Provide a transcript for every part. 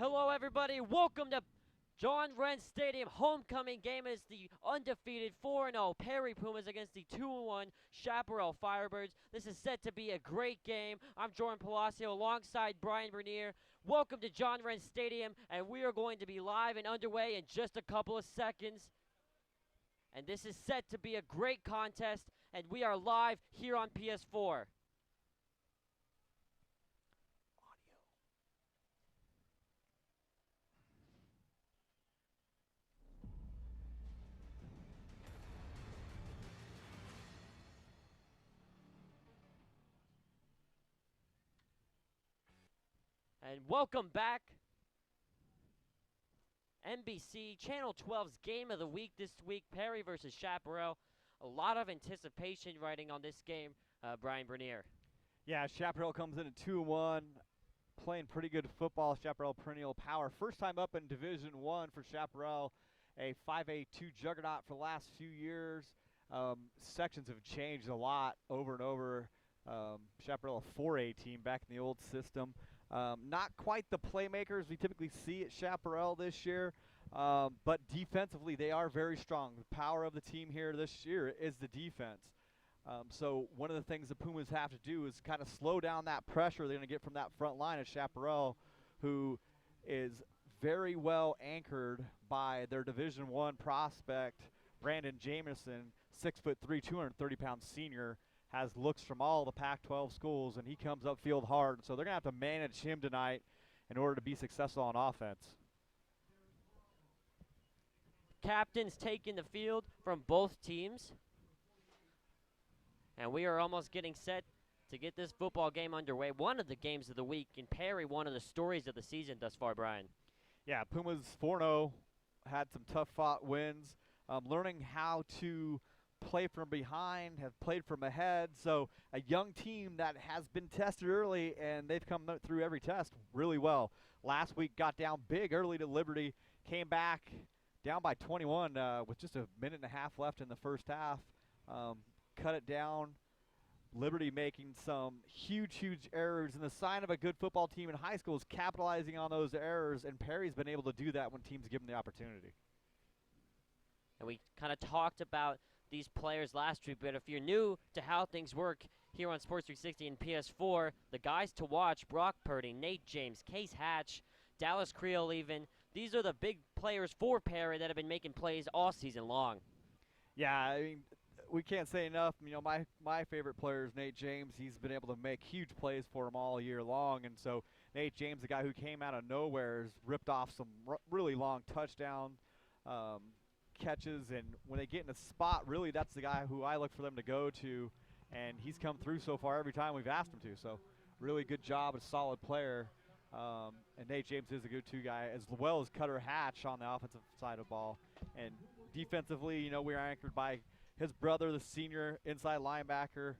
Hello, everybody. Welcome to John Wren Stadium homecoming game. It's the undefeated 4-0 Perry Pumas against the 2-1 Chaparral Firebirds. This is set to be a great game. I'm Jordan Palacio alongside Brian Bernier. Welcome to John Wren Stadium, and we are going to be live and underway in just a couple of seconds. And this is set to be a great contest, and we are live here on PS4. And welcome back. NBC Channel 12's game of the week this week, Perry versus Chaparral. A lot of anticipation riding on this game, Brian Bernier. Yeah, Chaparral comes in at 2-1, playing pretty good football. Chaparral perennial power. First time up in Division I for Chaparral, a 5A2 juggernaut for the last few years. Sections have changed a lot over and over. Chaparral a 4A team back in the old system. Not quite the playmakers we typically see at Chaparral this year, but defensively they are very strong. The power of the team here this year is the defense. So one of the things the Pumas have to do is kind of slow down that pressure they're going to get from that front line of Chaparral, who is very well anchored by their Division I prospect, Brandon Jameson, 6'3", 230-pound senior, has looks from all the Pac-12 schools, and he comes upfield hard. So they're going to have to manage him tonight in order to be successful on offense. Captains taking the field from both teams. And we are almost getting set to get this football game underway. One of the games of the week, in Perry, one of the stories of the season thus far, Brian. Yeah, Pumas 4-0, had some tough-fought wins, learning how to play from behind, have played from ahead. So a young team that has been tested early, and they've come through every test really well. Last week got down big early to Liberty, came back down by 21 with just a minute and a half left in the first half. Cut it down. Liberty making some huge errors, and the sign of a good football team in high school is capitalizing on those errors, and Perry's been able to do that when teams give them the opportunity. And we kind of talked about these players last week, but if you're new to how things work here on Sports 360 and PS4, the guys to watch: Brock Purdy, Nate James, Case Hatch, Dallas Creel even. These are the big players for Perry that have been making plays all season long. Yeah, I mean, we can't say enough. You know, my favorite player is Nate James. He's been able to make huge plays for him all year long, and so Nate James, the guy who came out of nowhere, has ripped off some really long touchdown catches, and when they get in a spot, really that's the guy who I look for them to go to, and he's come through so far every time we've asked him to. So really good job, a solid player, and Nate James is a good two guy, as well as Cutter Hatch on the offensive side of the ball. And defensively, you know, we're anchored by his brother, the senior inside linebacker,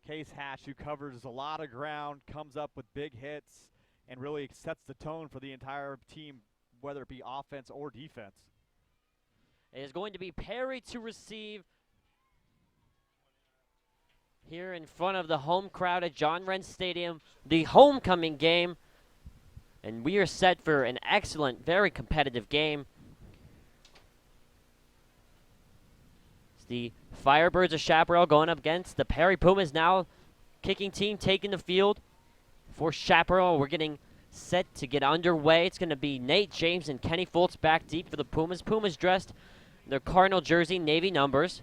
Case Hatch, who covers a lot of ground, comes up with big hits, and really sets the tone for the entire team, whether it be offense or defense. It is going to be Perry to receive here in front of the home crowd at John Wren Stadium, the homecoming game. And we are set for an excellent, very competitive game. It's the Firebirds of Chaparral going up against the Perry Pumas, now kicking team taking the field for Chaparral. We're getting set to get underway. It's going to be Nate James and Kenny Fultz back deep for the Pumas. Pumas dressed in their Cardinal jersey, navy numbers.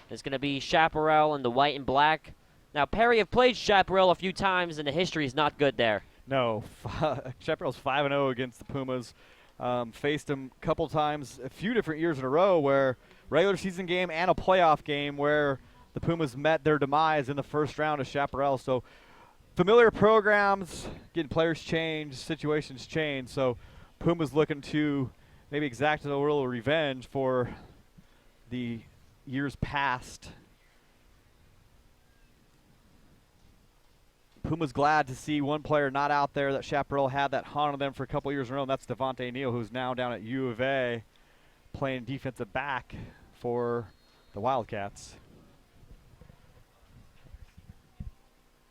It's going to be Chaparral in the white and black. Now, Perry have played Chaparral a few times, and the history is not good there. No, Chaparral's 5-0 against the Pumas. Faced them a couple times, a few different years in a row, where regular season game and a playoff game where the Pumas met their demise in the first round of Chaparral. So familiar programs, getting players changed, situations change. So Pumas looking to maybe exact a little revenge for the years past. Puma's glad to see one player not out there that Chaparral had that haunted them for a couple years in a row, and that's Devontae Neal, who's now down at U of A playing defensive back for the Wildcats.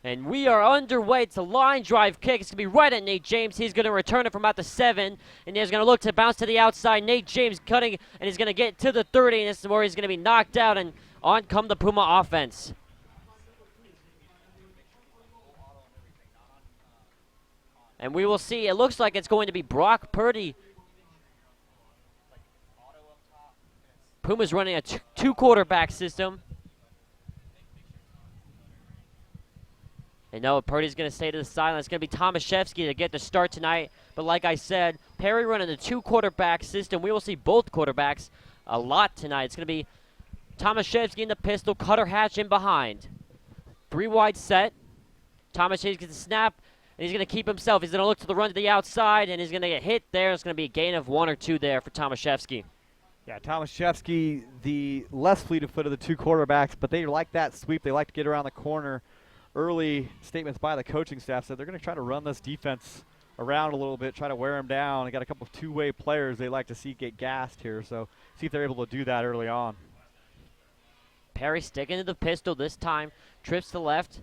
And we are underway. It's a line drive kick. It's going to be right at Nate James. He's going to return it from about the 7. And he's going to look to bounce to the outside. Nate James cutting, and he's going to get to the 30. And this is where he's going to be knocked out. And on come the Puma offense. And we will see. It looks like it's going to be Brock Purdy. Puma's running a two-quarterback system. And no, Purdy's going to stay to the sideline. It's going to be Tomaszewski to get the start tonight. But like I said, Perry running a two-quarterback system. We will see both quarterbacks a lot tonight. It's going to be Tomaszewski in the pistol, Cutter Hatch in behind. 3-wide set. Tomaszewski gets the snap, and he's going to keep himself. He's going to look to the run to the outside, and he's going to get hit there. It's going to be a gain of 1 or 2 there for Tomaszewski. Yeah, Tomaszewski, the less fleet of foot of the two quarterbacks, but they like that sweep. They like to get around the corner. Early statements by the coaching staff said they're going to try to run this defense around a little bit, try to wear them down. They got a couple of two-way players they like to see get gassed here, so see if they're able to do that early on. Perry sticking to the pistol this time, trips to the left.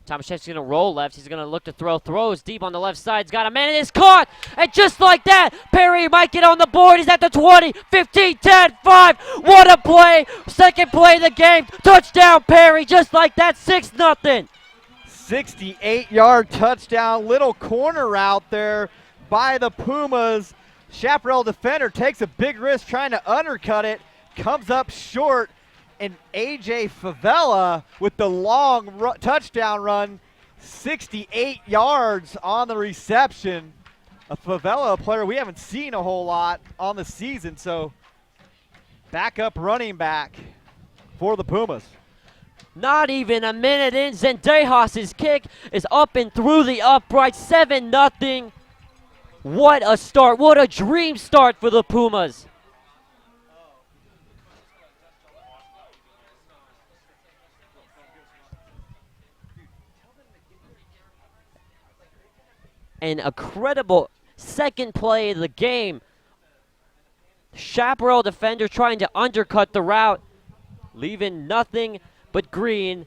Tomaszewski's going to roll left. He's going to look to throw. Throws deep on the left side. He's got a man, and it's caught! And just like that, Perry might get on the board. He's at the 20, 15, 10, 5. What a play! Second play of the game. Touchdown, Perry, just like that, 6-0. 68-yard touchdown, little corner route there by the Pumas. Chaparral defender takes a big risk trying to undercut it, comes up short, and A.J. Favela with the long touchdown run, 68 yards on the reception. A Favela player we haven't seen a whole lot on the season, so backup running back for the Pumas. Not even a minute in, Zendejas' kick is up and through the upright, 7-0. What a start, what a dream start for the Pumas. An incredible second play of the game. Chaparral defender trying to undercut the route, leaving nothing but green.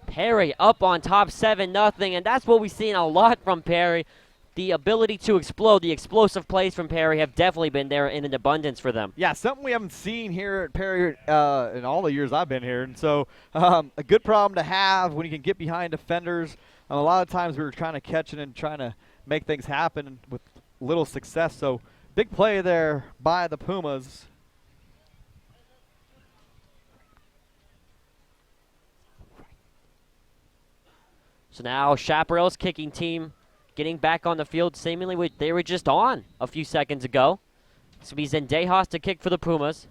Perry up on top, 7-0, and that's what we've seen a lot from Perry. The ability to explode, the explosive plays from Perry have definitely been there in an abundance for them. Yeah, something we haven't seen here at Perry in all the years I've been here, and so a good problem to have when you can get behind defenders. A lot of times we were trying to catch it and trying to make things happen with little success, so big play there by the Pumas. So now Chaparral's kicking team getting back on the field. Seemingly they were just on a few seconds ago. This will be Zendejas to kick for the Pumas.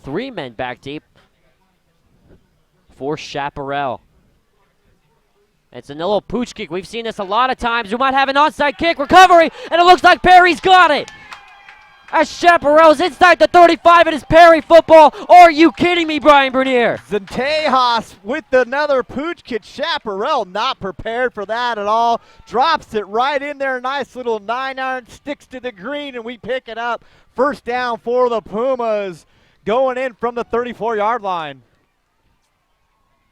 Three men back deep for Chaparral. It's a little pooch kick. We've seen this a lot of times. We might have an onside kick recovery, and it looks like Perry's got it. As Chaparral's inside the 35, it is Perry football. Are you kidding me, Brian Bernier? Zendejas with another pooch kick. Chaparral not prepared for that at all. Drops it right in there. Nice little 9-iron, sticks to the green, and we pick it up. First down for the Pumas, going in from the 34-yard line.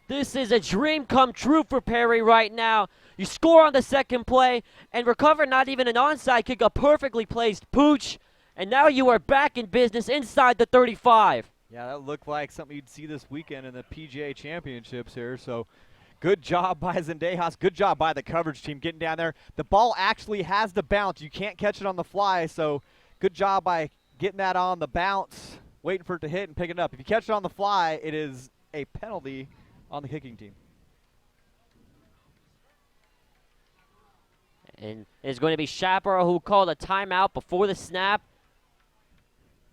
This is a dream come true for Perry right now. You score on the second play and recover not even an onside kick, a perfectly placed pooch. And now you are back in business inside the 35. Yeah, that looked like something you'd see this weekend in the PGA Championships here. So good job by Zendejas. Good job by the coverage team getting down there. The ball actually has the bounce. You can't catch it on the fly. So good job by getting that on the bounce, waiting for it to hit and picking it up. If you catch it on the fly, it is a penalty on the kicking team. And it's going to be Chaparral who called a timeout before the snap.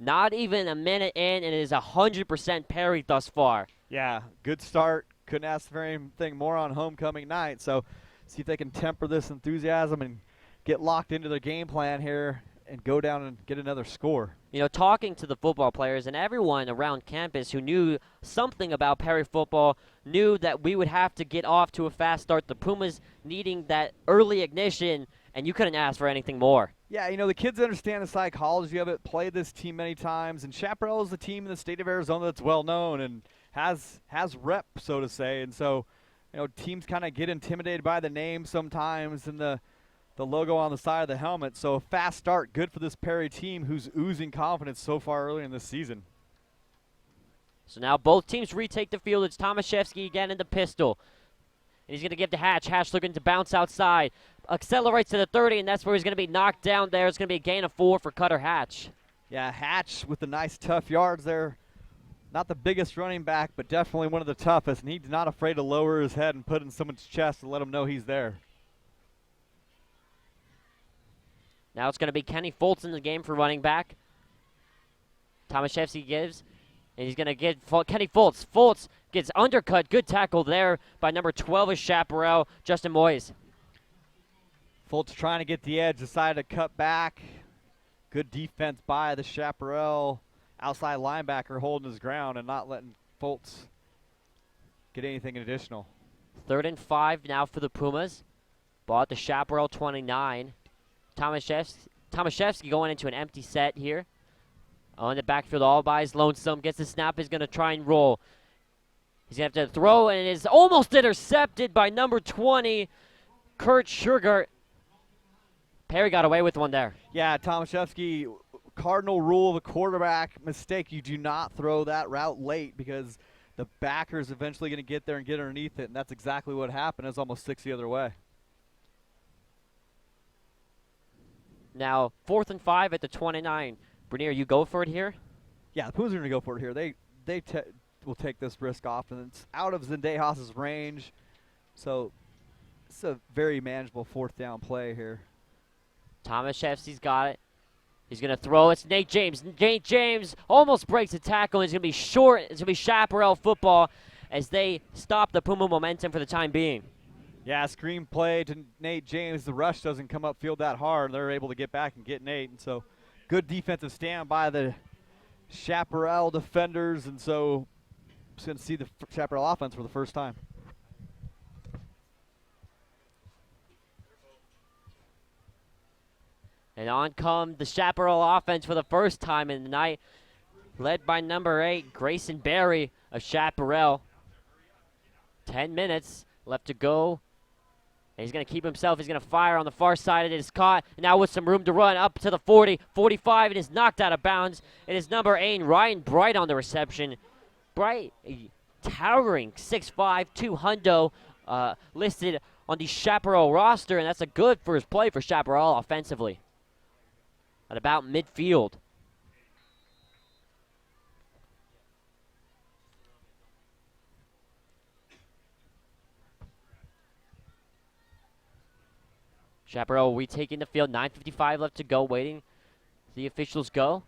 Not even a minute in, and it is 100% Perry thus far. Yeah, good start. Couldn't ask for anything more on homecoming night. So see if they can temper this enthusiasm and get locked into their game plan here and go down and get another score. You know, talking to the football players and everyone around campus who knew something about Perry football knew that we would have to get off to a fast start. The Pumas needing that early ignition and you couldn't ask for anything more. Yeah, you know, the kids understand the psychology of it, played this team many times, and Chaparral is a team in the state of Arizona that's well known and has rep, so to say. And so, you know, teams kind of get intimidated by the name sometimes and the logo on the side of the helmet. So a fast start, good for this Perry team who's oozing confidence so far early in this season. So now both teams retake the field. It's Tomaszewski again in the pistol. And he's going to give to Hatch. Hatch looking to bounce outside. Accelerates to the 30, and that's where he's going to be knocked down there. It's going to be a gain of 4 for Cutter Hatch. Yeah, Hatch with the nice tough yards there. Not the biggest running back, but definitely one of the toughest. And he's not afraid to lower his head and put in someone's chest to let him know he's there. Now it's going to be Kenny Foltz in the game for running back. Tomaszewski gives. And he's going to get Kenny Foltz. Foltz gets undercut. Good tackle there by number 12 of Chaparral, Justin Moyes. Foltz trying to get the edge, decided to cut back. Good defense by the Chaparral outside linebacker holding his ground and not letting Foltz get anything additional. 3rd and 5 now for the Pumas. Ball at the Chaparral 29. Tomaszewski going into an empty set here. On the backfield, all by his lonesome. Gets the snap, is going to try and roll. He's going to have to throw, and it is almost intercepted by number 20, Kurt Sugar. Perry got away with one there. Yeah, Tomaszewski, cardinal rule of a quarterback mistake. You do not throw that route late because the backer's eventually going to get there and get underneath it, and that's exactly what happened. It was almost 6 the other way. Now, 4th and 5 at the 29. Bernier, you go for it here? Yeah, the Pumas are going to go for it here. They will take this risk off, and it's out of Zendejas' range. So it's a very manageable 4th down play here. Tomaszewski's got it. He's going to throw. It's Nate James. Nate James almost breaks a tackle. It's going to be short. It's going to be Chaparral football as they stop the Puma momentum for the time being. Yeah, screen play to Nate James. The rush doesn't come upfield that hard. They're able to get back and get Nate, and so good defensive stand by the Chaparral defenders, and so just going to see the Chaparral offense for the first time. And on come the Chaparral offense for the first time in the night, led by number 8, Grayson Berry of Chaparral. 10 minutes left to go. And he's going to keep himself. He's going to fire on the far side. It is caught. Now with some room to run up to the 40, 45. It is knocked out of bounds. It is number 8, Ryan Bright on the reception. Bright, a towering 6'5", 200, listed on the Chaparral roster, and that's a good first play for Chaparral offensively. At about midfield. Chaparral retaking the field. 9:55 left to go. Waiting. The officials go.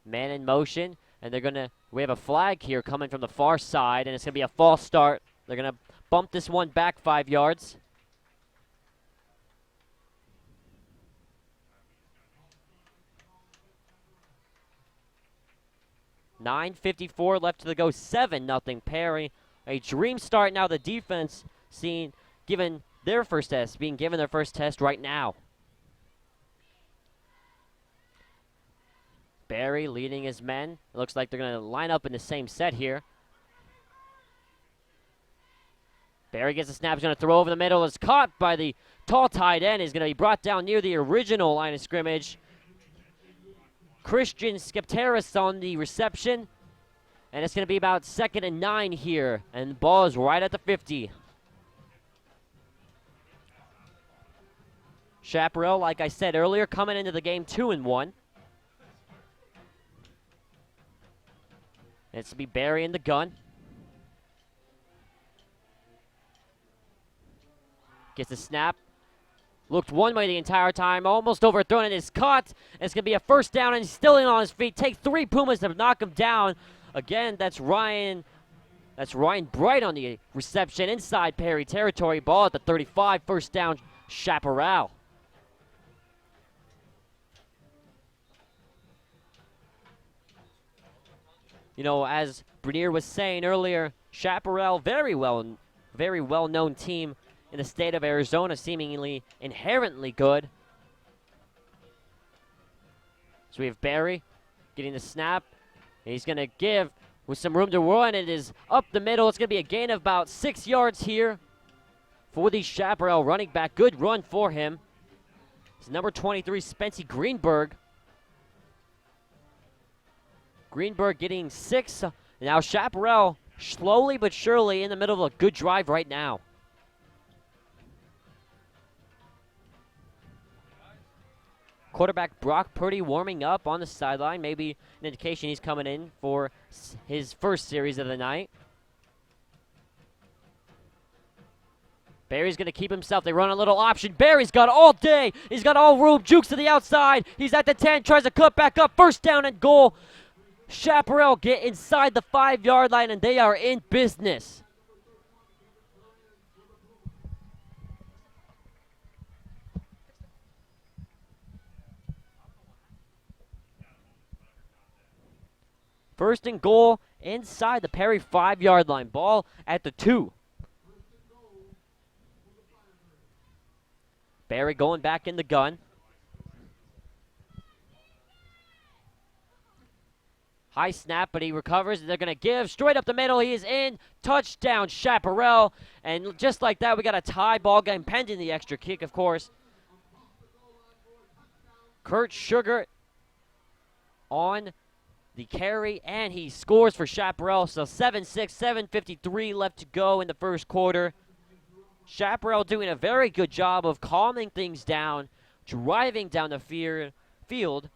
Man in motion. And they're going to, we have a flag here coming from the far side. And it's going to be a false start. They're going to bump this one back 5 yards. $9:54 left to go. 7-0 Perry. A dream start now. The defense given their first test, being given their first test right now. Barry leading his men. It looks like they're going to line up in the same set here. Barry gets a snap. He's going to throw over the middle. It's caught by the tall tight end. Is going to be brought down near the original line of scrimmage. Christian Skepteris on the reception. And it's going to be about 2nd and 9 here. And the ball is right at the 50. Chaparral, like I said earlier, coming into the game 2-1. It's to be Barry in the gun. Gets the snap. Looked one way the entire time. Almost overthrown and is caught. And it's going to be a first down and he's still in on his feet. Take 3 Pumas to knock him down. Again, that's Ryan Bright on the reception inside Perry territory. Ball at the 35. First down, Chaparral. You know, as Bernier was saying earlier, Chaparral, very well-known team in the state of Arizona, seemingly inherently good. So we have Barry getting the snap. He's going to give with some room to run. It is up the middle. It's going to be a gain of about 6 yards here for the Chaparral running back. Good run for him. It's number 23, Spency Greenberg. Greenberg getting 6. Now Chaparral slowly but surely in the middle of a good drive right now. Quarterback Brock Purdy warming up on the sideline. Maybe an indication he's coming in for his first series of the night. Barry's going to keep himself. They run a little option. Barry's got all day. He's got all room. Jukes to the outside. He's at the 10. Tries to cut back up. First down and goal. Chaparral get inside the 5-yard line, and they are in business. First and goal inside the Perry 5-yard line. Ball at the 2. Barry going back in the gun. High snap, but he recovers. They're going to give straight up the middle. He is in. Touchdown, Chaparral. And just like that, we got a tie ball game pending the extra kick, of course. Kurt Sugar on the carry, and he scores for Chaparral. So 7-6, 7:53 left to go in the first quarter. Chaparral doing a very good job of calming things down, driving down the field,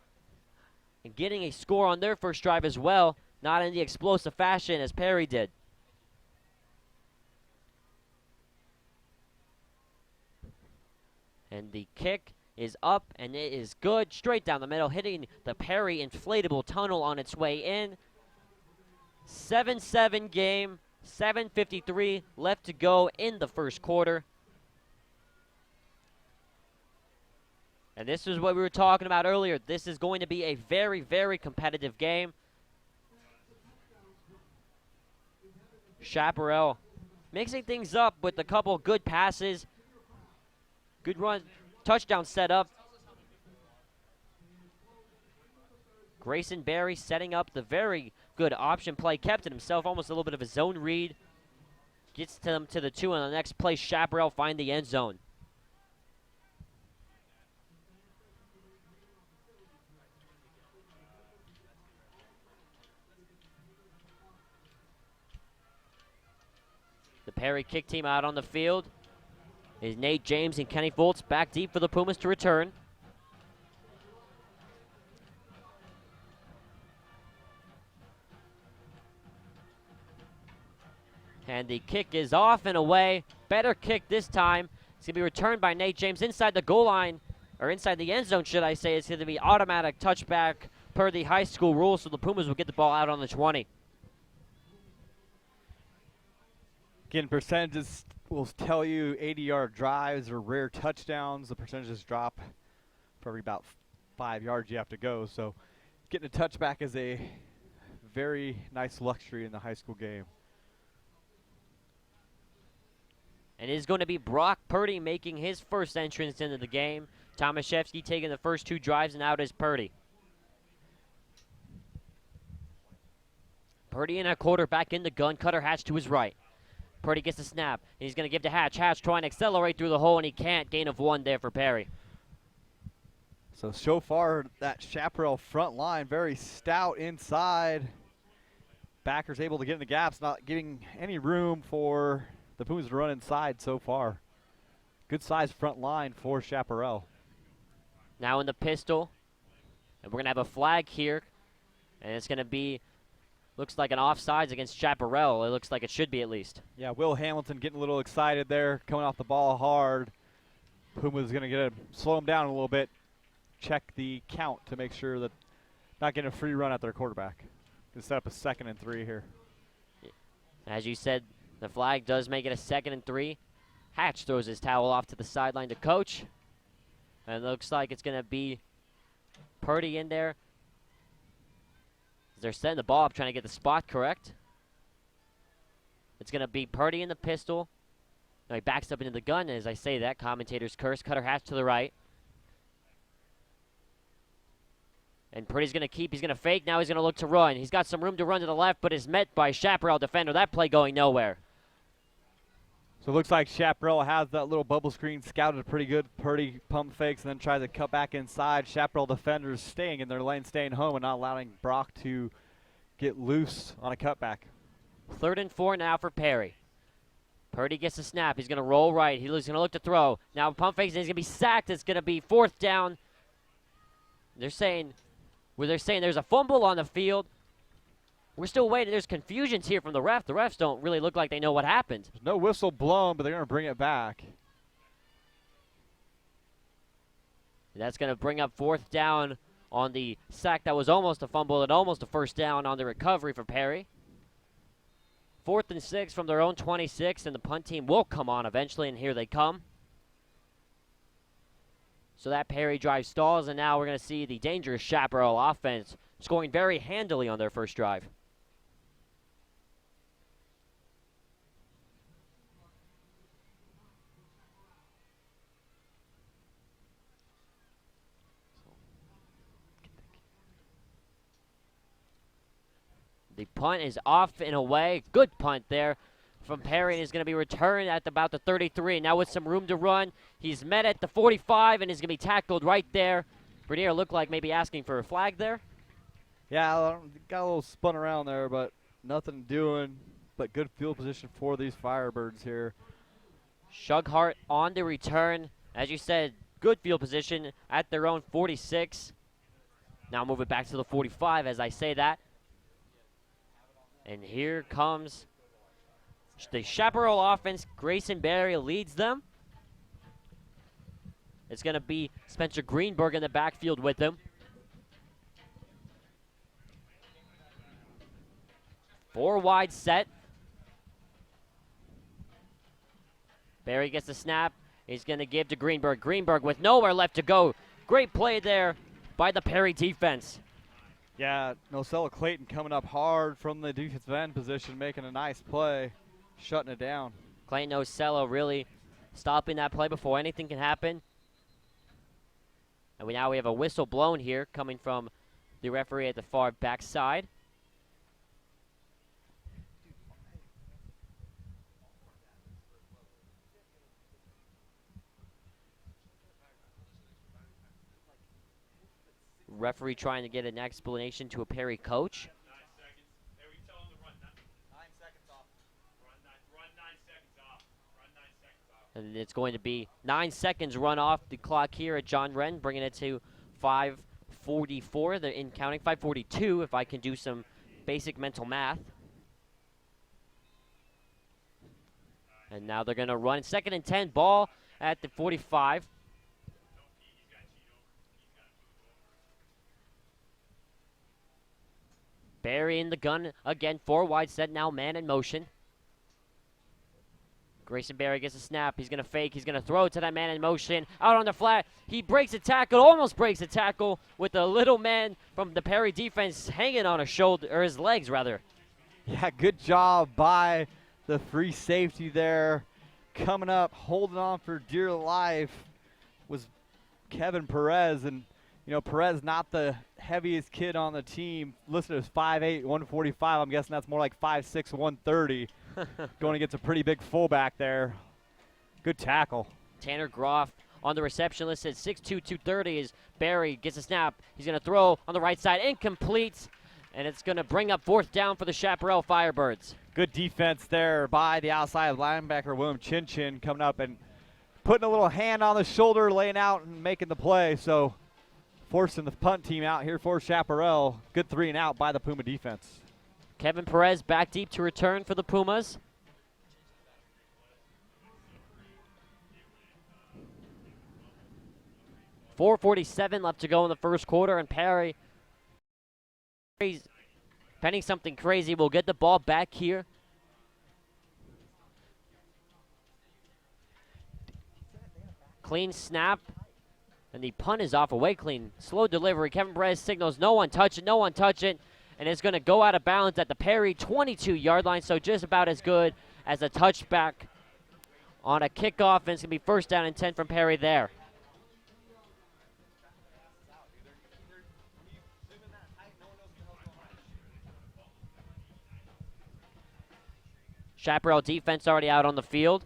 and getting a score on their first drive as well, not in the explosive fashion as Perry did. And the kick is up, and it is good, straight down the middle, hitting the Perry inflatable tunnel on its way in. 7-7 game, 7:53 left to go in the first quarter. And this is what we were talking about earlier. This is going to be a very, very competitive game. Chaparral mixing things up with a couple good passes. Good run, touchdown set up. Grayson Barry setting up the very good option play. Kept it himself, almost a little bit of a zone read. Gets them to the 2 on the next play. Chaparral find the end zone. The Perry kick team out on the field is Nate James and Kenny Foltz back deep for the Pumas to return. And the kick is off and away. Better kick this time. It's going to be returned by Nate James inside the goal line, or inside the end zone, should I say. It's going to be automatic touchback per the high school rules, so the Pumas will get the ball out on the 20. Again, percentages will tell you 80-yard drives or rare touchdowns. The percentages drop for every about 5 yards you have to go. So getting a touchback is a very nice luxury in the high school game. And it is going to be Brock Purdy making his first entrance into the game. Tomaszewski taking the first 2 drives, and out is Purdy. Purdy in a quarterback in the gun. Cutter Hatch to his right. Purdy gets the snap. And he's going to give to Hatch. Hatch trying to accelerate through the hole, and he can't. Gain of 1 there for Perry. So far, that Chaparral front line, very stout inside. Backers able to get in the gaps, not giving any room for the Pumas to run inside so far. Good size front line for Chaparral. Now in the pistol. And we're going to have a flag here. And it's going to be, looks like an offsides against Chaparral. It looks like it should be at least. Yeah, Will Hamilton getting a little excited there, coming off the ball hard. Pumas going to slow him down a little bit. Check the count to make sure that not getting a free run at their quarterback. Going to set up a 2nd and 3 here. As you said, the flag does make it a 2nd and 3. Hatch throws his towel off to the sideline to coach. And it looks like it's going to be Purdy in there. They're setting the ball up, trying to get the spot correct. It's going to be Purdy in the pistol. Now he backs up into the gun, and as I say that, commentators curse. Cutter hatch to the right. And Purdy's going to keep. He's going to fake. Now he's going to look to run. He's got some room to run to the left, but is met by Chaparral defender. That play going nowhere. So it looks like Chaparral has that little bubble screen scouted pretty good. Purdy pump fakes and then tries to cut back inside. Chaparral defenders staying in their lane, staying home, and not allowing Brock to get loose on a cutback. 3rd and 4 now for Perry. Purdy gets a snap. He's going to roll right. He's going to look to throw. Now pump fakes, and he's going to be sacked. It's going to be 4th down. They're saying there's a fumble on the field. We're still waiting. There's confusions here from the ref. The refs don't really look like they know what happened. There's no whistle blown, but they're going to bring it back. That's going to bring up 4th down on the sack that was almost a fumble and almost a 1st down on the recovery for Perry. 4th and 6 from their own 26, and the punt team will come on eventually, and here they come. So that Perry drive stalls, and now we're going to see the dangerous Chaparral offense scoring very handily on their first drive. The punt is off and away. Good punt there from Perry, and is going to be returned at about the 33. Now with some room to run, he's met at the 45 and is going to be tackled right there. Bernier looked like maybe asking for a flag there. Yeah, got a little spun around there, but nothing doing. But good field position for these Firebirds here. Shughart on the return. As you said, good field position at their own 46. Now move it back to the 45 as I say that. And here comes the Chaparral offense. Grayson Berry leads them. It's going to be Spencer Greenberg in the backfield with them. 4 wide set. Berry gets the snap. He's going to give to Greenberg. Greenberg with nowhere left to go. Great play there by the Perry defense. Yeah, Nocella Clayton coming up hard from the defensive end position, making a nice play, shutting it down. Clayton Nocella really stopping that play before anything can happen. And now we have a whistle blown here coming from the referee at the far back side. Referee trying to get an explanation to a Perry coach. 9 seconds. Hey, we tell him to run 9 seconds off. Run 9 seconds off. Run 9 seconds off. And it's going to be 9 seconds run off the clock here at John Wren, bringing it to 5:44. They're in counting 5:42 if I can do some basic mental math. And now they're going to run 2nd and 10, ball at the 45. Berry in the gun again, 4 wide set now, man in motion. Grayson Berry gets a snap. He's going to fake. He's going to throw to that man in motion. Out on the flat. He breaks a tackle, almost breaks a tackle with the little man from the Perry defense hanging on his shoulder, or his legs rather. Yeah, good job by the free safety there. Coming up, holding on for dear life was Kevin Perez. And, you know, Perez not the heaviest kid on the team. Listed as 5'8", 145. I'm guessing that's more like 5'6", 130. Going against a pretty big fullback there. Good tackle. Tanner Groff on the reception list at 6'2", 230 as Berry gets a snap. He's going to throw on the right side, incomplete, and it's going to bring up 4th down for the Chaparral Firebirds. Good defense there by the outside linebacker, William Chin coming up and putting a little hand on the shoulder, laying out and making the play. So forcing the punt team out here for Chaparral. Good 3 and out by the Puma defense. Kevin Perez back deep to return for the Pumas. .447 left to go in the first quarter, and Perry, pending something crazy, will get the ball back here. Clean snap, and the punt is off away clean. Slow delivery. Kevin Perez signals, no one touch it, no one touch it. And it's going to go out of bounds at the Perry 22-yard line, so just about as good as a touchback on a kickoff, and it's going to be first down and 10 from Perry there. Chaparral defense already out on the field.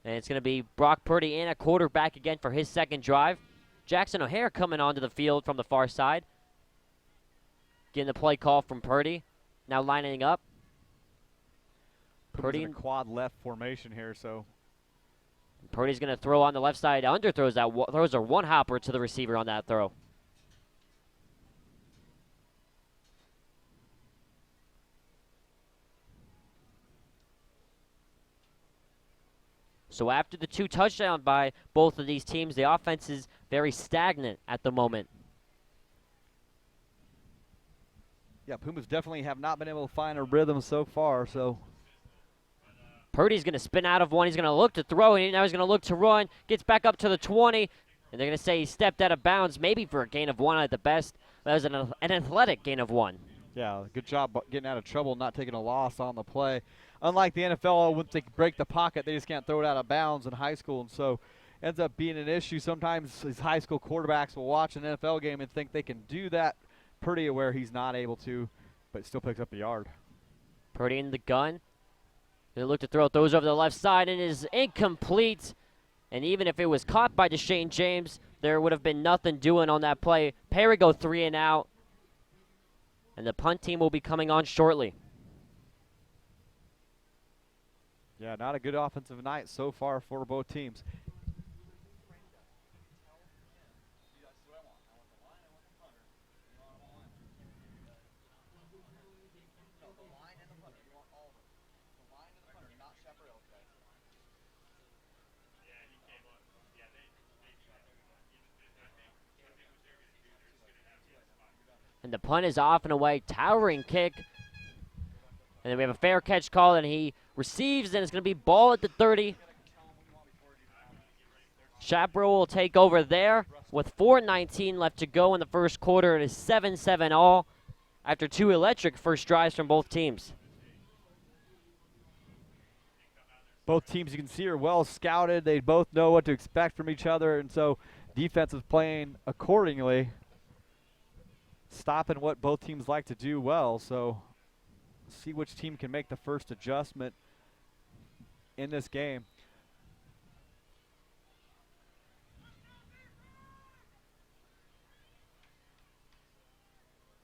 And it's going to be Brock Purdy in at quarterback again for his second drive. Jackson O'Hare coming onto the field from the far side. Getting the play call from Purdy. Now lining up. Purdy in a quad left formation here, so Purdy's going to throw on the left side. Underthrows that. Throws a one-hopper to the receiver on that throw. So after the 2 touchdowns by both of these teams, the offense is very stagnant at the moment. yeah, Pumas definitely have not been able to find a rhythm so far, so Purdy's going to spin out of one. He's going to look to throw, and now he's going to look to run. Gets back up to the 20, and they're going to say he stepped out of bounds, maybe for a gain of 1 at the best. That was an athletic gain of 1. yeah, good job getting out of trouble, not taking a loss on the play. Unlike the NFL, once they break the pocket, they just can't throw it out of bounds in high school, and so ends up being an issue. Sometimes these high school quarterbacks will watch an NFL game and think they can do that. Purdy aware he's not able to, but still picks up a yard. Purdy in the gun. They look to throw, throws over the left side, and is incomplete. And even if it was caught by Deshane James, there would have been nothing doing on that play. Perry go 3 and out, and the punt team will be coming on shortly. Yeah, not a good offensive night so far for both teams. And the punt is off and away. Towering kick. And then we have a fair catch call, and he receives, and it's going to be ball at the 30. Chaparral will take over there with 4:19 left to go in the first quarter. It is 7-7 all after 2 electric first drives from both teams. Both teams, you can see, are well scouted. They both know what to expect from each other, and so defense is playing accordingly, stopping what both teams like to do well. So see which team can make the first adjustment in this game.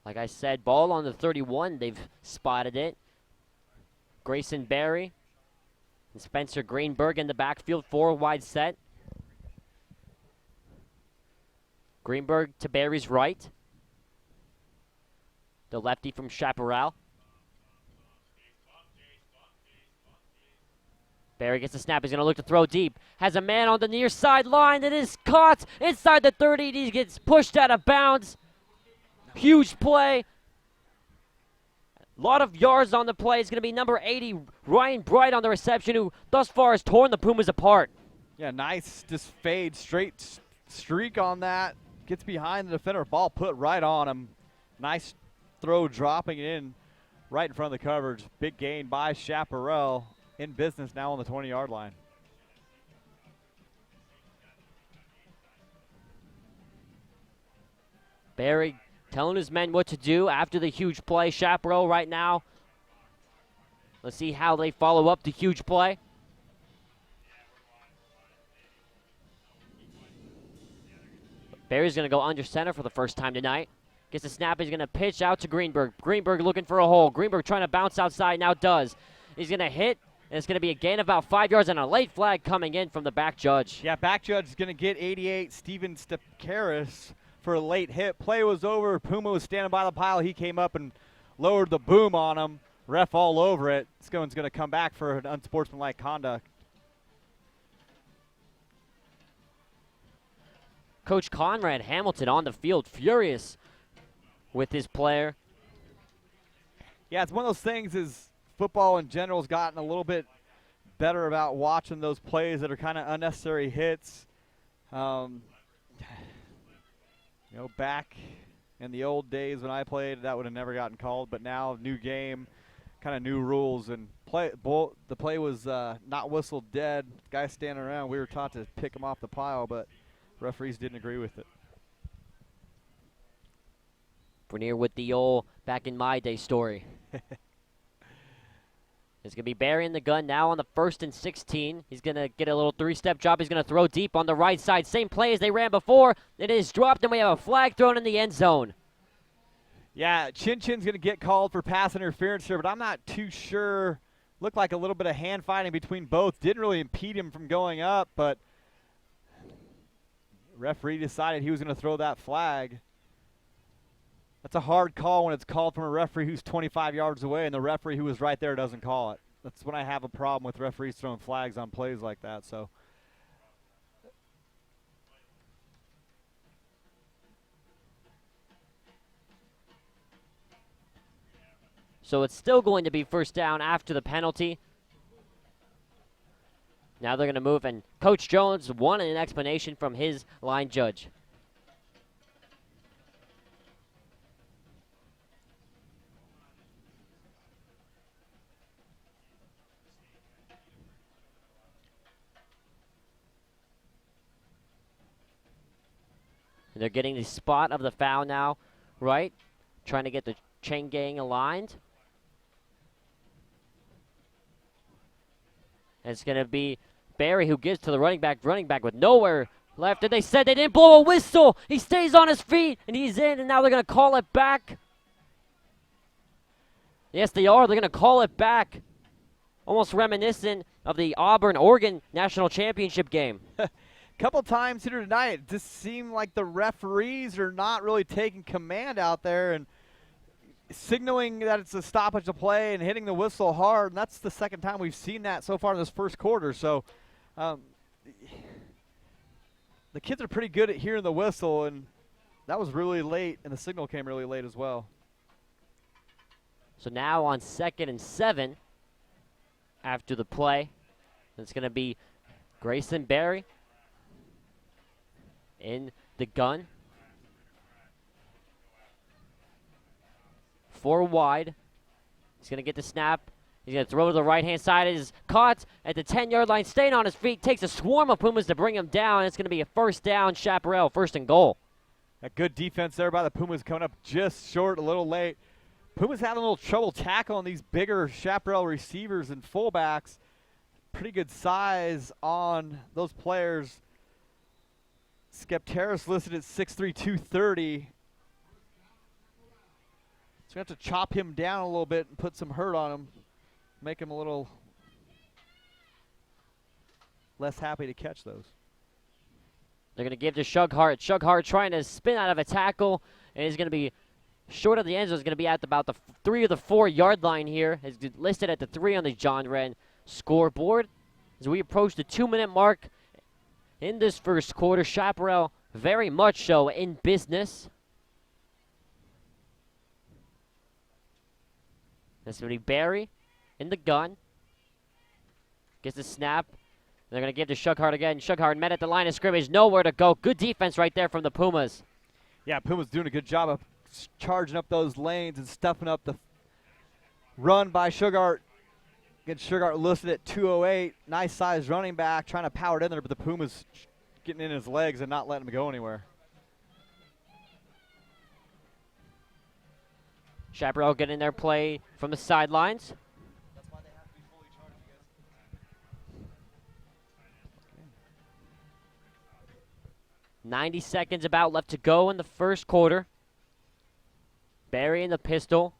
Like I said, ball on the 31. They've spotted it. Grayson Berry and Spencer Greenberg in the backfield, 4 wide set. Greenberg to Berry's right. The lefty from Chaparral. Berry gets the snap. He's going to look to throw deep. Has a man on the near sideline that is caught inside the 30. He gets pushed out of bounds. Huge play. A lot of yards on the play. It's going to be number 80, Ryan Bright, on the reception, who thus far has torn the Pumas apart. Yeah, nice just fade, straight streak on that. Gets behind the defender. Ball put right on him. Nice throw, dropping it in right in front of the coverage. Big gain by Chaparral. In business now on the 20-yard line. Berry telling his men what to do after the huge play. Chaparral right now. Let's see how they follow up the huge play. Berry's going to go under center for the first time tonight. Gets the snap. He's going to pitch out to Greenberg. Greenberg looking for a hole. Greenberg trying to bounce outside. Now does. He's going to hit. And it's going to be a gain of about 5 yards and a late flag coming in from the back judge. Yeah, back judge is going to get 88, Steven Stepkaris, for a late hit. Play was over. Puma was standing by the pile. He came up and lowered the boom on him. Ref all over it. This one's going to come back for an unsportsmanlike conduct. Coach Conrad Hamilton on the field, furious with his player. Yeah, it's one of those things is football in general has gotten a little bit better about watching those plays that are kind of unnecessary hits. Back In the old days when I played, that would have never gotten called, but now new game, kind of new rules, and the play was not whistled dead. Guys standing around, we were taught to pick him off the pile, but referees didn't agree with it. Bernier with the old back in my day story. It's going to be Barry in the gun now on the 1st and 16. He's going to get a little 3-step drop. He's going to throw deep on the right side. Same play as they ran before. It is dropped, and we have a flag thrown in the end zone. Yeah, Chin Chin's going to get called for pass interference here, but I'm not too sure. Looked like a little bit of hand fighting between both. Didn't really impede him from going up, but referee decided he was going to throw that flag. That's a hard call when it's called from a referee who's 25 yards away, and the referee who was right there doesn't call it. That's when I have a problem with referees throwing flags on plays like that. So it's still going to be first down after the penalty. Now they're going to move, and Coach Jones wanted an explanation from his line judge. And they're getting the spot of the foul now, right? Trying to get the chain gang aligned. And it's going to be Barry who gives to the running back with nowhere left. And they said they didn't blow a whistle. He stays on his feet, and he's in, and now they're going to call it back. Yes, they are. They're going to call it back. Almost reminiscent of the Auburn-Oregon National Championship game. Couple times here tonight, it just seemed like the referees are not really taking command out there and signaling that it's a stoppage of play and hitting the whistle hard. And that's the second time we've seen that so far in this first quarter. So the kids are pretty good at hearing the whistle, and that was really late, and the signal came really late as well. So now on 2nd and 7 after the play, it's going to be Grayson Barry in the gun. 4 wide. He's going to get the snap. He's going to throw to the right-hand side. It is caught at the 10-yard line, staying on his feet. Takes a swarm of Pumas to bring him down. It's going to be a first down, Chaparral, 1st and goal. A good defense there by the Pumas, coming up just short, a little late. Pumas having a little trouble tackling these bigger Chaparral receivers and fullbacks. Pretty good size on those players. Skepteris listed at 6'3", 230. So we have to chop him down a little bit and put some hurt on him. Make him a little less happy to catch those. They're going to give to Shughart. Shughart trying to spin out of a tackle, and he's going to be short of the end zone. He's going to be at about the 3 or the 4 yard line here. It's listed at the 3 on the John Wren scoreboard. As we approach the 2-minute mark in this first quarter, Chaparral very much so in business. This will be Barry in the gun. Gets the snap. They're going to give to Shughart again. Shughart met at the line of scrimmage. Nowhere to go. Good defense right there from the Pumas. Yeah, Pumas doing a good job of charging up those lanes and stuffing up the run by Shughart. Again, Shughart listed at 208. Nice size running back, trying to power it in there, but the Pumas getting in his legs and not letting him go anywhere. Chaparral getting their play from the sidelines. That's why they have to be fully charged, you guys. 90 seconds about left to go in the first quarter. Barry in the pistol.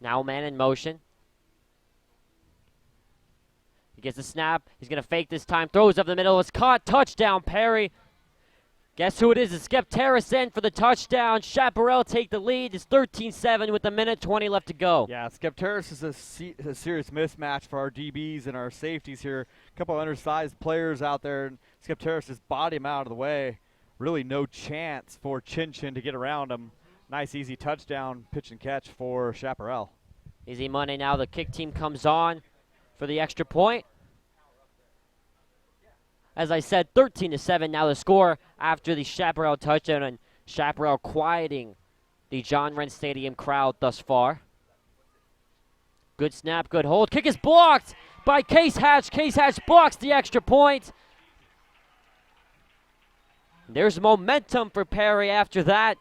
Now man in motion. He gets the snap. He's going to fake this time. Throws up the middle. It's caught. Touchdown, Perry. Guess who it is? It's Skepteris in for the touchdown. Chaparral take the lead. It's 13-7 with 1:20 left to go. Yeah, Skepteris is a serious mismatch for our DBs and our safeties here. A couple of undersized players out there, and Skepteris just bodied him out of the way. Really no chance for Chin Chin to get around him. Nice, easy touchdown, pitch and catch for Chaparral. Easy money now. The kick team comes on for the extra point. As I said, 13-7 now the score after the Chaparral touchdown. And Chaparral quieting the John Wren Stadium crowd thus far. Good snap, good hold. Kick is blocked by Case Hatch. Case Hatch blocks the extra point. There's momentum for Perry after that.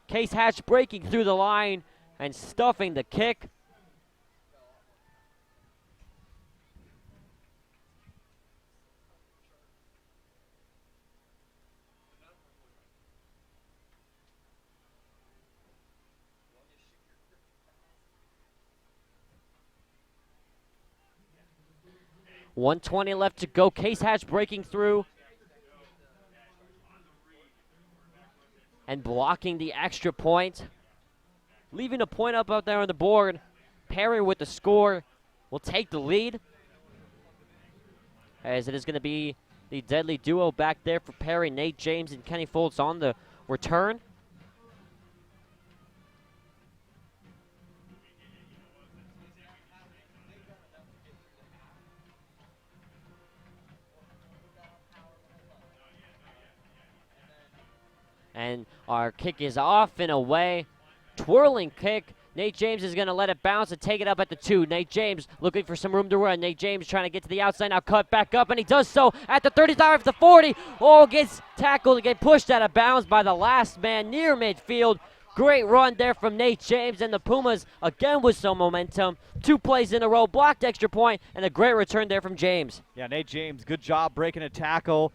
Case Hatch breaking through the line and stuffing the kick. .120 left to go. Case Hatch breaking through and blocking the extra point, leaving a point up out there on the board. Perry with the score will take the lead, as it is going to be the deadly duo back there for Perry. Nate James and Kenny Foltz on the return. And our kick is off and away. Twirling kick. Nate James is going to let it bounce and take it up at the 2. Nate James looking for some room to run. Nate James trying to get to the outside. Now cut back up, and he does so at the 35, the 40. Oh, gets tackled and get pushed out of bounds by the last man near midfield. Great run there from Nate James, and the Pumas again with some momentum. 2 plays in a row, blocked extra point, and a great return there from James. Yeah, Nate James, good job breaking a tackle,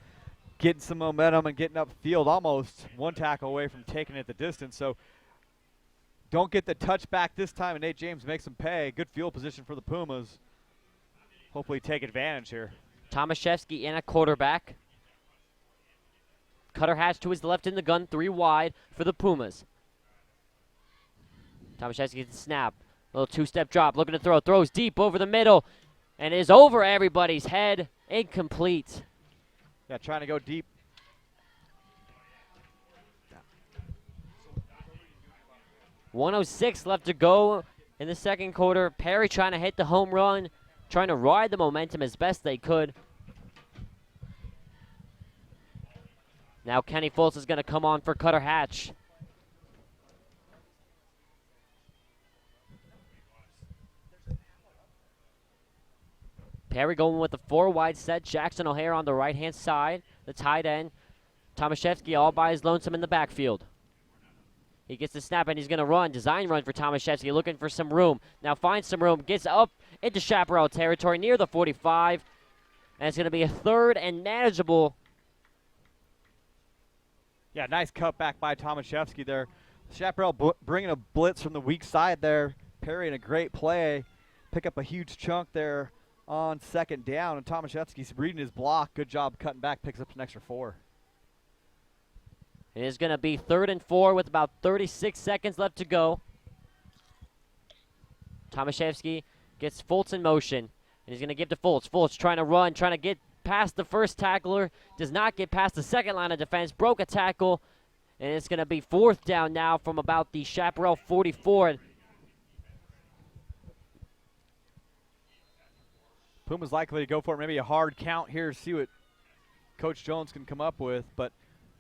getting some momentum and getting upfield, almost 1 tackle away from taking it the distance. So don't get the touchback this time, and Nate James makes him pay. Good field position for the Pumas. Hopefully take advantage here. Tomaszewski in a quarterback. Cutter Hatch to his left in the gun, 3 wide for the Pumas. Tomaszewski gets the snap. Little 2-step drop, looking to throw. Throws deep over the middle, and is over everybody's head. Incomplete. Yeah, trying to go deep. .106 left to go in the second quarter. Perry trying to hit the home run, trying to ride the momentum as best they could. Now Kenny Foltz is going to come on for Cutter Hatch. Perry going with the 4 wide set. Jackson O'Hare on the right-hand side, the tight end. Tomaszewski all by his lonesome in the backfield. He gets the snap and he's going to run. Design run for Tomaszewski, looking for some room. Now finds some room, gets up into Chaparral territory near the 45. And it's going to be a 3rd and manageable. Yeah, nice cutback by Tomaszewski there. Chaparral bringing a blitz from the weak side there. Perry in a great play. Pick up a huge chunk there on 2nd down. And Tomaszewski's reading his block. Good job cutting back, picks up an extra 4. It is going to be 3rd and 4 with about 36 seconds left to go. Tomaszewski gets Foltz in motion, and he's going to give to Foltz. Foltz trying to run, trying to get past the first tackler. Does not get past the second line of defense. Broke a tackle, and it's going to be 4th down now from about the Chaparral 44. Puma's likely to go for it, maybe a hard count here, see what Coach Jones can come up with. But,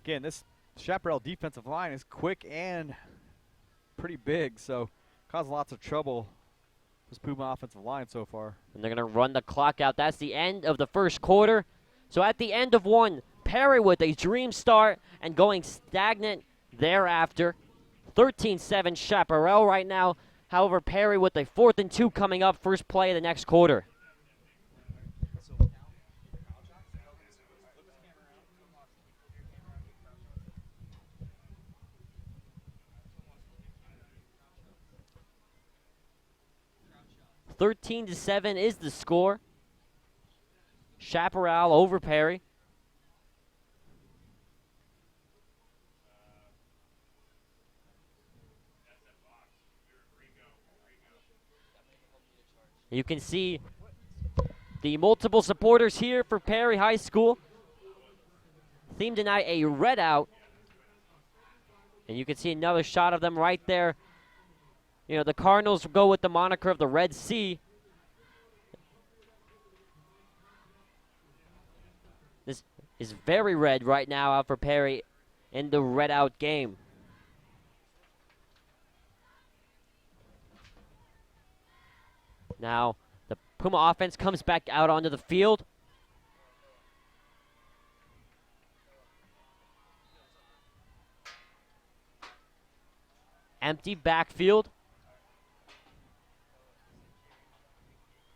again, this Chaparral defensive line is quick and pretty big, so causing lots of trouble this Puma offensive line so far. And they're going to run the clock out. That's the end of the first quarter. So at the end of 1, Perry with a dream start and going stagnant thereafter. 13-7 Chaparral right now. However, Perry with a 4th and 2 coming up, first play of the next quarter. (13-7) is the score. Chaparral over Perry. You can see the multiple supporters here for Perry High School. Theme tonight, a red out. And you can see another shot of them right there. You know, the Cardinals go with the moniker of the Red Sea. This is very red right now out for Perry in the red-out game. Now, the Puma offense comes back out onto the field. Empty backfield.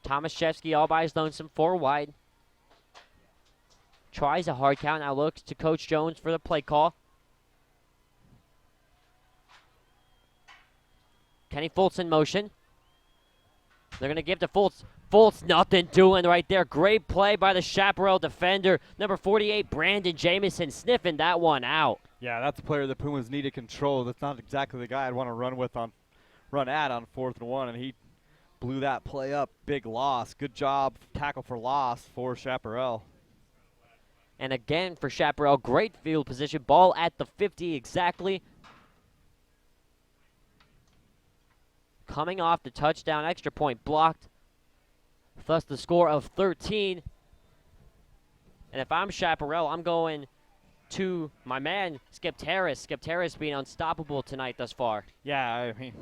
Tomaszewski all by his lonesome, 4 wide. Tries a hard count, now looks to Coach Jones for the play call. Kenny Fultz in motion. They're going to give to Fultz. Fultz, nothing doing right there. Great play by the Chaparral defender. Number 48, Brandon Jamison, sniffing that one out. Yeah, that's a player the Pumas need to control. That's not exactly the guy I'd want to run at on 4th and 1, and he blew that play up. Big loss. Good job, tackle for loss for Chaparral. And again for Chaparral, great field position. Ball at the 50 exactly. Coming off the touchdown, extra point blocked. Thus the score of 13. And if I'm Chaparral, I'm going to my man, Skip Terrace. Skip Terrace being unstoppable tonight thus far. Yeah, I mean,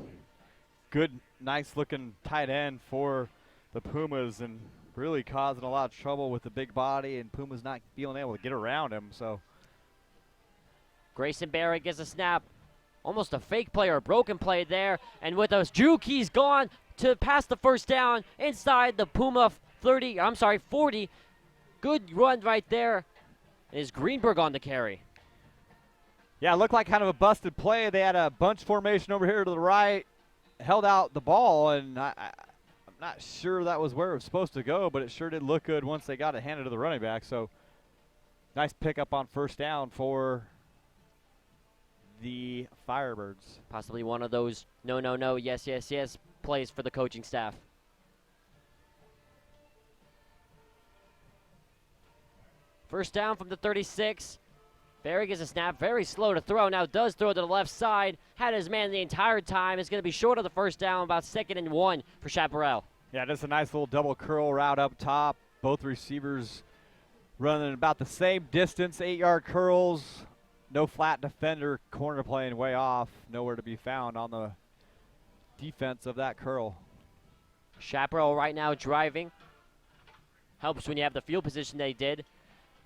good, nice-looking tight end for the Pumas and really causing a lot of trouble with the big body, and Pumas not being able to get around him. So Grayson Barry gets a snap. Almost a fake play or a broken play there. And with those juke, he's gone to pass the first down inside the Puma 40. Good run right there. Is Greenberg on the carry? Yeah, it looked like kind of a busted play. They had a bunch formation over here to the right, held out the ball, and I'm not sure that was where it was supposed to go, but it sure did look good once they got it handed to the running back. So nice pickup on first down for the Firebirds. Possibly one of those no, yes plays for the coaching staff. First down from the 36. Barry gets a snap, very slow to throw. Now does throw to the left side. Had his man the entire time. Is going to be short of the first down, about 2nd and 1 for Chaparral. Yeah, just a nice little double curl route up top. Both receivers running about the same distance, 8-yard curls. No flat defender, corner playing way off. Nowhere to be found on the defense of that curl. Chaparral right now driving. Helps when you have the field position they did.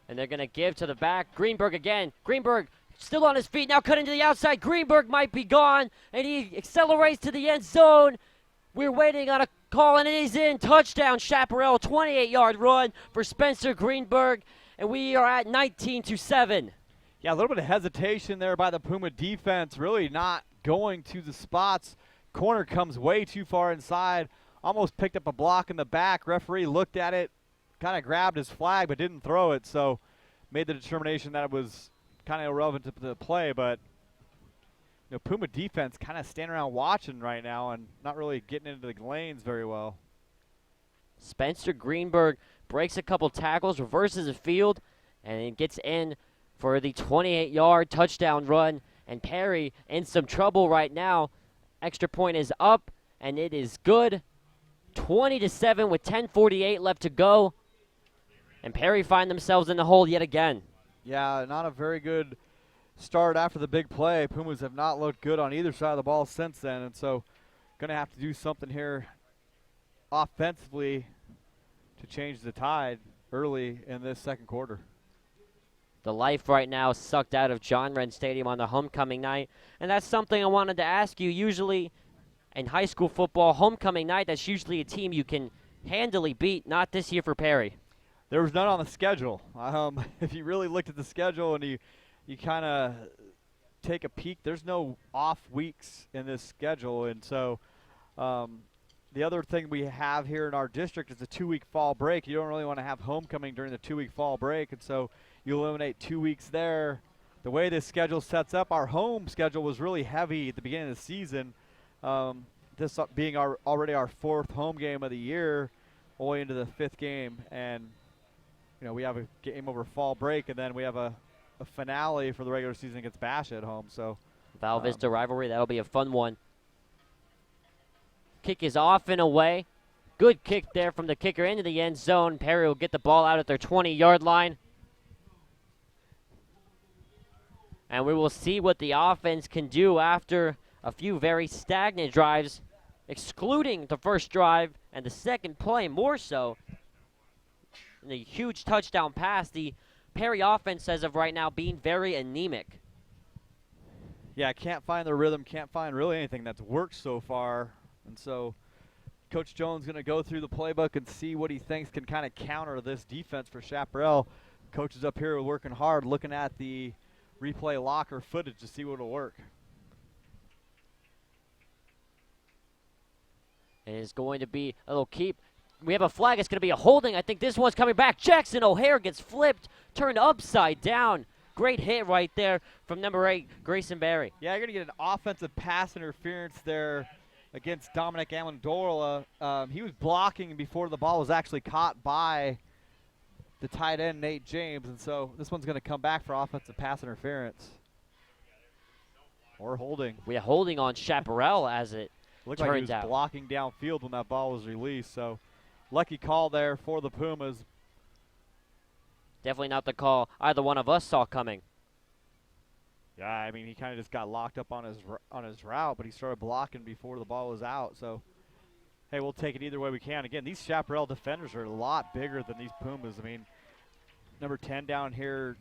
And they're going to give to the back. Greenberg again. Greenberg still on his feet. Now cut into the outside. Greenberg might be gone. And he accelerates to the end zone. We're waiting on a call, and he's in. Touchdown, Chaparral. 28-yard run for Spencer Greenberg. And we are at 19-7. Yeah, a little bit of hesitation there by the Puma defense. Really not going to the spots. Corner comes way too far inside. Almost picked up a block in the back. Referee looked at it. Kind of grabbed his flag but didn't throw it, so made the determination that it was kind of irrelevant to the play. But Puma defense kind of standing around watching right now and not really getting into the lanes very well. Spencer Greenberg breaks a couple tackles, reverses the field, and gets in for the 28-yard touchdown run. And Perry in some trouble right now. Extra point is up, and it is good. 20-7 with 10:48 left to go. And Perry find themselves in the hole yet again. Yeah, not a very good start after the big play. Pumas have not looked good on either side of the ball since then, and so going to have to do something here offensively to change the tide early in this second quarter. The life right now sucked out of John Wren Stadium on the homecoming night, and that's something I wanted to ask you. Usually in high school football, homecoming night, that's usually a team you can handily beat. Not this year for Perry. There was none on the schedule. If you really looked at the schedule and you kind of take a peek, there's no off weeks in this schedule. And so the other thing we have here in our district is a 2-week fall break. You don't really want to have homecoming during the 2-week fall break, and so you eliminate 2 weeks there. The way this schedule sets up, our home schedule was really heavy at the beginning of the season. This being already our 4th home game of the year, only into the 5th game. And we have a game over fall break, and then we have a finale for the regular season against Bash at home. So Val Vista rivalry, that'll be a fun one. Kick is off and away. Good kick there from the kicker into the end zone. Perry will get the ball out at their 20-yard line. And we will see what the offense can do after a few very stagnant drives, excluding the first drive and the second play more so. And the huge touchdown pass, the Perry offense as of right now being very anemic. Yeah, can't find the rhythm, can't find really anything that's worked so far. And so Coach Jones going to go through the playbook and see what he thinks can kind of counter this defense for Chaparral. Coach is up here working hard, looking at the replay locker footage to see what will work. And it's going to be a little keep. We have a flag. It's going to be a holding. I think this one's coming back. Jackson O'Hare gets flipped, turned upside down. Great hit right there from number 8, Grayson Berry. Yeah, you're going to get an offensive pass interference there against Dominic Amendola. He was blocking before the ball was actually caught by the tight end, Nate James. And so this one's going to come back for offensive pass interference. Or holding. We are holding on Chaparral as it Looked like he turns was out. blocking downfield when that ball was released. So lucky call there for the Pumas. Definitely not the call either one of us saw coming. Yeah, I mean, he kind of just got locked up on his route, but he started blocking before the ball was out. So, hey, we'll take it either way we can. Again, these Chaparral defenders are a lot bigger than these Pumas. I mean, number 10 down here,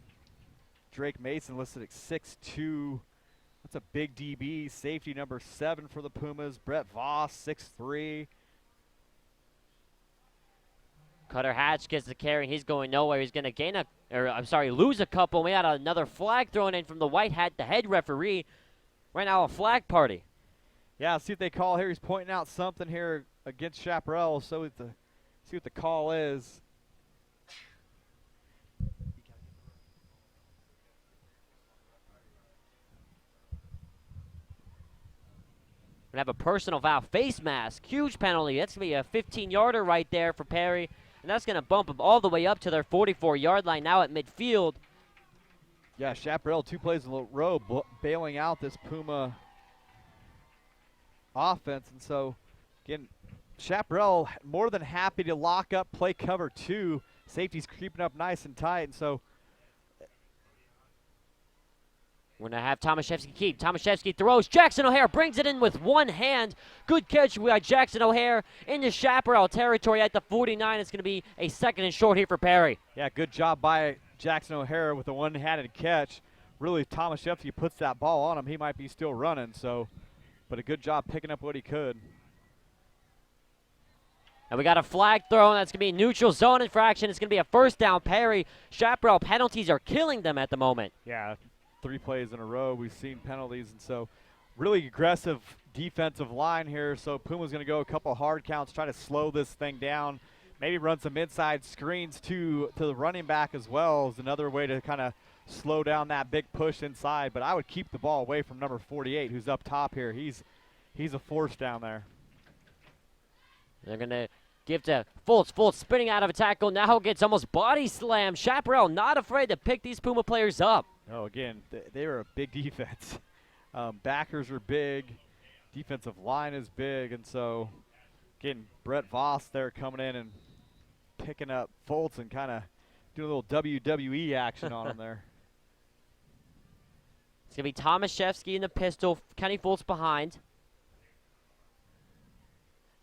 Drake Mason listed at 6'2". That's a big DB. Safety number 7 for the Pumas, Brett Voss, 6'3". Cutter Hatch gets the carry. He's going nowhere. He's going to lose a couple. We had another flag thrown in from the white hat, the head referee. Right now, a flag party. Yeah, see what they call here. He's pointing out something here against Chaparral. So see what the call is. We're going to have a personal foul. Face mask. Huge penalty. That's going to be a 15-yarder right there for Perry. And that's going to bump them all the way up to their 44-yard line now at midfield. Yeah, Chaparral 2 plays in a row bailing out this Puma offense. And so, again, Chaparral more than happy to lock up, play cover 2. Safety's creeping up nice and tight. And so we're going to have Tomaszewski keep. Tomaszewski throws. Jackson O'Hare brings it in with one hand. Good catch by Jackson O'Hare into Chaparral territory at the 49. It's going to be a 2nd and short here for Perry. yeah, good job by Jackson O'Hare with a one-handed catch. Really, Tomaszewski puts that ball on him. He might be still running. So, but a good job picking up what he could. And we got a flag thrown. That's going to be a neutral zone infraction. It's going to be a first down Perry. Chaparral penalties are killing them at the moment. Yeah, 3 plays in a row. We've seen penalties, and so really aggressive defensive line here. So Puma's going to go a couple hard counts, try to slow this thing down, maybe run some inside screens to the running back as well is another way to kind of slow down that big push inside. But I would keep the ball away from number 48, who's up top here. He's a force down there. They're going to give to Fultz. Fultz spinning out of a tackle. Now gets almost body slammed. Chaparral not afraid to pick these Puma players up. Oh, again, they are a big defense. Backers are big. Defensive line is big. And so, again, Brett Voss there coming in and picking up Fultz and kind of doing a little WWE action on him there. It's going to be Tomaszewski in the pistol. Kenny Fultz behind.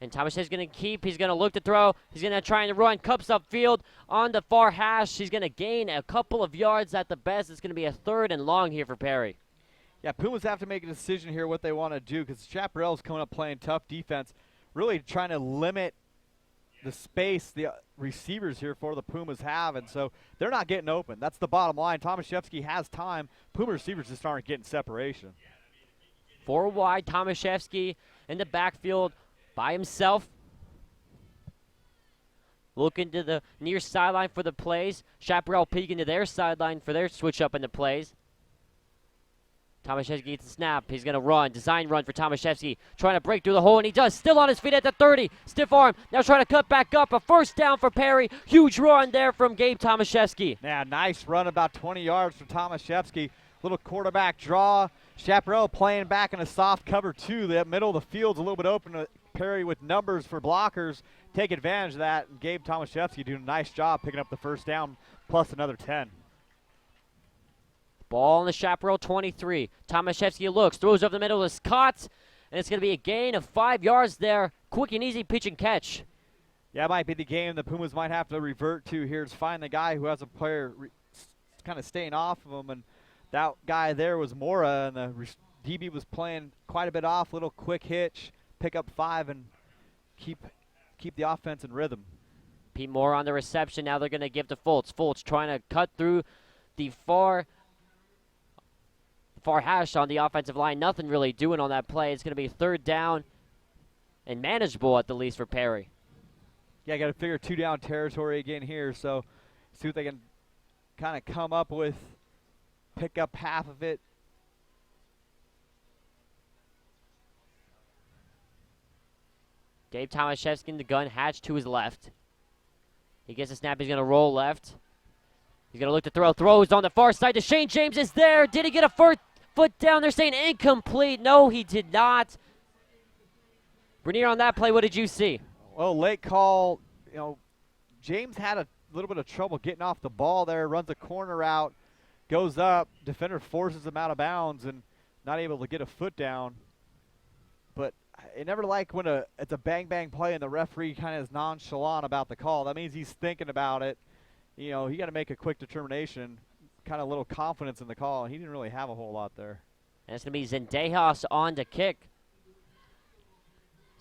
And Tomaszewski's going to keep. He's going to look to throw. He's going to try and run. Cups upfield on the far hash. He's going to gain a couple of yards at the best. It's going to be a 3rd and long here for Perry. Yeah, Pumas have to make a decision here what they want to do because Chaparral's coming up playing tough defense, really trying to limit the space the receivers here for the Pumas have, and so they're not getting open. That's the bottom line. Tomaszewski has time. Puma receivers just aren't getting separation. 4 wide, Tomaszewski in the backfield by himself. Looking to the near sideline for the plays. Chaparral peeking to their sideline for their switch up in the plays. Tomaszewski gets the snap. He's going to run. Design run for Tomaszewski. Trying to break through the hole, and he does. Still on his feet at the 30. Stiff arm. Now trying to cut back up. A first down for Perry. Huge run there from Gabe Tomaszewski. Yeah, nice run, about 20 yards for Tomaszewski. Little quarterback draw. Chaparral playing back in a soft cover 2. The middle of the field's a little bit open. Perry with numbers for blockers. Take advantage of that. And Gabe Tomaszewski doing a nice job picking up the first down plus another 10. Ball on the Chaparral 23. Tomaszewski looks, throws over the middle, is caught, and it's going to be a gain of 5 yards there. Quick and easy pitch and catch. Yeah, it might be the game the Pumas might have to revert to here is find the guy who has a player kind of staying off of him, and that guy there was Mora, and the DB was playing quite a bit off, little quick hitch, pick up 5, and keep the offense in rhythm. Pete Moore on the reception. Now they're going to give to Fultz. Fultz trying to cut through the far hash on the offensive line. Nothing really doing on that play. It's going to be 3rd down and manageable at the least for Perry. Yeah, got to figure 2 down territory again here, so see what they can kind of come up with, pick up half of it. Dave Tomaszewski in the gun, Hatch to his left. He gets a snap, he's going to roll left. He's going to look to throw. Throws on the far side to Shane James is there. Did he get a foot down? They're saying incomplete. No, he did not. Bernier, on that play, what did you see? Well, late call. You know, James had a little bit of trouble getting off the ball there, runs a corner out, goes up, defender forces him out of bounds and not able to get a foot down. But I never like when it's a bang-bang play and the referee kind of is nonchalant about the call. That means he's thinking about it. You know, he got to make a quick determination, kind of a little confidence in the call. He didn't really have a whole lot there. And it's going to be Zendejas on to kick.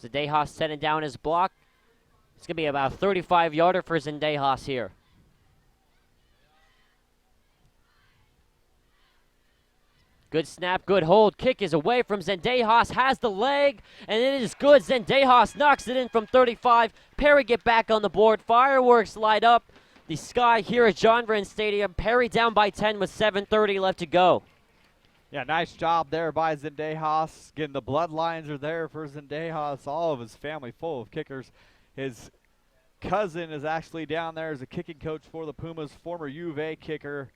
Zendejas setting down his block. It's going to be about a 35-yarder for Zendejas here. Good snap, good hold. Kick is away from Zendejas, has the leg, and it is good. Zendejas knocks it in from 35. Perry get back on the board. Fireworks light up the sky here at John Wren Stadium. Perry down by 10 with 7:30 left to go. Yeah, nice job there by Zendejas. Again, the bloodlines are there for Zendejas. All of his family full of kickers. His cousin is actually down there as a kicking coach for the Pumas, former U of A kicker,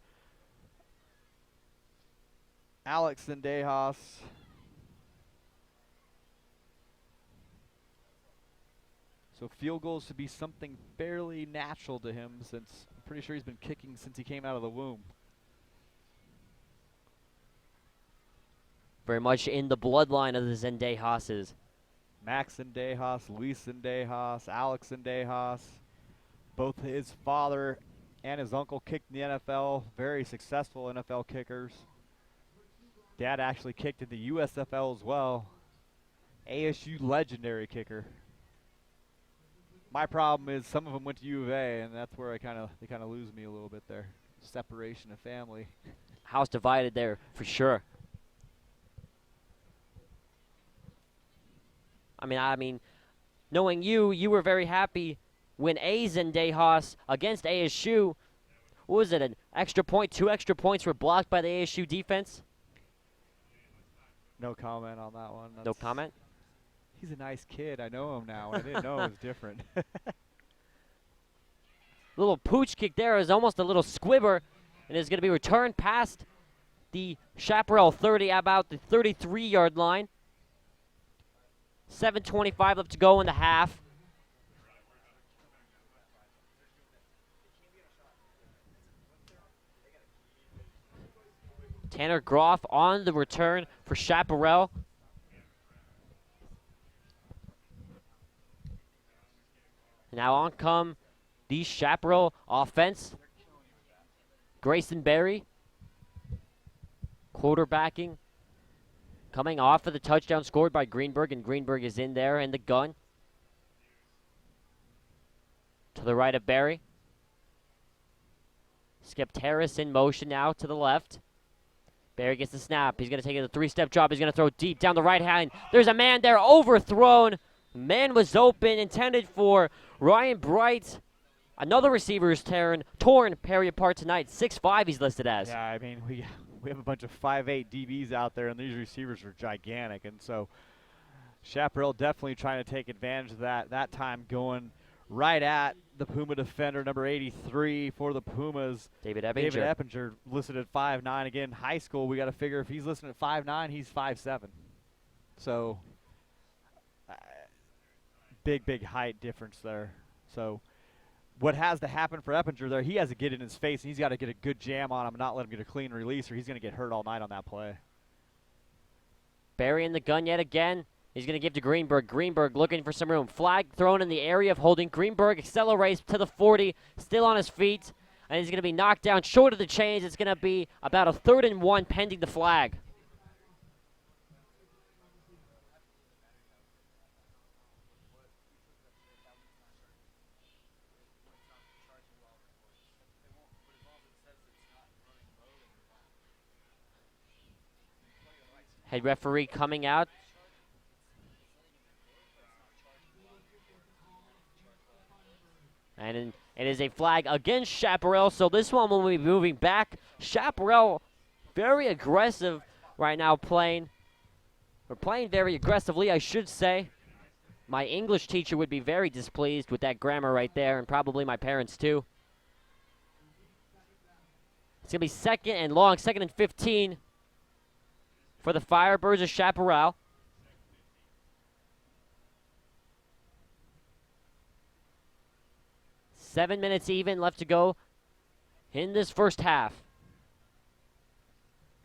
Alex Zendejas. So field goals should be something fairly natural to him since I'm pretty sure he's been kicking since he came out of the womb. Very much in the bloodline of the Zendejases. Max Zendejas, Luis Zendejas, Alex Zendejas. Both his father and his uncle kicked in the NFL, very successful NFL kickers. Dad actually kicked in the USFL as well. ASU legendary kicker. My problem is some of them went to U of A, and that's where they kind of lose me a little bit there. Separation of family. House divided there for sure. I mean, knowing you were very happy when Zendejas against ASU. What was it, an extra point, 2 extra points were blocked by the ASU defense? No comment on that one. No comment? He's a nice kid. I know him now. I didn't know it was different. Little pooch kick there is almost a little squibber, and is going to be returned past the Chaparral 30, about the 33-yard line. 7:25 left to go in the half. Tanner Groff on the return for Chaparral. Now on come the Chaparral offense. Grayson Berry quarterbacking. Coming off of the touchdown scored by Greenberg, and Greenberg is in there in the gun. To the right of Berry. Skip Terrace in motion now to the left. Berry gets the snap. He's going to take a 3-step drop. He's going to throw deep down the right hand. There's a man there, overthrown. Man was open, intended for Ryan Bright. Another receiver is torn Perry apart tonight. 6'5" he's listed as. Yeah, I mean, we have a bunch of 5'8" DBs out there, and these receivers are gigantic. And so Chaparral definitely trying to take advantage of that time going right at the Puma defender, number 83 for the Pumas. David Eppinger. David Eppinger listed at 5'9". Again, high school, we got to figure if he's listed at 5'9", he's 5'7". So big height difference there. So what has to happen for Eppinger there, he has to get in his face, and he's got to get a good jam on him and not let him get a clean release, or he's going to get hurt all night on that play. Barry in the gun yet again. He's going to give to Greenberg. Greenberg looking for some room. Flag thrown in the area of holding. Greenberg accelerates to the 40, still on his feet, and he's going to be knocked down short of the chains. It's going to be about a 3rd and 1 pending the flag. Head referee coming out. And it is a flag against Chaparral, so this one will be moving back. Chaparral very aggressive right now playing. We're playing very aggressively, I should say. My English teacher would be very displeased with that grammar right there, and probably my parents too. It's going to be 2nd and long, 2nd and 15 for the Firebirds of Chaparral. Seven minutes even left to go in this first half.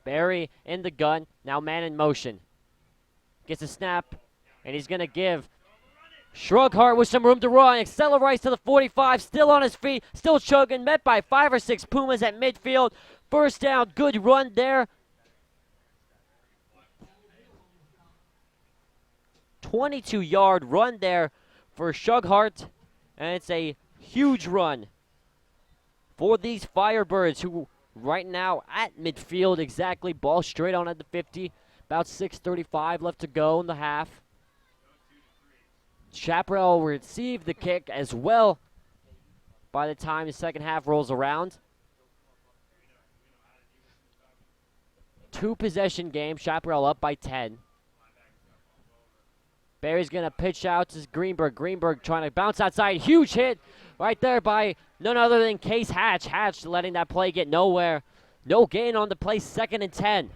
Barry in the gun, now man in motion. Gets a snap, and he's going to give Shrughart with some room to run. Accelerates to the 45, still on his feet, still chugging, met by 5 or 6 Pumas at midfield. First down, good run there. 22-yard run there for Shrughart, and it's a huge run for these Firebirds, who right now at midfield exactly. Ball straight on at the 50. About 6:35 left to go in the half. Chaparral will receive the kick as well by the time the second half rolls around. 2-possession game. Chaparral up by 10. Barry's going to pitch out to Greenberg. Greenberg trying to bounce outside. Huge hit right there by none other than Case Hatch. Hatch letting that play get nowhere. No gain on the play, 2nd and 10.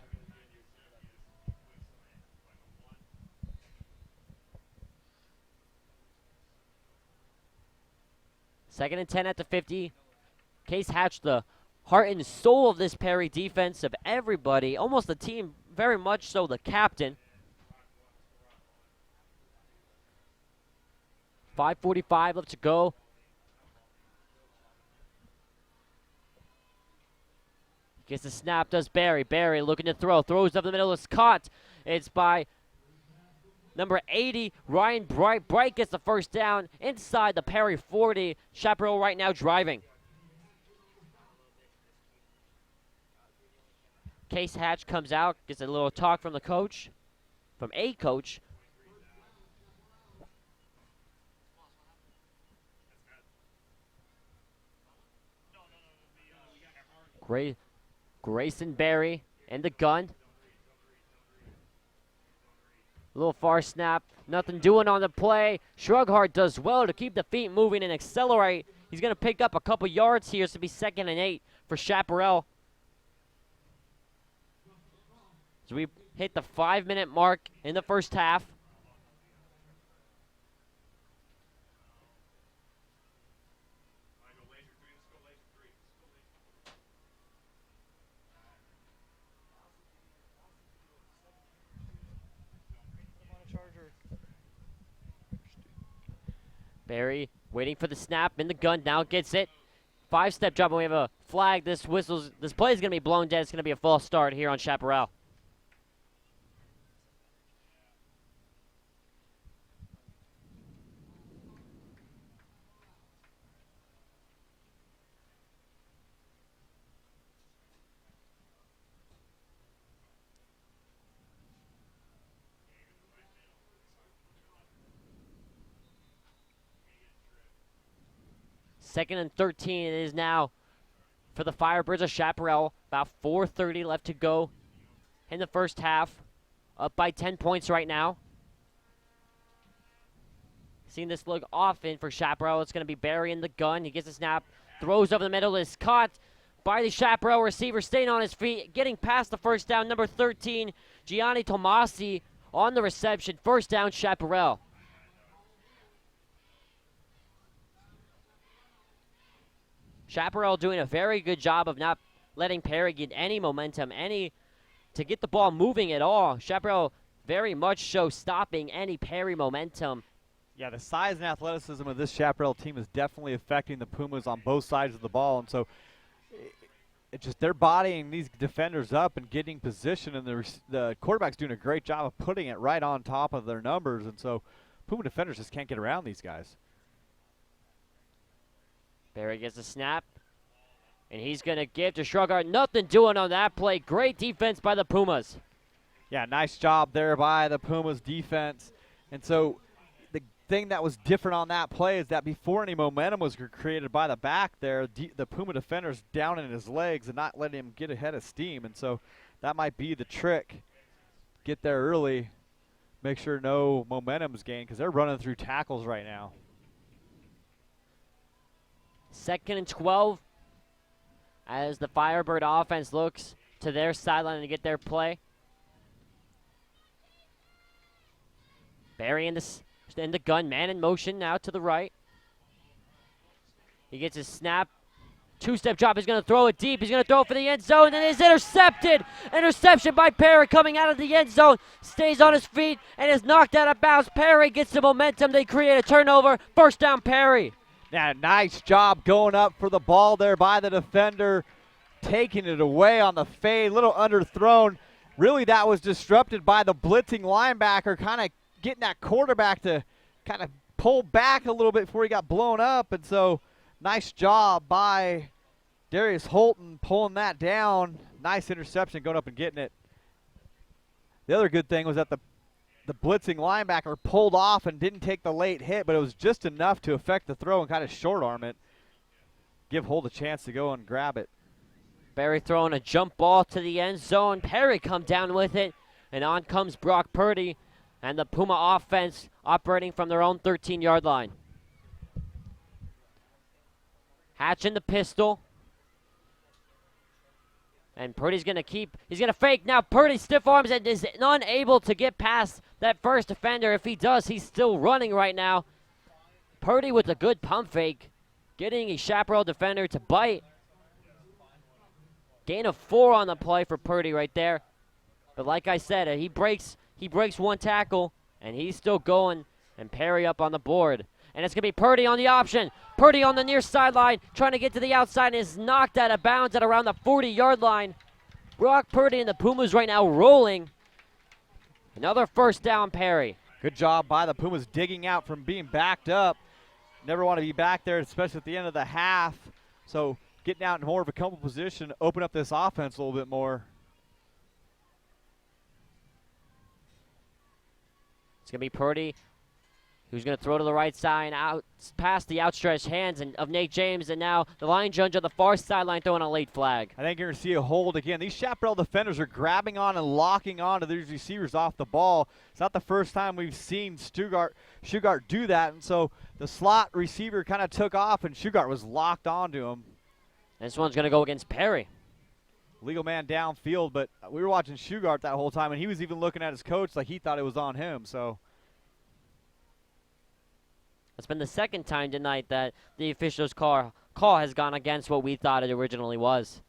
Second and 10 at the 50. Case Hatch, the heart and soul of this Perry defense, of everybody, almost the team, very much so the captain. 5:45 left to go. Gets the snap, does Barry. Barry looking to throw. Throws up the middle, it's caught. It's by number 80, Ryan Bright. Bright gets the first down inside the Perry 40. Chaparral right now driving. Case Hatch comes out, gets a little talk from the coach, from a coach. Grayson Barry and the gun. A little far snap. Nothing doing on the play. Shrughart does well to keep the feet moving and accelerate. He's going to pick up a couple yards here. So it'll be 2nd and 8 for Chaparral. So we hit the 5-minute mark in the first half. Barry waiting for the snap in the gun, now gets it. 5-step drop, and we have a flag. This play is going to be blown dead. It's going to be a false start here on Chaparral. Second and 13 it is now for the Firebirds of Chaparral. About 4:30 left to go in the first half. Up by 10 points right now. Seen this look often for Chaparral. It's going to be Barry in the gun. He gets a snap, throws over the middle, is caught by the Chaparral receiver, staying on his feet, getting past the first down. Number 13, Gianni Tomasi on the reception. First down, Chaparral. Chaparral doing a very good job of not letting Perry get any momentum, to get the ball moving at all. Chaparral very much shows stopping any Perry momentum. Yeah, the size and athleticism of this Chaparral team is definitely affecting the Pumas on both sides of the ball, and so it's just they're bodying these defenders up and getting position, and the quarterback's doing a great job of putting it right on top of their numbers, and so Puma defenders just can't get around these guys. Perry gets a snap, and he's going to give to Shrugart. Nothing doing on that play. Great defense by the Pumas. Yeah, nice job there by the Pumas defense. And so the thing that was different on that play is that before any momentum was created by the back there, the Puma defender's down in his legs and not letting him get ahead of steam. And so that might be the trick. Get there early, make sure no momentum's gained, because they're running through tackles right now. 2nd and 12 as the Firebird offense looks to their sideline to get their play. Barry in the gun, man in motion now to the right. He gets his snap. Two-step drop. He's going to throw it deep. He's going to throw it for the end zone, and it's intercepted. Interception by Perry coming out of the end zone. Stays on his feet and is knocked out of bounds. Perry gets the momentum. They create a turnover. First down, Perry. Yeah, nice job going up for the ball there by the defender, taking it away on the fade, little underthrown. Really, that was disrupted by the blitzing linebacker, kind of getting that quarterback to kind of pull back a little bit before he got blown up. And so, nice job by Darius Holton pulling that down. Nice interception going up and getting it. The other good thing was that the blitzing linebacker pulled off and didn't take the late hit, but it was just enough to affect the throw and kind of short arm it. Give Holt a chance to go and grab it. Barry throwing a jump ball to the end zone. Perry come down with it, and on comes Brock Purdy, and the Puma offense operating from their own 13-yard line. Hatch in the pistol. And Purdy's going to he's going to fake. Now Purdy stiff arms and is unable to get past that first defender. If he does, he's still running right now. Purdy with a good pump fake, getting a Chaparral defender to bite. Gain of 4 on the play for Purdy right there. But like I said, he breaks one tackle, and he's still going, and Perry up on the board. And it's going to be Purdy on the option. Purdy on the near sideline, trying to get to the outside, and is knocked out of bounds at around the 40-yard line. Brock Purdy and the Pumas right now rolling. Another first down, Perry. Good job by the Pumas digging out from being backed up. Never want to be back there, especially at the end of the half. So getting out in more of a comfortable position, open up this offense a little bit more. It's going to be Purdy, who's going to throw to the right side, out past the outstretched hands of Nate James, and now the line judge on the far sideline throwing a late flag. I think you're going to see a hold again. These Chaparral defenders are grabbing on and locking on to these receivers off the ball. It's not the first time we've seen Shugart do that, and so the slot receiver kind of took off, and Shugart was locked onto him. This one's going to go against Perry. Legal man downfield, but we were watching Shugart that whole time, and he was even looking at his coach like he thought it was on him. So it's been the second time tonight that the official's call has gone against what we thought it originally was.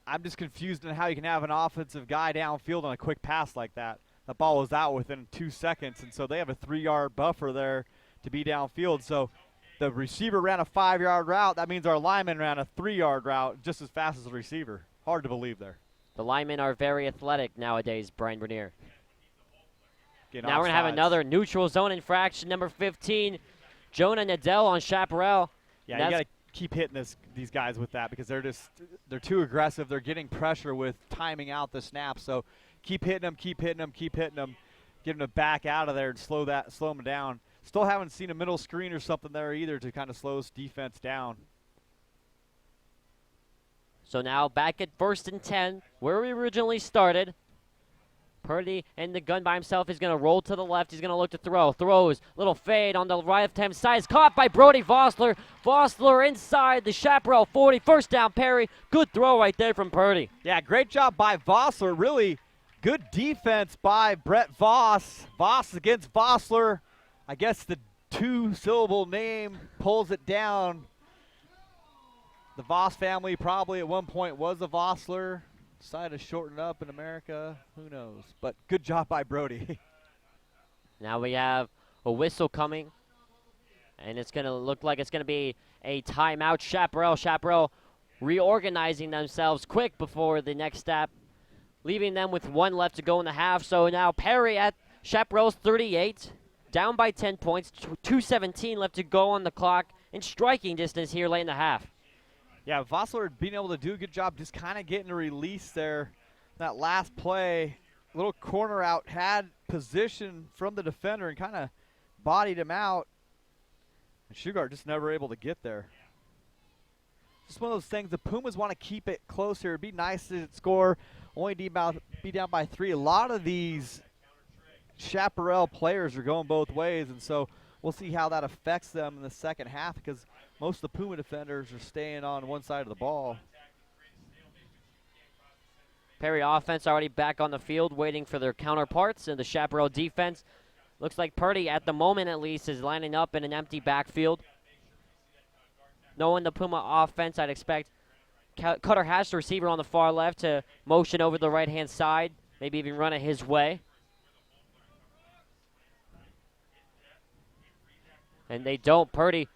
I'm just confused on how you can have an offensive guy downfield on a quick pass like that. The ball was out within 2 seconds, and so they have a 3-yard buffer there to be downfield. So the receiver ran a 5-yard route. That means our lineman ran a 3-yard route just as fast as the receiver. Hard to believe there. The linemen are very athletic nowadays, Brian Bernier. Now we're going to have offsides. another neutral zone infraction, number 15, Jonah Nadell on Chaparral. Yeah, you got to keep hitting these guys with that because they're too aggressive. They're getting pressure with timing out the snap. So keep hitting them, keep hitting them, keep hitting them. Get them to back out of there and slow them down. Still haven't seen a middle screen or something there either to kind of slow this defense down. So now back at 1st and 10, where we originally started. Purdy in the gun by himself. He's going to roll to the left. He's going to look to throw. Throws. Little fade on the right-hand side. Is caught by Brody Vossler. Vossler inside the Chaparral 40. First down, Perry. Good throw right there from Purdy. Yeah, great job by Vossler. Really good defense by Brett Voss. Voss against Vossler. I guess the 2-syllable name pulls it down. The Voss family probably at one point was a Vossler. Decided to shorten it up in America. Who knows? But good job by Brody. Now we have a whistle coming, and it's going to look like it's going to be a timeout. Chaparral reorganizing themselves quick before the next step, leaving them with 1 left to go in the half. So now Perry at Chaparral's 38, down by 10 points, 2:17 left to go on the clock, in striking distance here late in the half. Yeah, Vossler being able to do a good job just kind of getting a release there. That last play, little corner out, had position from the defender and kind of bodied him out. And Shugart just never able to get there. Just one of those things, the Pumas want to keep it close here. It'd be nice to score, only be down by 3. A lot of these Chaparral players are going both ways, and so we'll see how that affects them in the second half because most of the Puma defenders are staying on one side of the ball. Perry offense already back on the field waiting for their counterparts, and the Chaparral defense looks like Purdy, at the moment at least, is lining up in an empty backfield. Knowing the Puma offense, I'd expect Cutter Hatch, the receiver on the far left, to motion over the right-hand side, maybe even run it his way. And they don't. Purdy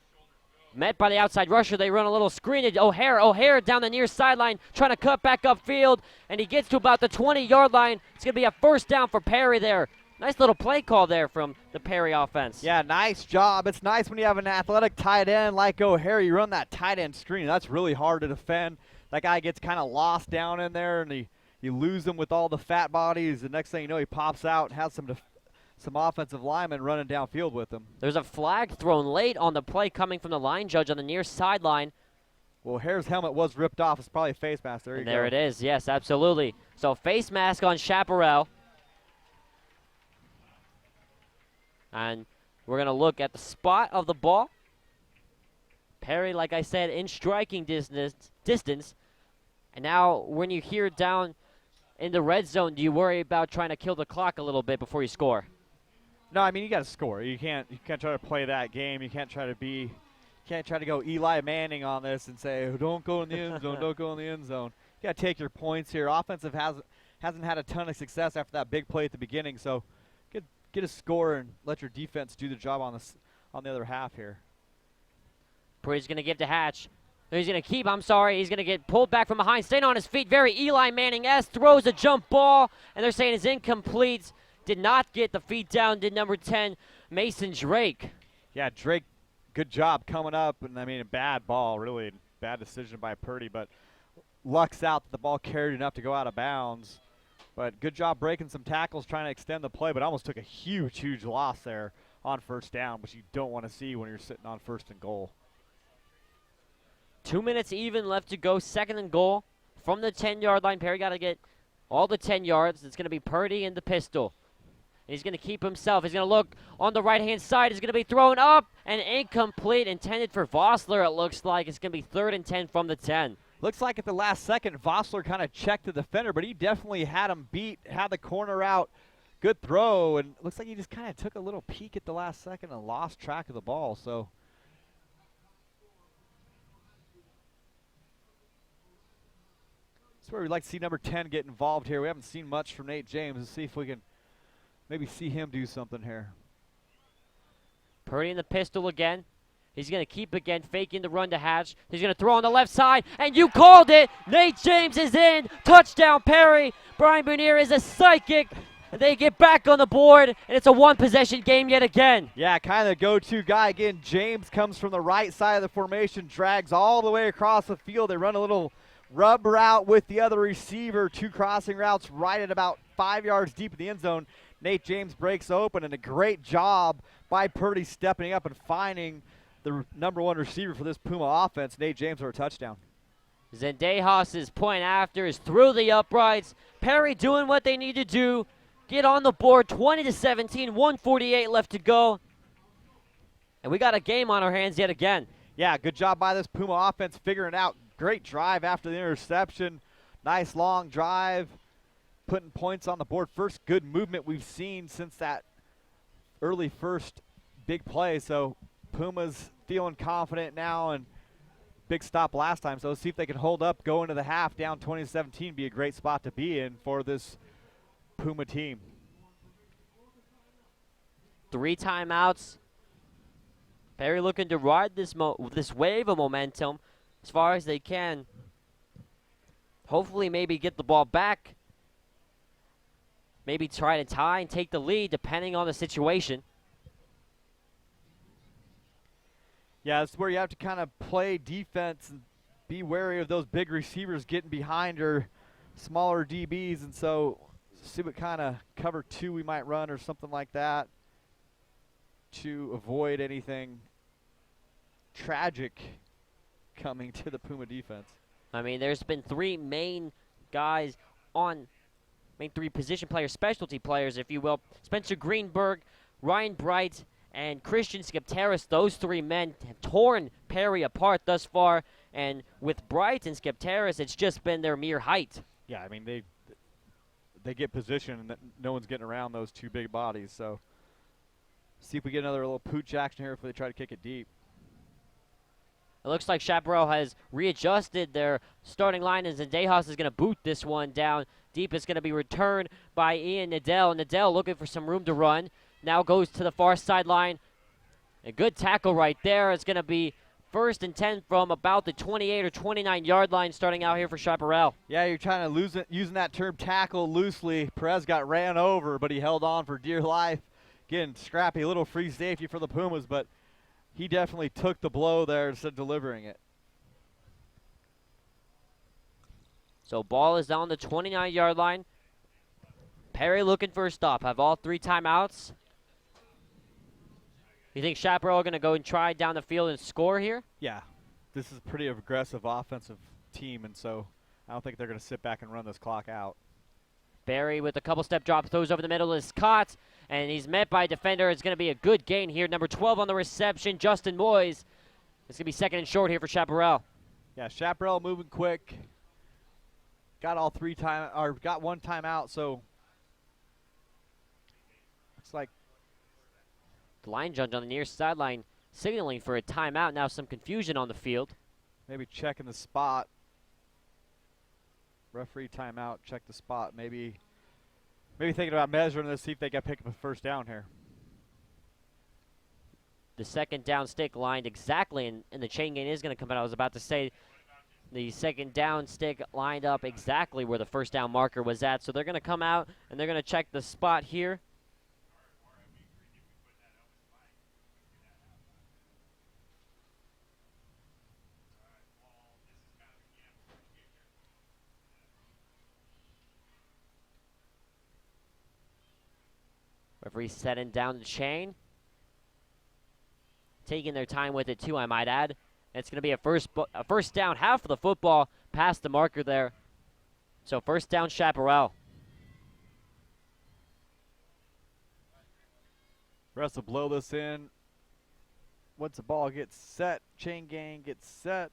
met by the outside rusher. They run a little screen. O'Hare down the near sideline trying to cut back upfield, and he gets to about the 20-yard line. It's going to be a first down for Perry there. Nice little play call there from the Perry offense. Yeah, nice job. It's nice when you have an athletic tight end like O'Hare. You run that tight end screen. That's really hard to defend. That guy gets kind of lost down in there, and you lose him with all the fat bodies. The next thing you know, he pops out and has some offensive linemen running downfield with him. There's a flag thrown late on the play coming from the line judge on the near sideline. Well, Hare's helmet was ripped off. It's probably a face mask. There you go. There it is. Yes, absolutely. So face mask on Chaparral. And we're going to look at the spot of the ball. Perry, like I said, in striking distance. And now when you hear down in the red zone, do you worry about trying to kill the clock a little bit before you score? No, I mean, you got to score. You can't try to play that game. You can't try to go Eli Manning on this and say, oh, don't go in the end zone, don't go in the end zone. You got to take your points here. Offensive hasn't had a ton of success after that big play at the beginning, so get a score and let your defense do the job on the other half here. Purdy's going to give to Hatch. He's going to keep, He's going to get pulled back from behind, staying on his feet. Very Eli Manning-esque, throws a jump ball, and they're saying it's incomplete. Did not get the feet down, did number 10, Mason Drake. Yeah, Drake, good job coming up, and I mean, a bad ball, really bad decision by Purdy, but luck's out that the ball carried enough to go out of bounds. But good job breaking some tackles, trying to extend the play, but almost took a huge, huge loss there on first down, which you don't want to see when you're sitting on 1st and goal. 2 minutes even left to go, 2nd and goal from the 10-yard line. Perry got to get all the 10 yards. It's going to be Purdy in the pistol. And he's going to keep himself. He's going to look on the right-hand side. He's going to be thrown up and incomplete, intended for Vossler, it looks like. It's going to be 3rd and 10 from the 10. Looks like at the last second, Vossler kind of checked the defender, but he definitely had him beat, had the corner out. Good throw, and looks like he just kind of took a little peek at the last second and lost track of the ball. So that's where we'd like to see number 10 get involved here. We haven't seen much from Nate James. Let's see if we can maybe see him do something here. Purdy in the pistol again. He's going to keep again, faking the run to Hatch. He's going to throw on the left side, and you called it. Nate James is in. Touchdown, Perry. Brian Bernier is a psychic. They get back on the board, and it's a one-possession game yet again. Yeah, kind of the go-to guy. Again, James comes from the right side of the formation, drags all the way across the field. They run a little rub route with the other receiver, 2 crossing routes right at about 5 yards deep in the end zone. Nate James breaks open, and a great job by Purdy stepping up and finding the number 1 receiver for this Puma offense, Nate James, for a touchdown. Zendejas' point after is through the uprights. Perry doing what they need to do. Get on the board, 20-17, 1:48 left to go. And we got a game on our hands yet again. Yeah, good job by this Puma offense figuring it out. Great drive after the interception. Nice long drive, putting points on the board. First good movement we've seen since that early first big play. So Pumas feeling confident now and big stop last time, so let's see if they can hold up, go into the half down 20-17, be a great spot to be in for this Puma team. 3 timeouts. Perry looking to ride this wave of momentum as far as they can. Hopefully maybe get the ball back. Maybe try to tie and take the lead depending on the situation. Yeah, it's where you have to kind of play defense and be wary of those big receivers getting behind or smaller DBs, and so see what kind of cover 2 we might run or something like that to avoid anything tragic coming to the Puma defense. I mean, there's been 3 main guys on, main 3 position players, specialty players, if you will. Spencer Greenberg, Ryan Bright, and Christian Skepteris. Those 3 men have torn Perry apart thus far, and with Bright and Skepteris, it's just been their mere height. Yeah, I mean, they get position, and no one's getting around those 2 big bodies, so see if we get another little pooch action here if they try to kick it deep. It looks like Chaparral has readjusted their starting line, and Zendejas is going to boot this one down deep. It's going to be returned by Ian Nadell. Nadell looking for some room to run. Now goes to the far sideline. A good tackle right there. It's going to be 1st and 10 from about the 28 or 29-yard line starting out here for Chaparral. Yeah, you're trying to using that term tackle loosely. Perez got ran over, but he held on for dear life. Again, scrappy, a little free safety for the Pumas, but he definitely took the blow there instead of delivering it. So ball is down the 29-yard line. Perry looking for a stop. Have all 3 timeouts. You think Chaparral are going to go and try down the field and score here? Yeah, this is a pretty aggressive offensive team, and so I don't think they're going to sit back and run this clock out. Barry with a couple step drop, throws over the middle, is caught, and he's met by a defender. It's going to be a good gain here. Number 12 on the reception, Justin Moyes. It's going to be 2nd and short here for Chaparral. Yeah, Chaparral moving quick. Got got 1 timeout, so looks like the line judge on the near sideline signaling for a timeout. Now some confusion on the field. maybe checking the spot. Referee timeout, check the spot. Maybe thinking about measuring this, see if they can pick up a 1st down here. The 2nd down stick lined exactly, and the chain gain is going to come out. I was about to say the 2nd down stick lined up exactly where the 1st down marker was at. So they're going to come out, and they're going to check the spot here. Referee setting down the chain. Taking their time with it too, I might add. And it's going to be a first down, half of the football past the marker there. So 1st down, Chaparral. Rest will blow this in. Once the ball gets set, chain gang gets set.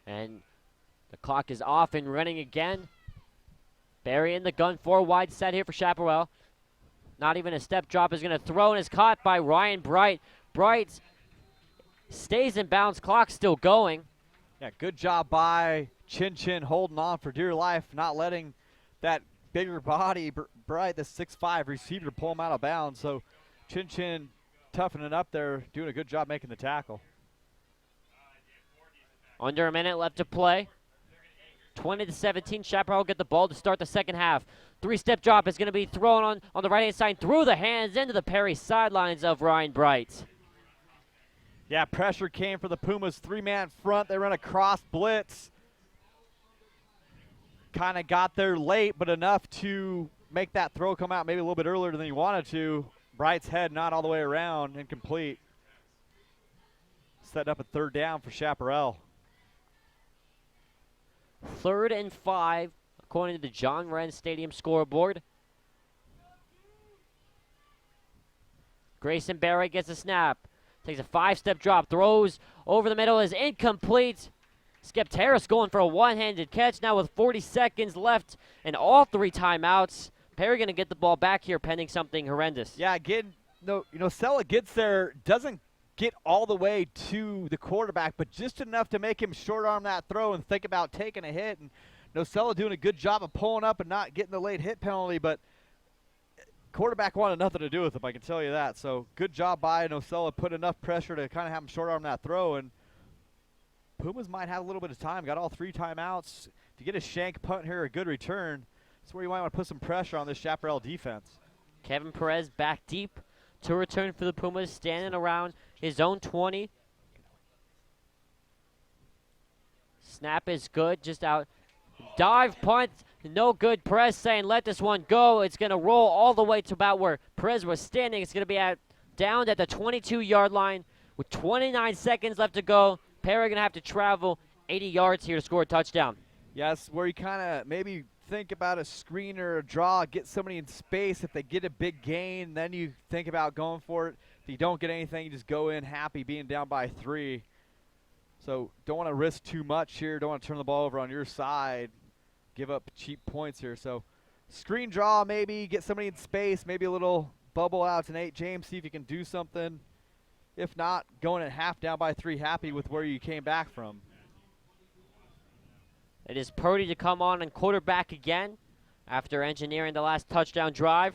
And the clock is off and running again. Barry in the gun, 4 wide set here for Chaparral. Not even a step drop, is going to throw and is caught by Ryan Bright. Bright stays in bounds, clock still going. Yeah, good job by Chin Chin holding on for dear life, not letting that bigger body, Bright, the 6'5" receiver, pull him out of bounds. So Chin Chin toughening up there, doing a good job making the tackle. Under a minute left to play. 20-17, Chaparral get the ball to start the 2nd half. 3-step drop is going to be thrown on the right-hand side through the hands into the Perry sidelines of Ryan Bright. Yeah, pressure came for the Pumas, 3-man front. They run a cross blitz. Kind of got there late, but enough to make that throw come out maybe a little bit earlier than he wanted to. Bright's head not all the way around, incomplete. Set up a 3rd down for Chaparral. 3rd and 5, according to the John Wren Stadium scoreboard. Grayson Barry gets a snap. Takes a 5-step drop, throws over the middle, is incomplete. Skepteris going for a one-handed catch now with 40 seconds left and all 3 timeouts. Perry going to get the ball back here pending something horrendous. Yeah, getting No, Sella gets there, doesn't get all the way to the quarterback, but just enough to make him short arm that throw and think about taking a hit. And Nocella doing a good job of pulling up and not getting the late hit penalty, but quarterback wanted nothing to do with him, I can tell you that. So good job by Nocella, put enough pressure to kind of have him short arm that throw, and Pumas might have a little bit of time. Got all 3 timeouts. If you get a shank punt here, a good return, that's where you might want to put some pressure on this Chaparral defense. Kevin Perez back deep to return for the Pumas, standing around his own 20. Snap is good, just out. Dive punt, no good. Perez saying let this one go. It's going to roll all the way to about where Perez was standing. It's going to be down at the 22-yard line with 29 seconds left to go. Perry going to have to travel 80 yards here to score a touchdown. Yes, where you kind of maybe think about a screen or a draw, get somebody in space. If they get a big gain, then you think about going for it. If you don't get anything, you just go in happy being down by 3. So don't want to risk too much here. Don't want to turn the ball over on your side. Give up cheap points here. So screen draw, maybe get somebody in space, maybe a little bubble out to Nate James, see if you can do something. If not, going at half down by 3, happy with where you came back from. It is Purdy to come on and quarterback again after engineering the last touchdown drive.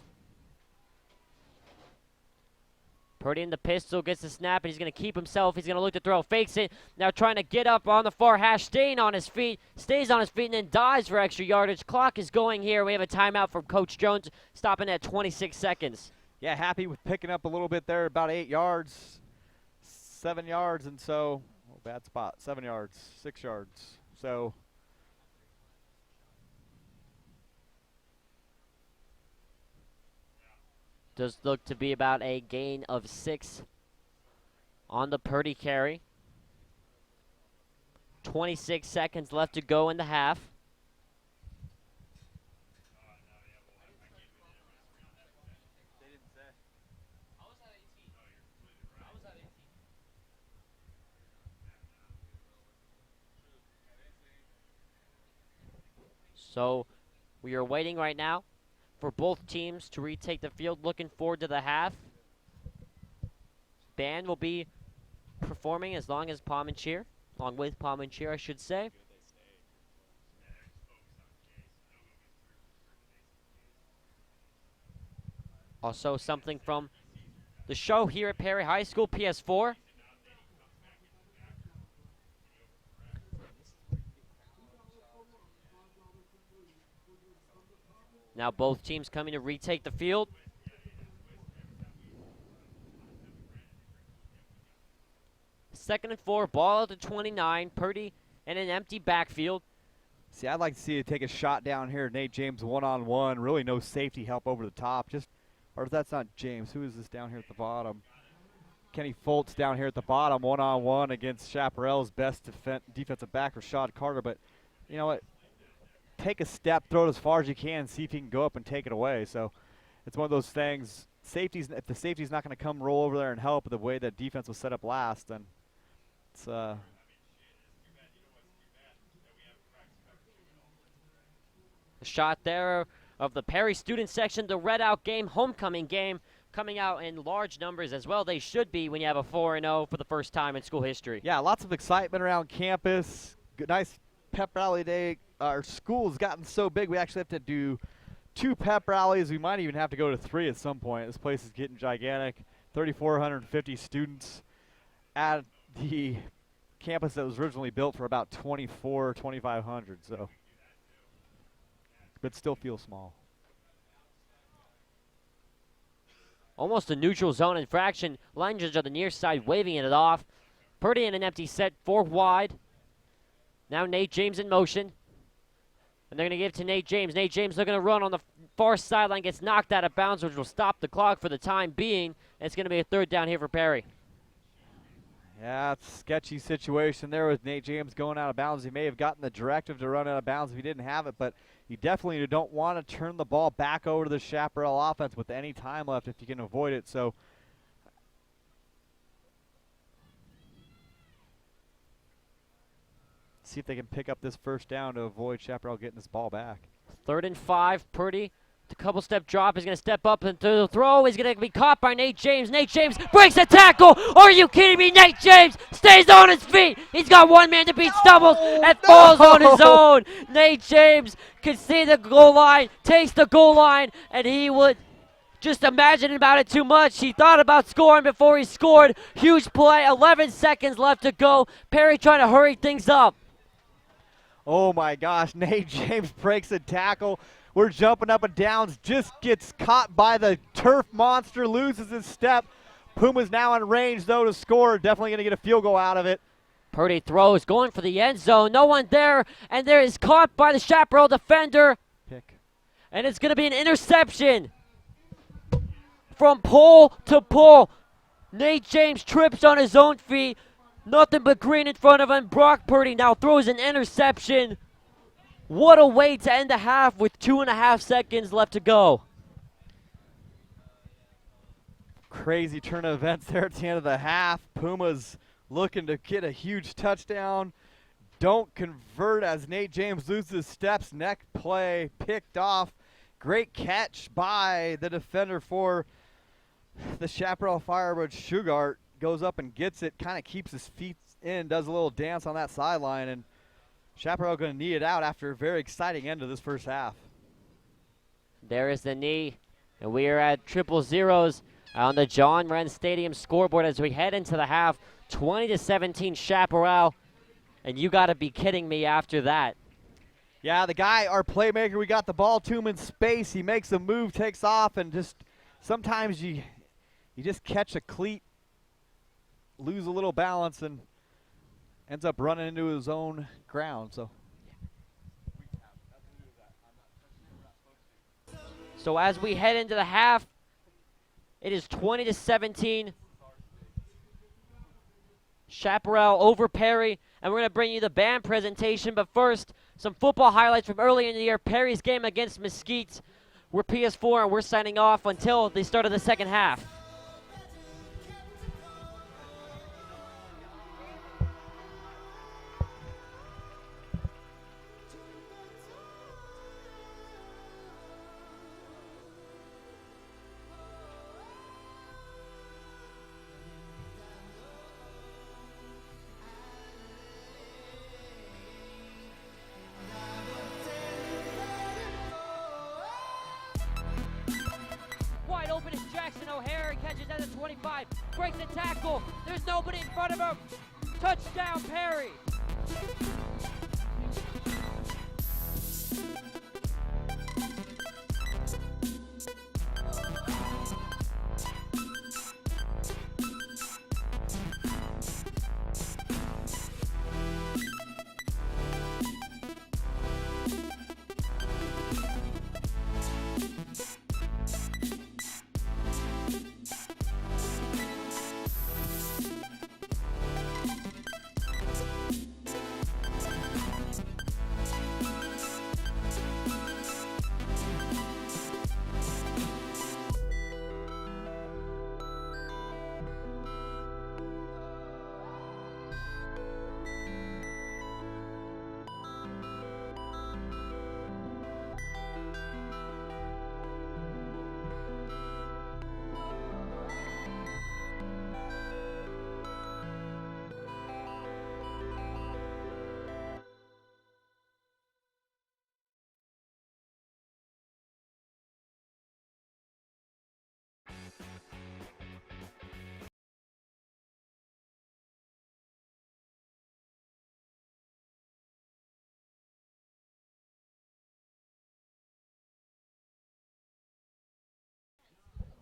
Purdy in the pistol, gets the snap, and he's going to keep himself. He's going to look to throw, fakes it. Now trying to get up on the far hash, staying on his feet, stays on his feet, and then dives for extra yardage. Clock is going here. We have a timeout from Coach Jones, stopping at 26 seconds. Yeah, happy with picking up a little bit there, about 8 yards, 7 yards, and so, bad spot, 7 yards, 6 yards. So does look to be about a gain of 6 on the Purdy carry. 26 seconds left to go in the half. So we are waiting right now for both teams to retake the field. Looking forward to the half. Band will be performing along with Palm and Cheer, I should say. Also something from the show here at Perry High School, PS4. Now both teams coming to retake the field. Second and 4, ball at the 29. Purdy in an empty backfield. See, I'd like to see you take a shot down here. Nate James one-on-one. Really no safety help over the top. Or if that's not James, who is this down here at the bottom? Kenny Foltz down here at the bottom, one-on-one against Chaparral's best defensive back, Rashad Carter. But you know what? Take a step, throw it as far as you can, see if you can go up and take it away. So it's one of those things. If the safety's not going to come roll over there and help the way that defense was set up last, then it's a shot there of the Perry student section, the Red Out game, homecoming game, coming out in large numbers as well. They should be when you have a 4-0 for the first time in school history. Yeah, lots of excitement around campus. Good, nice pep rally day. Our school's gotten so big we actually have to do 2 pep rallies. We might even have to go to 3 at some point. This place is getting gigantic. 3,450 students at the campus that was originally built for about 2,500. So, but still feels small. Almost a neutral zone infraction. Line judge on the near side waving it off. Purdy in an empty set, 4 wide. Now Nate James in motion. And they're going to give it to Nate James. Nate James looking to run on the far sideline, gets knocked out of bounds, which will stop the clock for the time being. And it's going to be a 3rd down here for Perry. Yeah, it's a sketchy situation there with Nate James going out of bounds. He may have gotten the directive to run out of bounds if he didn't have it, but you definitely don't want to turn the ball back over to the Chaparral offense with any time left if you can avoid it. So see if they can pick up this 1st down to avoid Chaparral getting this ball back. 3rd and 5, Purdy The couple step drop. He's going to step up and the throw is going to be caught by Nate James. Nate James breaks a tackle. Are you kidding me? Nate James stays on his feet. He's got one man to beat, stumbles and falls on his own. Nate James can see the goal line, takes the goal line, and he would just imagine about it too much. He thought about scoring before he scored. Huge play, 11 seconds left to go. Perry trying to hurry things up. Oh my gosh, Nate James breaks a tackle. We're jumping up and downs, just gets caught by the turf monster, loses his step. Puma's now in range though to score, definitely gonna get a field goal out of it. Purdy throws, going for the end zone. No one there, and there is caught by the Chaparral defender. Pick. And it's gonna be an interception. From pole to pole, Nate James trips on his own feet. Nothing but green in front of him. Brock Purdy now throws an interception. What a way to end the half with 2.5 seconds left to go. Crazy turn of events there at the end of the half. Pumas looking to get a huge touchdown. Don't convert as Nate James loses steps. Next play picked off. Great catch by the defender for the Chaparral Firebirds. Shugart goes up and gets it, kind of keeps his feet in, does a little dance on that sideline, and Chaparral going to knee it out after a very exciting end of this first half. There is the knee, and we are at 0-0 on the John Wren Stadium scoreboard as we head into the half. 20-17 Chaparral, and you got to be kidding me after that. Yeah, the guy, our playmaker, we got the ball to him in space. He makes a move, takes off, and just sometimes you just catch a cleat, lose a little balance, and ends up running into his own ground. So as we head into the half, it is 20-17. Chaparral over Perry, and we're going to bring you the band presentation. But first, some football highlights from earlier in the year. Perry's game against Mesquite. We're PS4, and we're signing off until the start of the second half. Wide open is Jackson O'Hare, catches at the 25, breaks the tackle, there's nobody in front of him, touchdown Perry.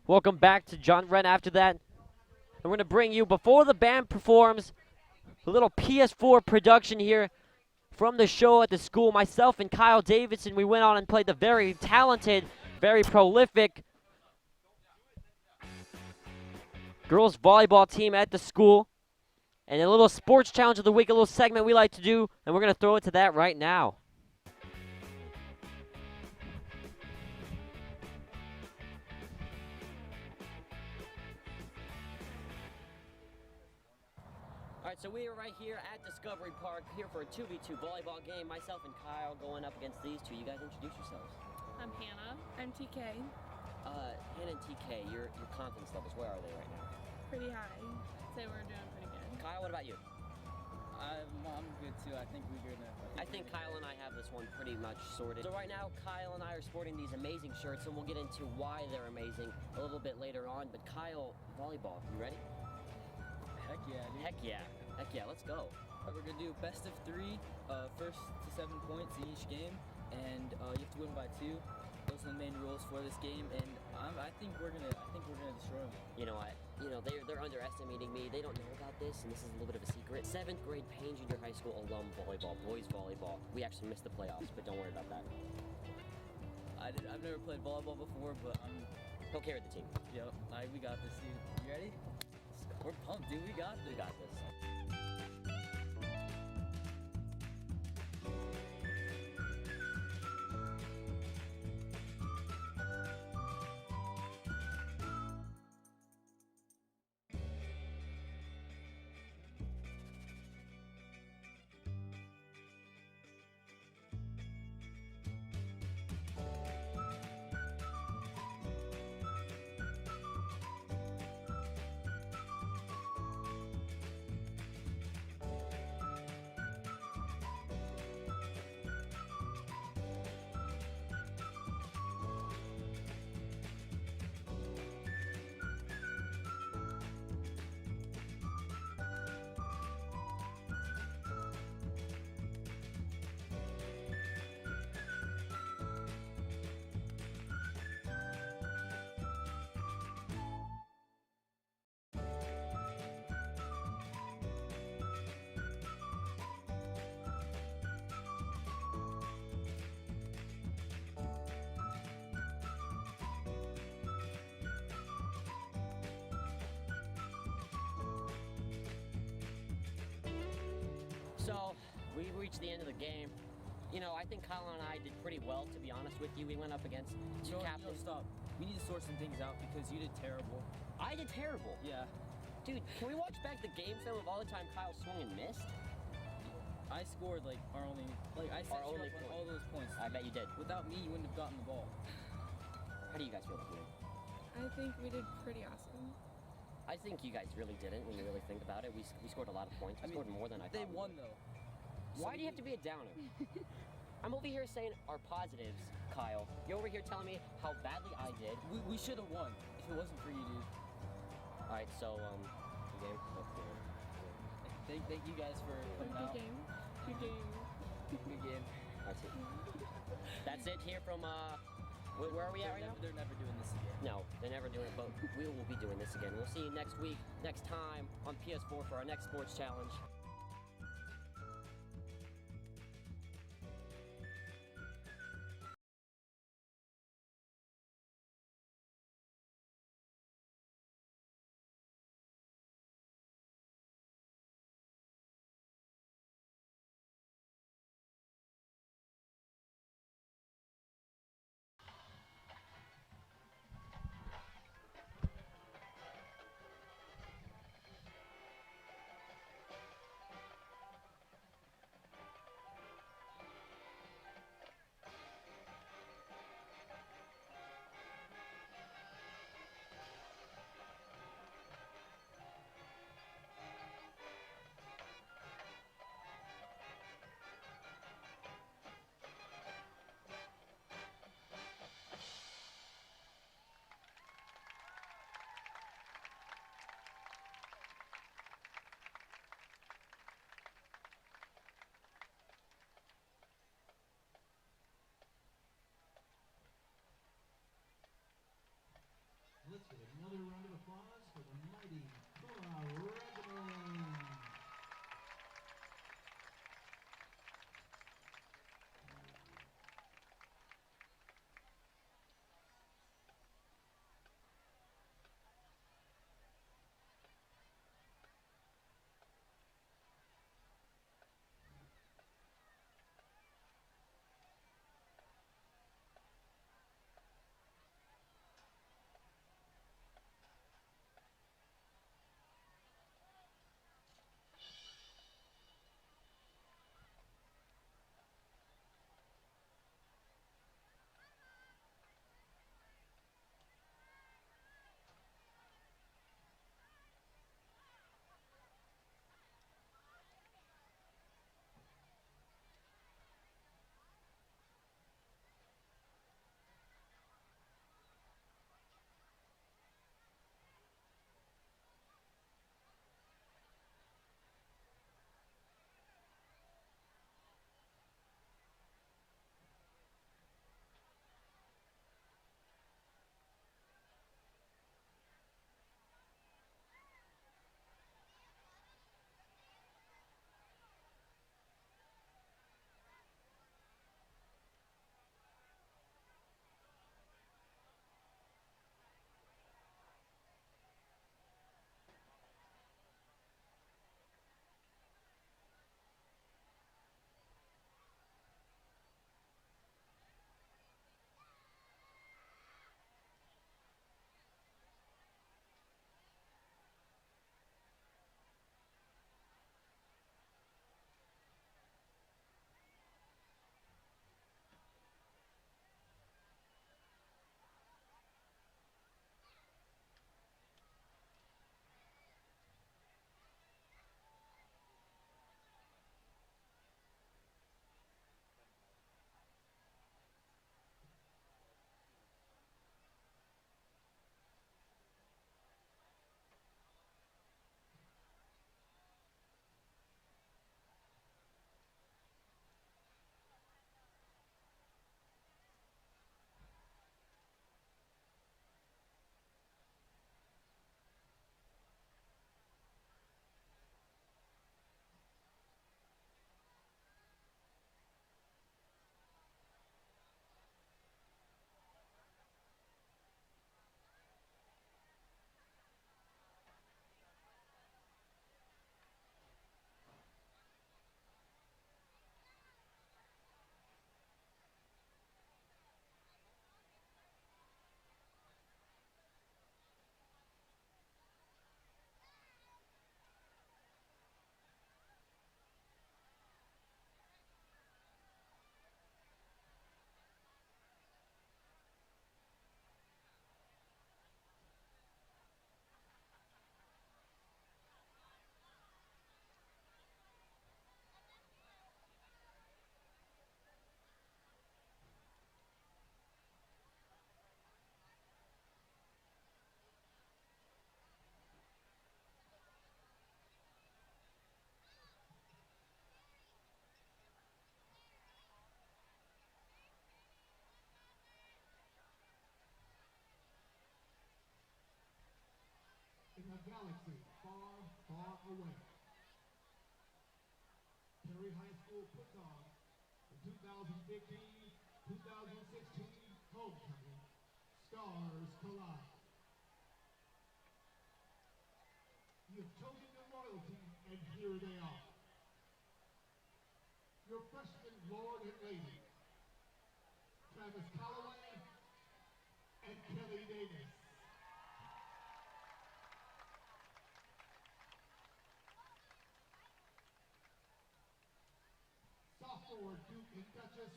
Welcome back to John Wren after that. And we're going to bring you, before the band performs, a little PS4 production here from the show at the school. Myself and Kyle Davidson, we went on and played the very talented, very prolific girls volleyball team at the school. And a little sports challenge of the week, a little segment we like to do, and we're going to throw it to that right now. All right, so we are right here at Discovery Park, here for a 2v2 volleyball game. Myself and Kyle going up against these two. You guys introduce yourselves. I'm Hannah. I'm TK. Hannah and TK, your confidence levels, where are they right now? Pretty high. I'd say we're doing pretty good. Kyle, what about you? I'm good too. I think we're good. I think Kyle and I have this one pretty much sorted. So right now, Kyle and I are sporting these amazing shirts, and we'll get into why they're amazing a little bit later on. But Kyle, volleyball, you ready? Heck yeah, dude. Heck yeah. Heck yeah, let's go. We're gonna do best of 3, first to 7 points in each game, and you have to win by 2. Those are the main rules for this game, and I think we're gonna destroy them. You know what? They're underestimating me. They don't know about this, and this is a little bit of a secret. 7th grade Payne Junior High School alum volleyball, boys volleyball. We actually missed the playoffs, but don't worry about that. I've never played volleyball before, but He'll carry the team. Yep. We got this, dude. You ready? We're pumped, dude. We got this. We got this. So, we reached the end of the game. You know, I think Kyle and I did pretty well, to be honest with you. We went up against two captains. Stop. We need to sort some things out because you did terrible. I did terrible. Yeah. Dude, can we watch back the game film of all the time Kyle swung and missed? I scored our only, I set you up on all those points. I bet you did. Without me, you wouldn't have gotten the ball. How do you guys feel about me? I think we did pretty awesome. I think you guys really didn't when you really think about it. We scored a lot of points. We scored more than I thought. They we won, would. though. Why do you have to be a downer? I'm over here saying our positives, Kyle. You're over here telling me how badly I did. We should have won if it wasn't for you, dude. All right, so, the game? Thank you guys for coming out. Good game. Good game. Good game. That's it. That's it here from, where are we at right now? They're never doing this again. No, they're never doing it, but we will be doing this again. We'll see you next week, next time on PS4 for our next sports challenge. Let's get another round of applause for the mighty Puma Regiment. galaxy far, far away. Perry High School puts on the 2015-2016 homecoming Stars Collide. You have chosen your royalty, and here they are. Your freshman Lord and Lady, Travis Calloway and Kelly Davis. Sophomore Duke and Duchess,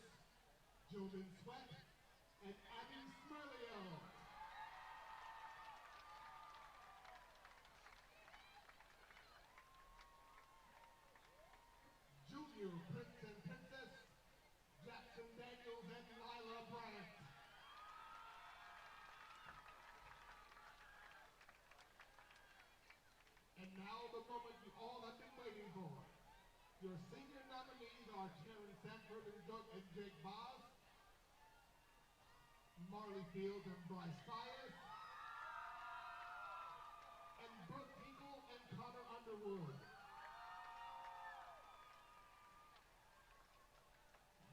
Jillian Sweat and Abby Smirlio. Junior Prince and Princess, Jackson Daniels and Lila Bryant. And now the moment you all have been waiting for. Your senior nominees are Terrence Sanford and Jake Boz, Marley Fields and Bryce Fires, and Brooke Hinkle and Connor Underwood.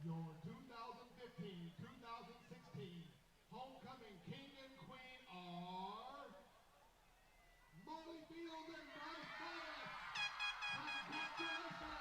Your 2015-2016 homecoming king and queen are Marley Fields and Bryce Fires. Congratulations!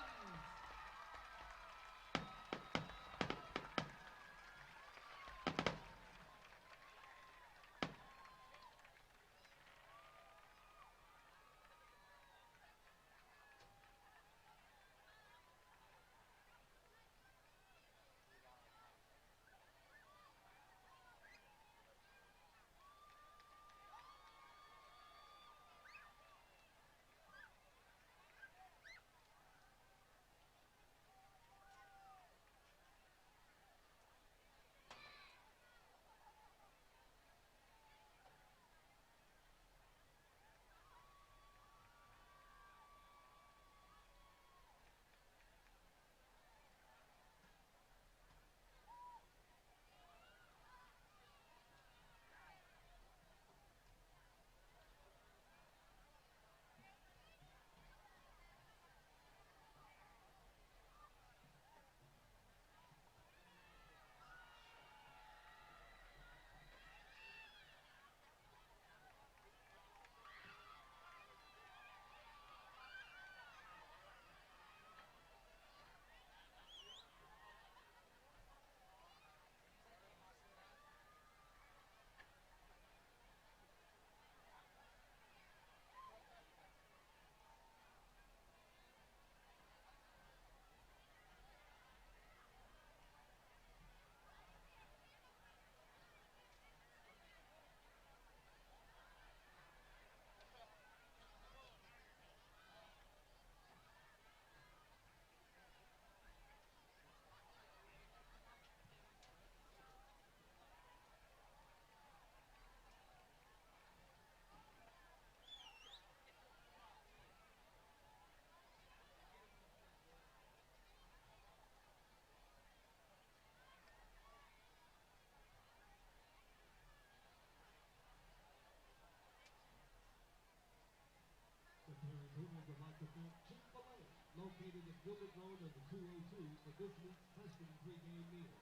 Pumas would like to thank Chick-fil-A, located at Gilbert Road and the 202, for this week's freshman pregame meal.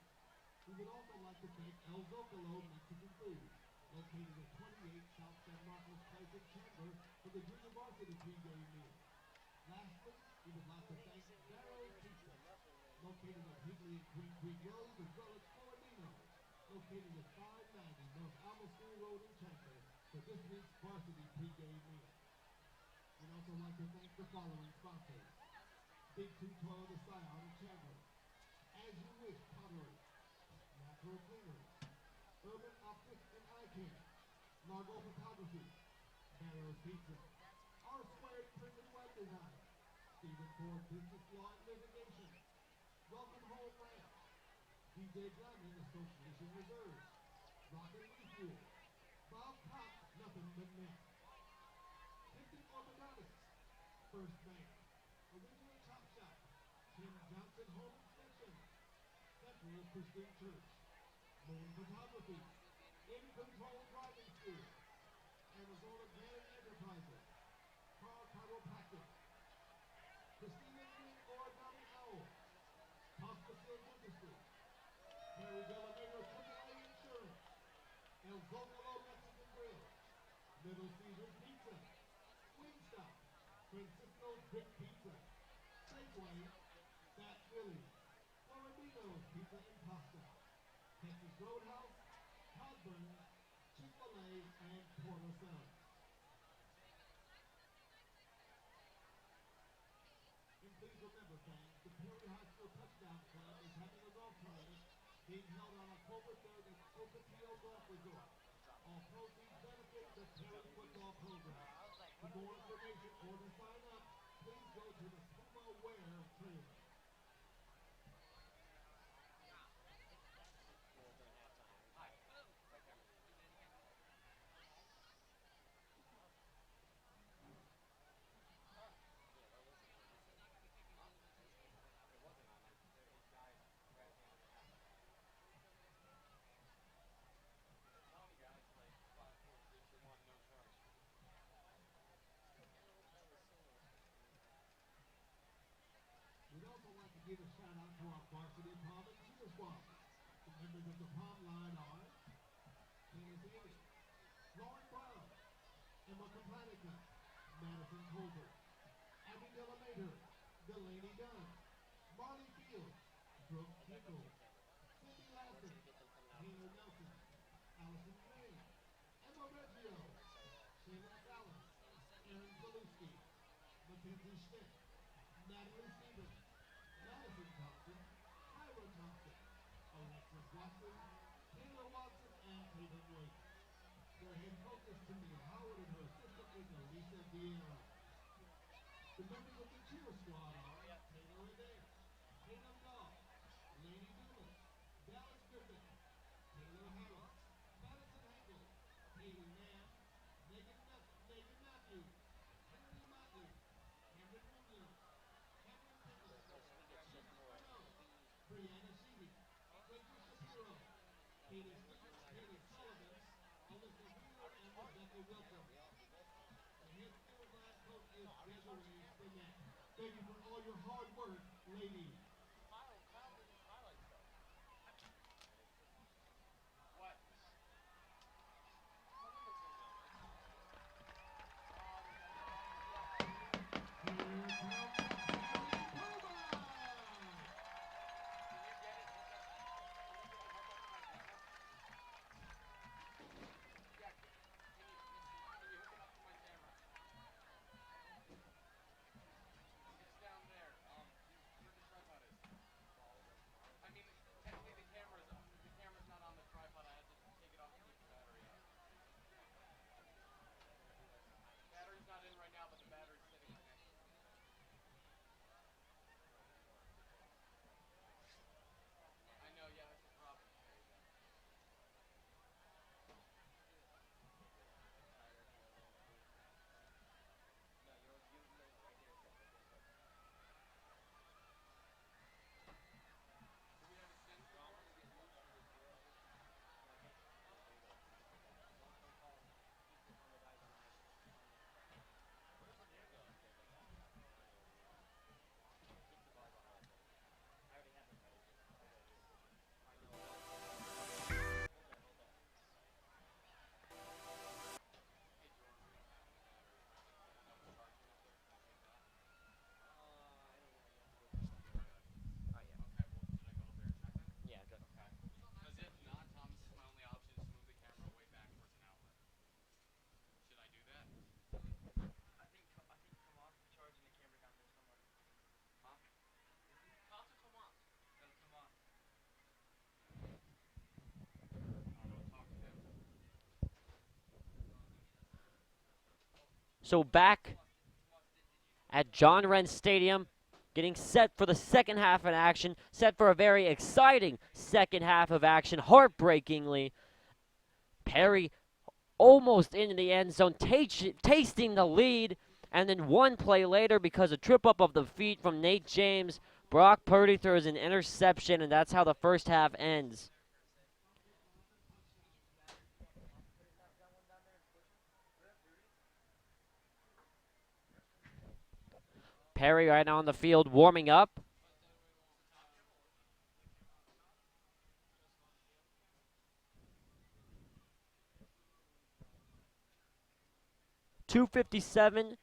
We would also like to thank El Zocalo Mexican Food, located at 28 South San Marcos Place in Chandler, for the junior varsity pregame meal. Lastly, we would like to thank Barrows Pizza, located at Higley and Queen Creek Road, as well as Coronino, located at 590 North Alma School Road in Chandler, for this week's varsity pregame meal. We'd also like to thank the following sponsors: Big Two Toyota Scion in Chandler, As You Wish Pottery, Natural Cleaners, Urban Optics and Eye Care, Largo Photography, Barrows Pizza, R Squared Print and Web Design, Stephen Ford Business Law and Litigation, Welcome Home Ranch, DJ Blanding Association Reserves, Rock and Refuel, Bob Cox Nothing But Men, Orthodontics, First Bank, Original Chop Shop, Tim Johnson Home Inspection, Central Christian Church, Moon Photography, In Control Driving School, Arizona Dairy Enterprises, Christina Green or Dummy Owl. Costa Seal Dentistry. Harry Delamater AAA Insurance. El Zocalo Mexican Grill. Little Caesars Pizza. Wingstop. Francisco's Big Pizza. Safeway. Fat Willie's. Florentino's Pizza and Pasta. Texas Roadhouse. Codburns. Chick-fil-A and Porter Sons. And please remember, fans, the Perry High School Touchdown Club is having a golf tournament being held on October 3rd at Ocotillo Golf Resort. All proceeds benefit the Perry football program. For more information or to sign up, please go to the Puma Wear trailer. We'd also like to give a shout out to our varsity prom and cheer squad. The members of the prom line are Taylor Davis, Lauren Brown, Emma Kaplanica, Madison Colbert, Abby Delamater, Delaney Dunn, Marley Fields, Brooke Nichols, Cindy Lassen, Taylor Nelson, Allison Green, Emma Reggio, Shayla Salas, Aaron Zalewski, Mackenzie Schmidt, Natalie Stevens, Madison Thompson, Ira Thompson, Alexis Watson, Taylor Watson, and Taylor Wade. Their head coach is Cindy Howard and her assistant is Alicia Vieira. The members of the cheer squad are Taylor Adair, Tatum Dahl, Lady Dumas, Dallas Griffin, Taylor Harris, Madison Hankel, Haley Mann, Megan Matthews, Henry Motley, Cameron Williams, Cameron Pickles, Shiv Renault, Brianna Sheedy, Quentin Shapiro, Katie Sullivan, Alyssa Wheeler, and Rebecca Wilson. The head skills line coach is Desiree Burnett. Thank you for all your hard work, ladies. So back at John Wren Stadium, getting set for the second half of action, set for a very exciting second half of action. Heartbreakingly, Perry almost into the end zone, tasting the lead, and then one play later, because a trip up of the feet from Nate James, Brock Purdy throws an interception, and that's how the first half ends. Perry right now on the field warming up. .257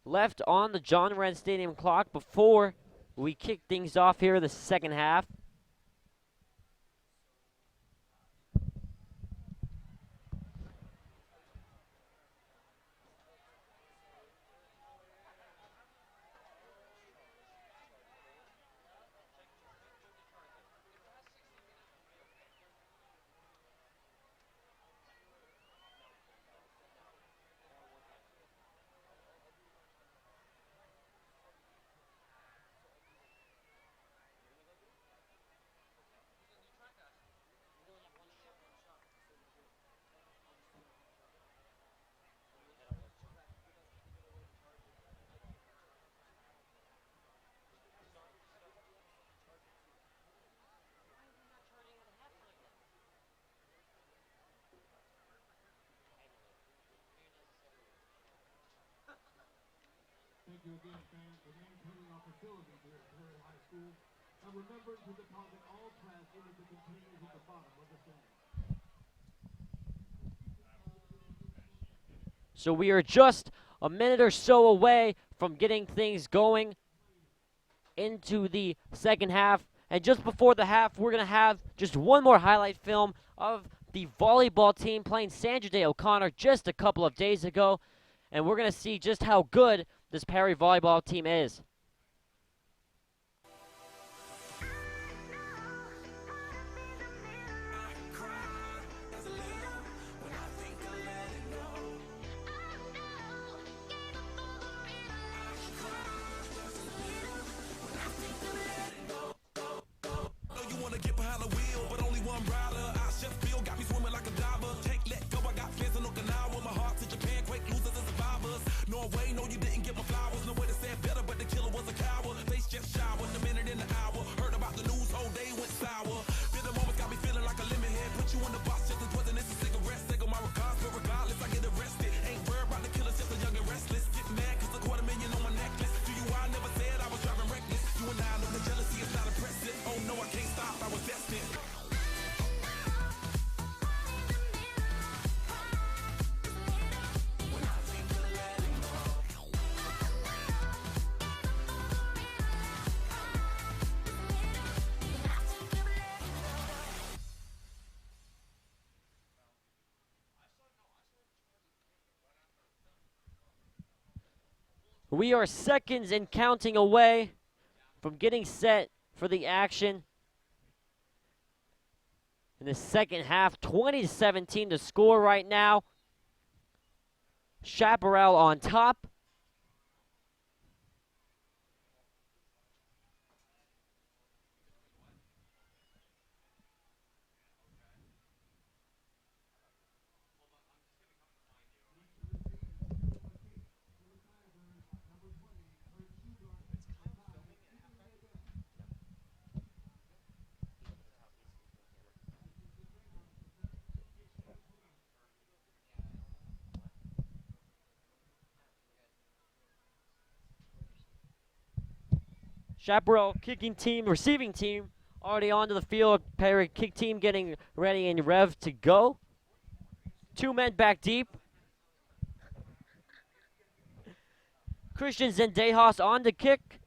left on the John Wren Stadium clock before we kick things off here in the second half. Thank you again, fans, for maintaining our facilities here at Chaparral High School and remembering to deposit all trash into the containers at the bottom of the stand. So we are just a minute or so away from getting things going into the second half. And just before the half, we're going to have just one more highlight film of the volleyball team playing Sandra Day O'Connor just a couple of days ago. And we're going to see just how good this Perry volleyball team is. We are seconds and counting away from getting set for the action in the second half. 20-17 to score right now. Chaparral on top. Chaparral kicking team, receiving team, already onto the field. Perry kick team getting ready and rev to go. 2 men back deep. Christian Zendejas on the kick.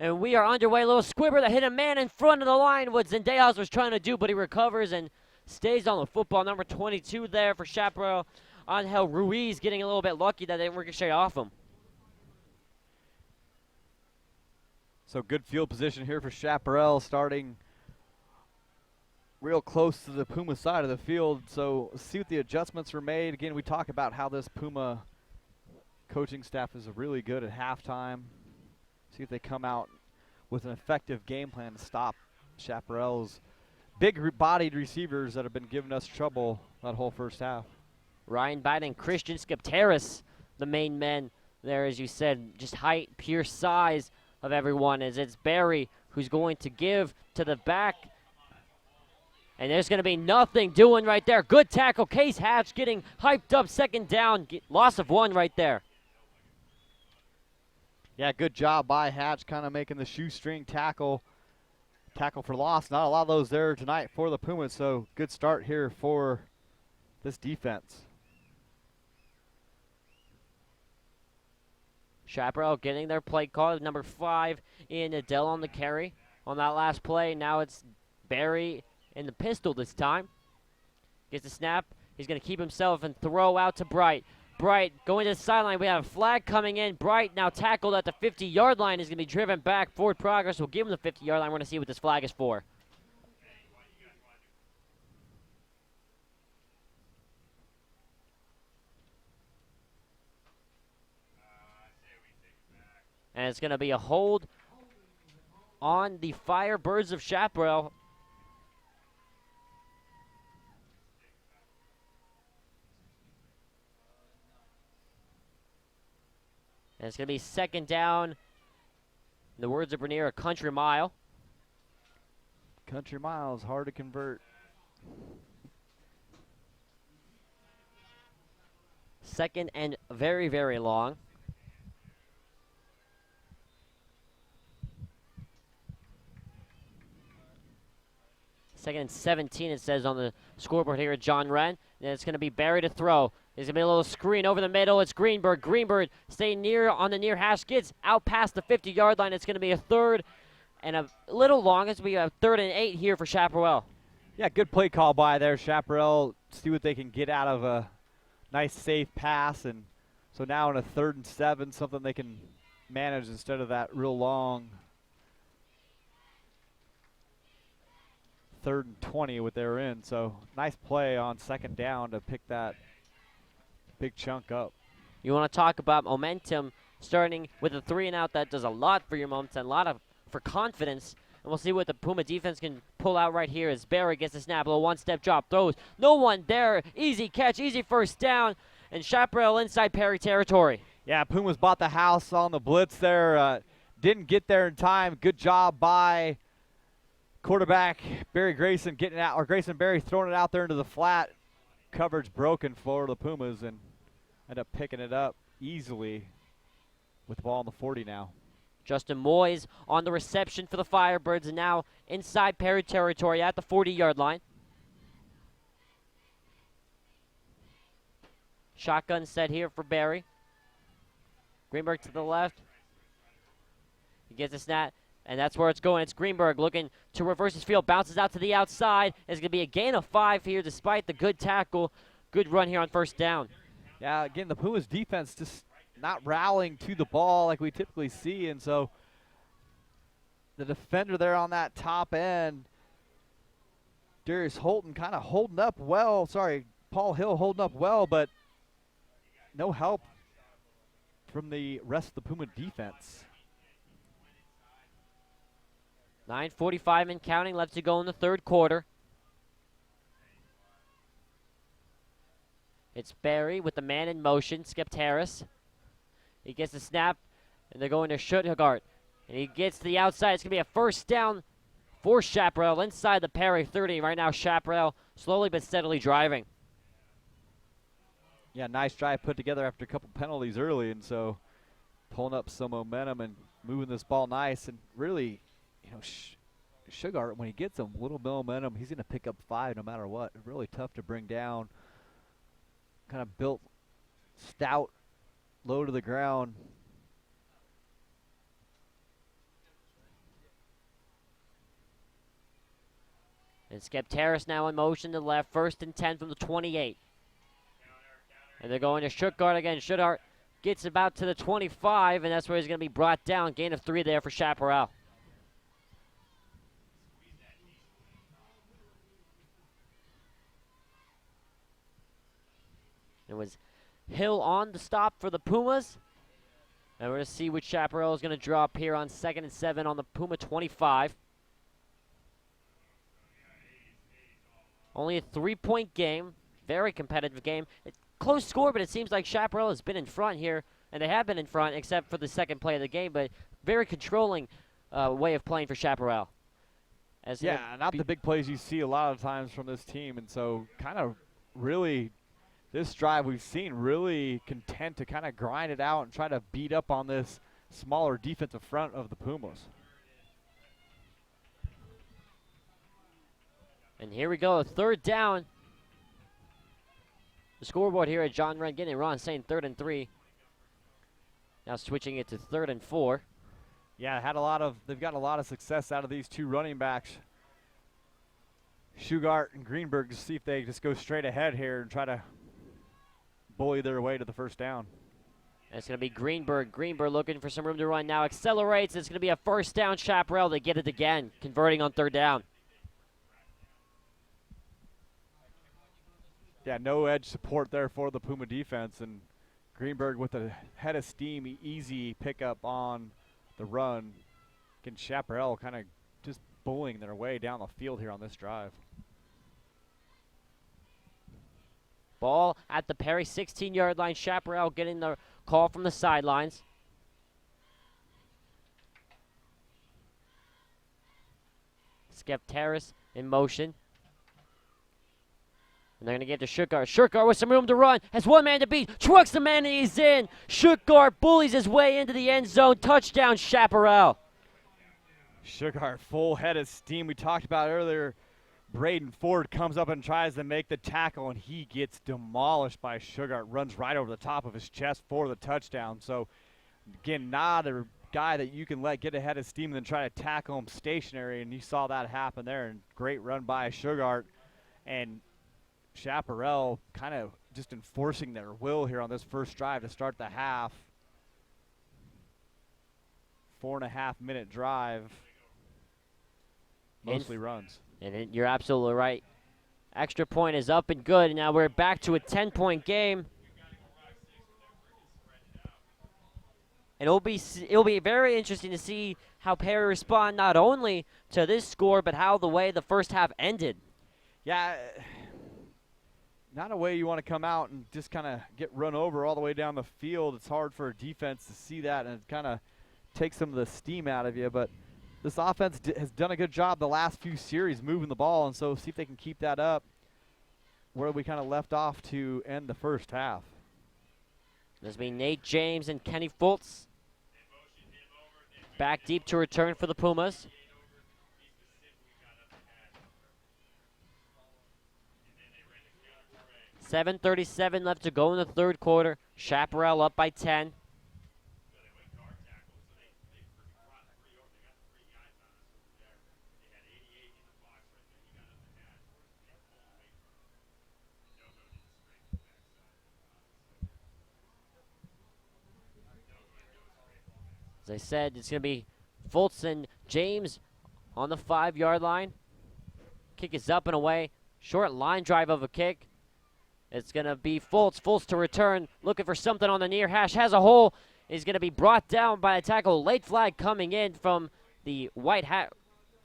And we are underway. A little squibber that hit a man in front of the line. What Zendejas was trying to do, but he recovers and stays on the football. Number 22 there for Chaparral. Angel Ruiz getting a little bit lucky that they didn't ricochet off him. So good field position here for Chaparral, starting real close to the Puma side of the field. So see what the adjustments were made. Again, we talk about how this Puma coaching staff is really good at halftime. See if they come out with an effective game plan to stop Chaparral's big-bodied receivers that have been giving us trouble that whole first half. Ryan Biden, Christian Skipteris, the main men there, as you said, just height, pure size of everyone, as it's Barry who's going to give to the back. And there's going to be nothing doing right there. Good tackle. Case Hatch getting hyped up. Second down. Loss of 1 right there. Yeah, good job by Hatch, kind of making the shoestring tackle for loss. Not a lot of those there tonight for the Pumas, so good start here for this defense. Chaparral getting their play call. Number 5 in Adele on the carry on that last play. Now it's Barry in the pistol this time. Gets the snap. He's going to keep himself and throw out to Bright. Bright going to the sideline. We have a flag coming in. Bright now tackled at the 50-yard line. Is going to be driven back. Forward progress. We'll give him the 50-yard line. We're going to see what this flag is for. And it's going to be a hold on the Firebirds of Chaparral. And it's going to be second down. In the words of Bernier, a country mile. Country miles, hard to convert. Second and very, very long. Second and 17, it says on the scoreboard here at John Wren. And it's going to be Barry to throw. There's going to be a little screen over the middle. It's Greenberg. Greenberg staying near on the near hash. Gets out past the 50-yard line. It's going to be a third and a little long. It's going to be a 3rd and 8 here for Chaparral. Yeah, good play call by there. Chaparral, see what they can get out of a nice safe pass. And so now in a 3rd and 7, something they can manage instead of that real long 3rd and 20 what they were in. So nice play on second down to pick that big chunk up. You want to talk about momentum, starting with a 3 and out. That does a lot for your momentum, a lot for confidence. And we'll see what the Puma defense can pull out right here as Barry gets the snap. A little one-step drop, throws. No one there. Easy catch, easy first down. And Chaparral inside Perry territory. Yeah, Pumas bought the house on the blitz there. Didn't get there in time. Good job by quarterback Barry Grayson getting it out, or Grayson Barry throwing it out there into the flat. Coverage broken for the Pumas and end up picking it up easily with the ball on the 40 now. Justin Moyes on the reception for the Firebirds and now inside Perry territory at the 40-yard line. Shotgun set here for Barry. Greenberg to the left. He gets a snap, and that's where it's going. It's Greenberg looking to reverse his field. Bounces out to the outside. It's going to be a gain of 5 here despite the good tackle. Good run here on first down. Yeah, again, the Pumas defense just not rallying to the ball like we typically see, and so the defender there on that top end, Darius Holton kind of holding up well. Sorry, Paul Hill holding up well, but no help from the rest of the Puma defense. 9:45 and counting left to go in the third quarter. It's Barry with the man in motion, Skip Harris. He gets the snap, and they're going to Stuttgart. And he gets to the outside. It's going to be a first down for Chaparral inside the Perry 30. Right now, Chaparral slowly but steadily driving. Yeah, nice drive put together after a couple penalties early, and so pulling up some momentum and moving this ball nice. And really, you know, Stuttgart, when he gets a little momentum, he's going to pick up 5 no matter what. Really tough to bring down. Kind of built stout, low to the ground. And Skip Harris now in motion to the left. 1st and 10 from the 28. And they're going to Stuttgart again. Stuttgart gets about to the 25, and that's where he's going to be brought down. Gain of 3 there for Chaparral. It was Hill on the stop for the Pumas. And we're going to see what Chaparral is going to drop here on 2nd and 7 on the Puma 25. Only a 3-point game. Very competitive game. Close score, but it seems like Chaparral has been in front here. And they have been in front except for the second play of the game. But very controlling way of playing for Chaparral. Yeah, not the big plays you see a lot of times from this team. And so kind of really this drive we've seen really content to kind of grind it out and try to beat up on this smaller defensive front of the Pumas. And here we go, 3rd down. The scoreboard here at John Wren getting it wrong, saying 3rd and 3. Now switching it to 3rd and 4. Yeah, they've got a lot of success out of these two running backs, Shugart and Greenberg, to see if they just go straight ahead here and try to bully their way to the 1st down. And it's going to be Greenberg. Greenberg looking for some room to run now. Accelerates. It's going to be a 1st down. Chaparral. They get it again, converting on 3rd down. Yeah, no edge support there for the Puma defense, and Greenberg with a head of steam, easy pickup on the run. Again, Chaparral kind of just bullying their way down the field here on this drive. Ball at the Perry 16-yard line. Chaparral getting the call from the sidelines. Skeptaris in motion. And they're going to give to Schuttgart. Schuttgart with some room to run. Has one man to beat. Trucks the man and he's in. Schuttgart bullies his way into the end zone. Touchdown, Chaparral. Schuttgart full head of steam. We talked about earlier. Braden Ford comes up and tries to make the tackle, and he gets demolished by Schuttgart. Runs right over the top of his chest for the touchdown. So, again, not a guy that you can let get ahead of steam and then try to tackle him stationary, and you saw that happen there. And great run by Schuttgart. And Chaparral kind of just enforcing their will here on this first drive to start the half. 4.5-minute drive. Mostly runs. And you're absolutely right. Extra point is up and good, and now we're back to a 10-point game. And it'll be very interesting to see how Perry respond not only to this score, but how the way the first half ended. Yeah, not a way you want to come out and just kind of get run over all the way down the field. It's hard for a defense to see that, and it kind of takes some of the steam out of you. But this offense has done a good job the last few series moving the ball, and so see if they can keep that up where we kind of left off to end the first half. This will be Nate James and Kenny Fultz. Back deep to return for the Pumas. 7:37 left to go in the 3rd quarter. Chaparral up by 10. As I said, it's going to be Fultz and James on the 5-yard line. Kick is up and away. Short line drive of a kick. It's going to be Fultz. Fultz to return, looking for something on the near hash. Has a hole. Is going to be brought down by a tackle. Late flag coming in from the white hat.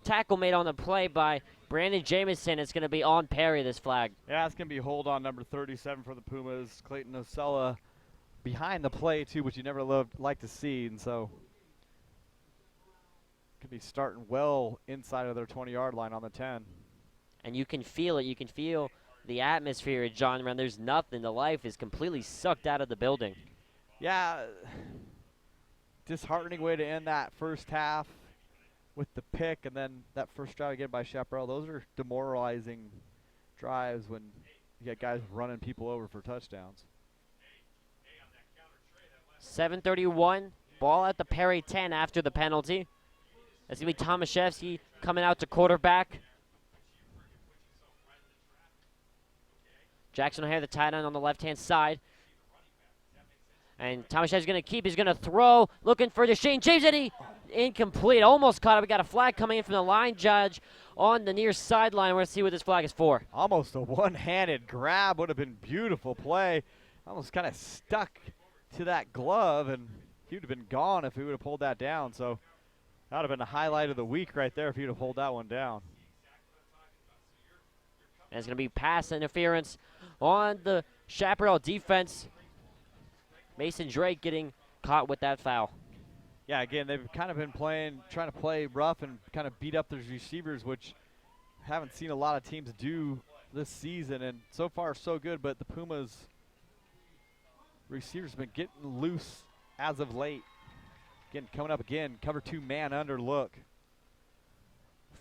Tackle made on the play by Brandon Jamison. It's going to be on Perry, this flag. Yeah, it's going to be hold on number 37 for the Pumas. Clayton Osella behind the play, too, which you never like to see. And so could be starting well inside of their 20-yard line on the 10. And you can feel it. You can feel the atmosphere at John Wren. There's nothing. The life is completely sucked out of the building. Yeah, disheartening way to end that first half with the pick, and then that first drive again by Chaparral. Those are demoralizing drives when you get guys running people over for touchdowns. 7:31, ball at the Perry 10 after the penalty. That's going to be Tomaszewski coming out to quarterback. Jackson O'Hare, the tight end on the left-hand side. And Tomaszewski's going to keep. He's going to throw. Looking for Deshane James, and he incomplete. Almost caught it. We got a flag coming in from the line judge on the near sideline. We're going to see what this flag is for. Almost a one-handed grab. Would have been beautiful play. Almost kind of stuck to that glove, and he would have been gone if he would have pulled that down. So that would have been the highlight of the week right there if he would have pulled that one down. And it's going to be pass interference on the Chaparral defense. Mason Drake getting caught with that foul. Yeah, again, they've kind of been trying to play rough and kind of beat up their receivers, which haven't seen a lot of teams do this season. And so far, so good, but the Pumas receivers have been getting loose as of late. Again, coming up again, cover 2 man under look.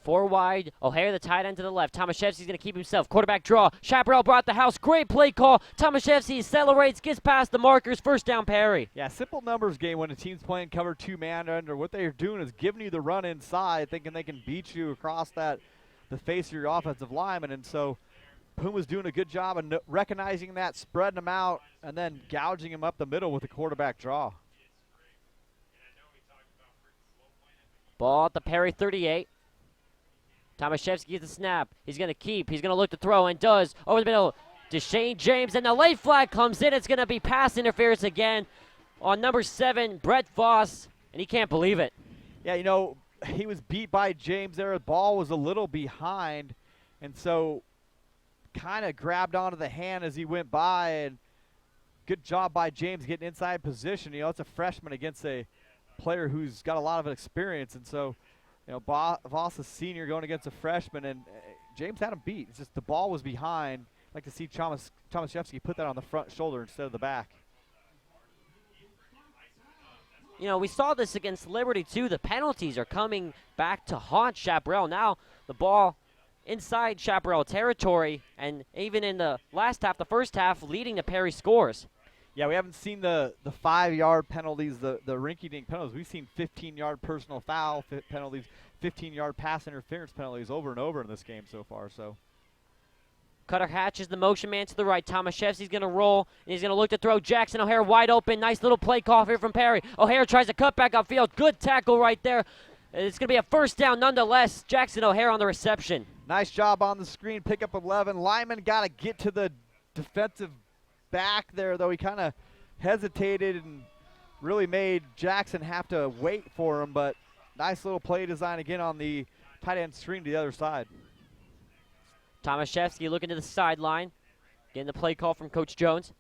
4 wide. O'Hare, the tight end to the left. Tomaszewski's going to keep himself. Quarterback draw. Chaparral brought the house. Great play call. Tomaszewski accelerates, gets past the markers. First down, Perry. Yeah, simple numbers game when a team's playing cover 2 man under. What they're doing is giving you the run inside, thinking they can beat you across the face of your offensive lineman. And so Puma's doing a good job of recognizing that, spreading them out, and then gouging them up the middle with the quarterback draw. Ball at the Perry 38. Tomaszewski gets the snap. He's going to keep. He's going to look to throw, and does. Over the middle, Deshane James, and the late flag comes in. It's going to be pass interference again on number 7, Brett Voss, and he can't believe it. Yeah, you know, he was beat by James there. The ball was a little behind, and so kind of grabbed onto the hand as he went by, and good job by James getting inside position. You know, it's a freshman against a player who's got a lot of experience, and so, you know, Voss is senior going against a freshman, and James had him beat. It's just the ball was behind. I'd like to see Tomaszewski put that on the front shoulder instead of the back. You know, we saw this against Liberty, too. The penalties are coming back to haunt Chaparral. Now the ball inside Chaparral territory, and even in the last half, the first half, leading to Perry scores. Yeah, we haven't seen the 5-yard penalties, the rinky-dink penalties. We've seen 15-yard personal foul penalties, 15-yard pass interference penalties over and over in this game so far. So Cutter Hatch is the motion man to the right. Tomaszewski's going to roll, and he's going to look to throw. Jackson O'Hare wide open. Nice little play call here from Perry. O'Hare tries to cut back upfield. Good tackle right there. It's going to be a first down nonetheless. Jackson O'Hare on the reception. Nice job on the screen. Pick up 11. Lyman got to get to the defensive back there, though. He kind of hesitated and really made Jackson have to wait for him, but nice little play design again on the tight end screen to the other side. Tomaszewski looking to the sideline, getting the play call from Coach Jones.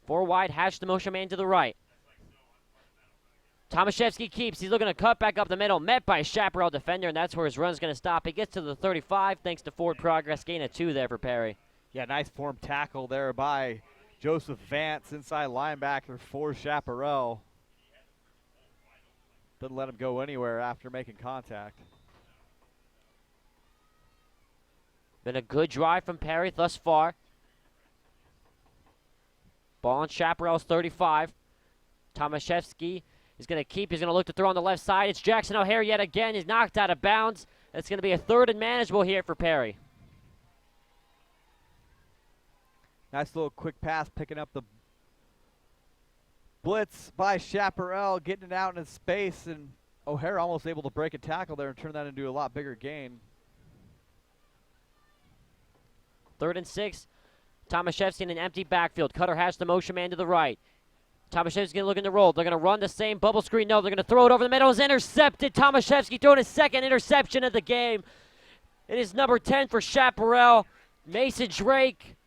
4 wide, Hatch the motion man to the right. Tomaszewski keeps. He's looking to cut back up the middle, met by a Chaparral defender, and that's where his run's going to stop. He gets to the 35 thanks to forward progress. Gain of 2 there for Perry. Yeah, nice form tackle there by Joseph Vance, inside linebacker for Chaparral. Doesn't let him go anywhere after making contact. Been a good drive from Perry thus far. Ball on Chaparral's 35. Tomaszewski is going to keep. He's going to look to throw on the left side. It's Jackson O'Hare yet again. He's knocked out of bounds. It's going to be a 3rd and manageable here for Perry. Nice little quick pass, picking up the blitz by Chaparral, getting it out in space, and O'Hare almost able to break a tackle there and turn that into a lot bigger gain. 3rd and 6. Tomaszewski in an empty backfield. Cutter Hatch the motion man to the right. Tomaszewski's going to look in the roll. They're going to run the same bubble screen. No, they're going to throw it over the middle. It's intercepted. Tomaszewski throwing his 2nd interception of the game. It is number 10 for Chaparral. Mason Drake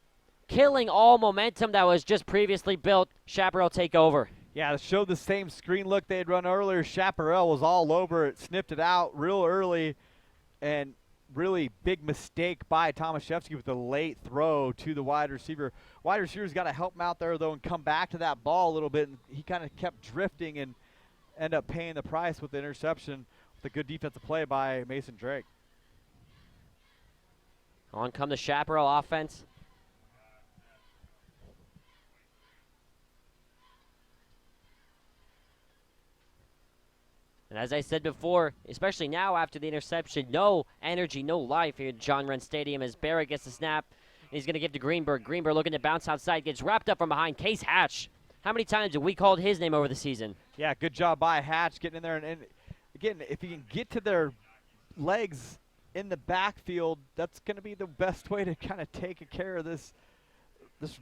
killing all momentum that was just previously built. Chaparral take over. Yeah, it showed the same screen look they had run earlier. Chaparral was all over it, snipped it out real early, and really big mistake by Tomaszewski with the late throw to the wide receiver. Wide receiver's got to help him out there, though, and come back to that ball a little bit, and he kind of kept drifting and ended up paying the price with the interception with a good defensive play by Mason Drake. On come the Chaparral offense. And as I said before, especially now after the interception, no energy, no life here at John Wren Stadium as Barrett gets the snap. And he's going to give to Greenberg. Greenberg looking to bounce outside, gets wrapped up from behind. Case Hatch. How many times have we called his name over the season? Yeah, good job by Hatch getting in there. And again, if you can get to their legs in the backfield, that's going to be the best way to kind of take care of this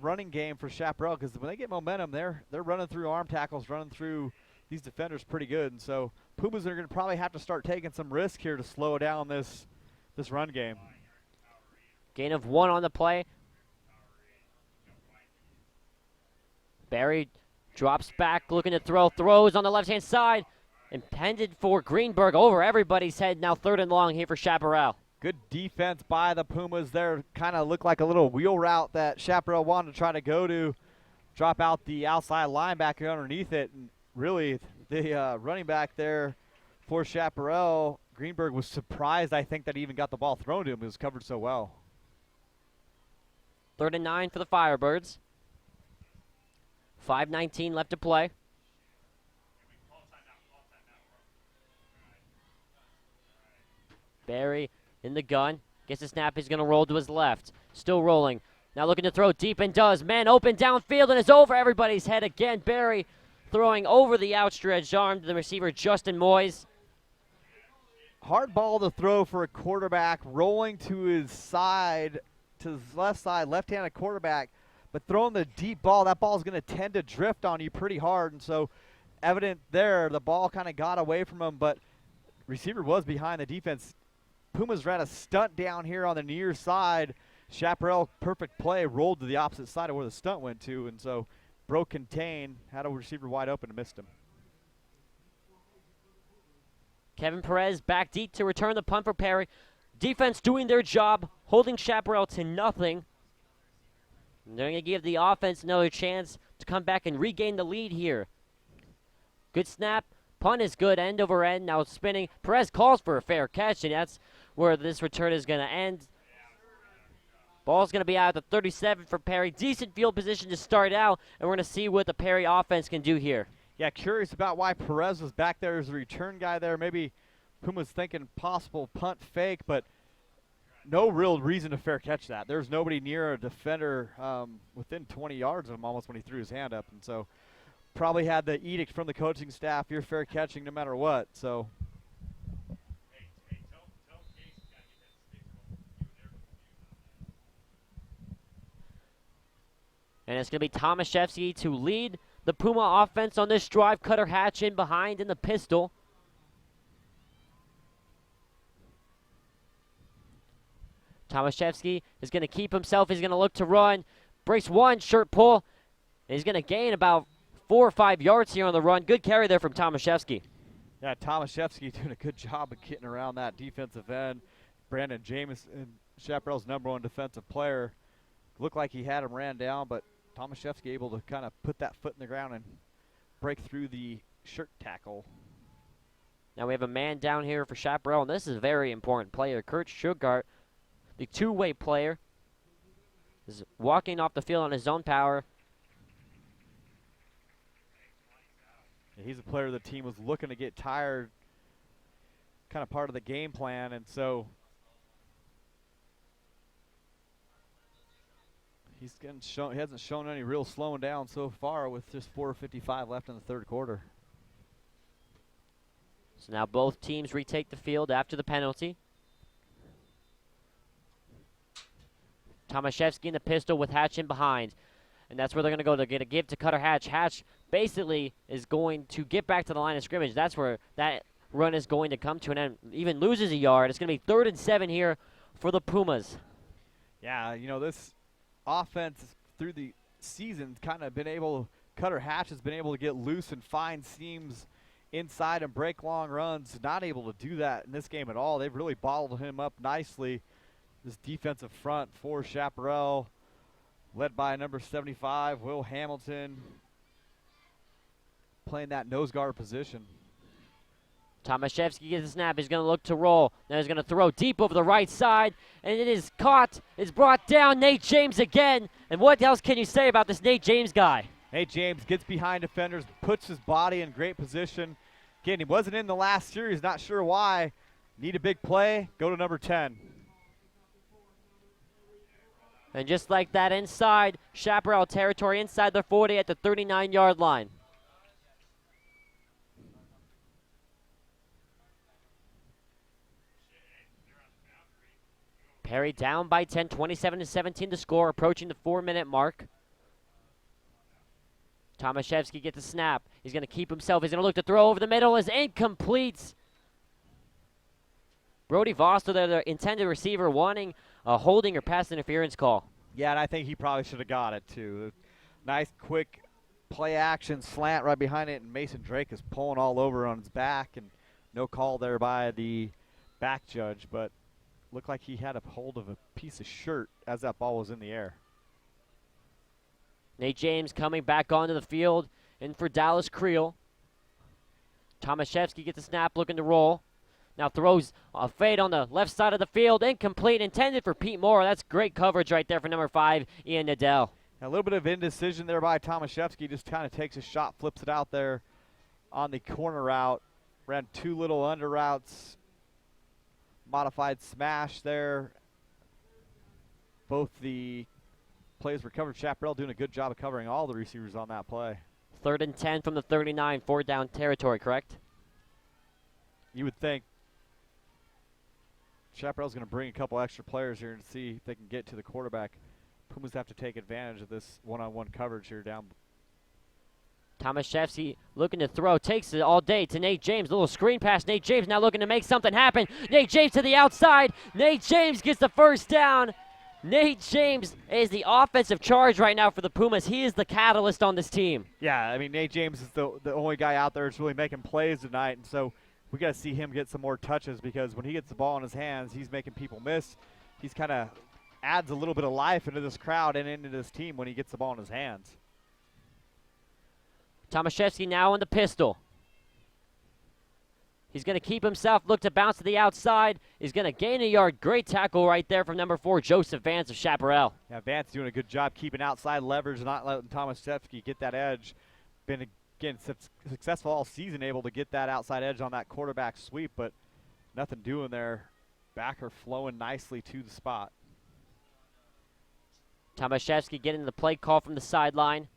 running game for Chaparral, because when they get momentum, they're running through arm tackles, running through these defenders pretty good. And so Pumas are going to probably have to start taking some risk here to slow down this run game. Gain of 1 on the play. Barry drops back, looking to throw. Throws on the left-hand side. Intended for Greenberg over everybody's head. Now 3rd and long here for Chaparral. Good defense by the Pumas there. Kind of looked like a little wheel route that Chaparral wanted to try to go to. drop out the outside linebacker underneath it. And really, the running back there for Chaparral, Greenberg, was surprised, I think, that he even got the ball thrown to him. It was covered so well. 3rd and 9 for the Firebirds. 5:19 left to play. Barry in the gun. Gets the snap. He's going to roll to his left. Still rolling. Now looking to throw deep and does. Man open downfield and it's over everybody's head again. Barry throwing over the outstretched arm to the receiver, Justin Moyes. Hard ball to throw for a quarterback, rolling to his side, to his left side, left-handed quarterback, but throwing the deep ball, that ball is going to tend to drift on you pretty hard. And so evident there, the ball kind of got away from him, but receiver was behind the defense. Pumas ran a stunt down here on the near side. Chaparral, perfect play, rolled to the opposite side of where the stunt went to, and so broke contain, had a receiver wide open and missed him. Kevin Perez back deep to return the punt for Perry. Defense doing their job, holding Chaparral to nothing. And they're going to give the offense another chance to come back and regain the lead here. Good snap. Punt is good, end over end. Now it's spinning. Perez calls for a fair catch, and that's where this return is going to end. Ball's going to be out at the 37 for Perry. Decent field position to start out, and we're going to see what the Perry offense can do here. Yeah, curious about why Perez was back there as a return guy there. Maybe Puma's thinking possible punt fake, but no real reason to fair catch that. There's nobody near a defender within 20 yards of him almost when he threw his hand up. And so probably had the edict from the coaching staff, you're fair catching no matter what. So and it's going to be Tomaszewski to lead the Puma offense on this drive. Cutter Hatch in behind in the pistol. Tomaszewski is going to keep himself. He's going to look to run. Breaks one, shirt pull. And he's going to gain about 4 or 5 yards here on the run. Good carry there from Tomaszewski. yeah, Tomaszewski doing a good job of getting around that defensive end. Brandon Jameson, Chaparral's #1 defensive player, looked like he had him ran down, but Tomaszewski able to kind of put that foot in the ground and break through the shirt tackle. Now we have a man down here for Chaparral, and this is a very important player. Kurt Schuggart, the two-way player, is walking off the field on his own power. Yeah, he's a player the team was looking to get tired, kind of part of the game plan, and so he hasn't shown any real slowing down so far with just 4:55 left in the third quarter. So now both teams retake the field after the penalty. Tomaszewski in the pistol with Hatch in behind. And that's where they're going to go. They're going to give to Cutter Hatch. Hatch basically is going to get back to the line of scrimmage. That's where that run is going to come to an end. Even loses a yard. It's going to be 3rd and 7 here for the Pumas. Yeah, you know, this offense through the season kind of been able, Cutter Hatch has been able to get loose and find seams inside and break long runs. Not able to do that in this game at all. They've really bottled him up nicely. This defensive front for Chaparral, led by number 75, Will Hamilton, playing that nose guard position. Tomaszewski gets the snap. He's going to look to roll. Now he's going to throw deep over the right side, and it is caught. It's brought down. Nate James again. And what else can you say about this Nate James guy? Nate James gets behind defenders, puts his body in great position. Again, he wasn't in the last series, not sure why. Need a big play, go to number 10. And just like that, inside Chaparral territory, inside the 40 at the 39-yard line. Perry down by 10, 27-17 to score, approaching the 4-minute mark. Tomaszewski gets the snap. He's going to keep himself. He's going to look to throw over the middle. Is incomplete. Brody Voster, their intended receiver, wanting a holding or pass interference call. Yeah, and I think he probably should have got it too. Nice, quick play action slant right behind it, and Mason Drake is pulling all over on his back, and no call there by the back judge, but looked like he had a hold of a piece of shirt as that ball was in the air. Nate James coming back onto the field, in for Dallas Creel. Tomaszewski gets the snap, looking to roll. Now throws a fade on the left side of the field, incomplete, intended for Pete Moore. That's great coverage right there for number 5, Ian Nadell. A little bit of indecision there by Tomaszewski, just kind of takes a shot, flips it out there on the corner route. Ran 2 little under routes, modified smash there. Both the plays were covered. Chaparral doing a good job of covering all the receivers on that play. 3rd and 10 from the 39, 4th down territory, correct? You would think Chaparral's going to bring a couple extra players here and see if they can get to the quarterback. Pumas have to take advantage of this one-on-one coverage here down. Tomaszewski looking to throw, takes it all day to Nate James. A little screen pass. Nate James now looking to make something happen. Nate James to the outside. Nate James gets the first down. Nate James is the offensive charge right now for the Pumas. He is the catalyst on this team. Yeah, I mean, Nate James is the only guy out there that's really making plays tonight, and so we got to see him get some more touches, because when he gets the ball in his hands, he's making people miss. He's kind of adds a little bit of life into this crowd and into this team when he gets the ball in his hands. Tomaszewski now in the pistol. He's going to keep himself, look to bounce to the outside. He's going to gain a yard. Great tackle right there from number 4, Joseph Vance of Chaparral. Yeah, Vance doing a good job keeping outside leverage, not letting Tomaszewski get that edge. Been, again, successful all season, able to get that outside edge on that quarterback sweep, but nothing doing there. Backer flowing nicely to the spot. Tomaszewski getting the play call from the sideline.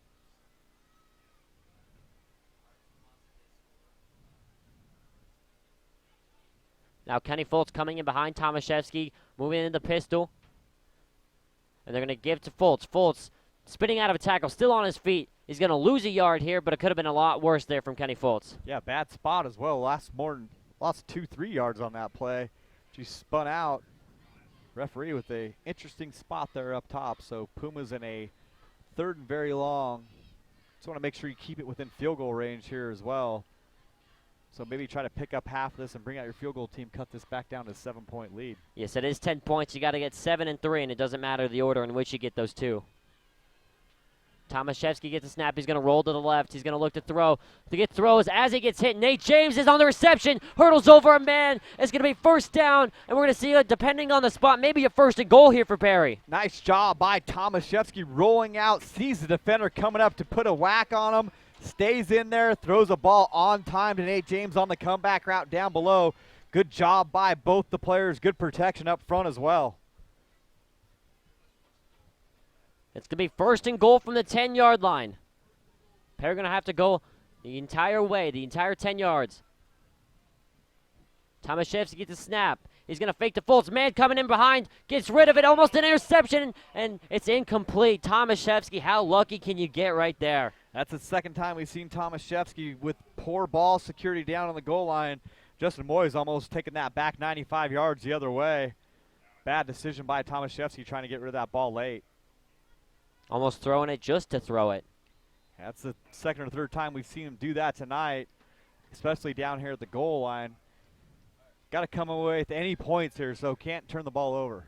Now Kenny Foltz coming in behind Tomaszewski, moving into the pistol. And they're going to give to Foltz. Foltz spinning out of a tackle, still on his feet. He's going to lose a yard here, but it could have been a lot worse there from Kenny Foltz. Yeah, bad spot as well. Lost 2-3 yards on that play. She spun out. Referee with a interesting spot there up top. So Pumas in a 3rd and very long. Just want to make sure you keep it within field goal range here as well. So maybe try to pick up half of this and bring out your field goal team, cut this back down to a 7-point lead. Yes, it is 10 points. You got to get 7 and 3, and it doesn't matter the order in which you get those 2. Tomaszewski gets a snap. He's going to roll to the left. He's going to look to throw. To get throws as he gets hit. Nate James is on the reception. Hurdles over a man. It's going to be 1st down, and we're going to see, depending on the spot, maybe a 1st and goal here for Perry. Nice job by Tomaszewski rolling out, sees the defender coming up to put a whack on him. Stays in there, throws a ball on time to Nate James on the comeback route down below. Good job by both the players. Good protection up front as well. It's going to be 1st and goal from the 10-yard line. Perry going to have to go the entire way, the entire 10 yards. Tomaszewski gets a snap. He's going to fake the Foltz. Man coming in behind, gets rid of it, almost an interception, and it's incomplete. Tomaszewski, how lucky can you get right there? That's the 2nd time we've seen Tomaszewski with poor ball security down on the goal line. Justin Moyes almost taking that back 95 yards the other way. Bad decision by Tomaszewski trying to get rid of that ball late. Almost throwing it just to throw it. That's the 2nd or 3rd time we've seen him do that tonight, especially down here at the goal line. Got to come away with any points here, so can't turn the ball over.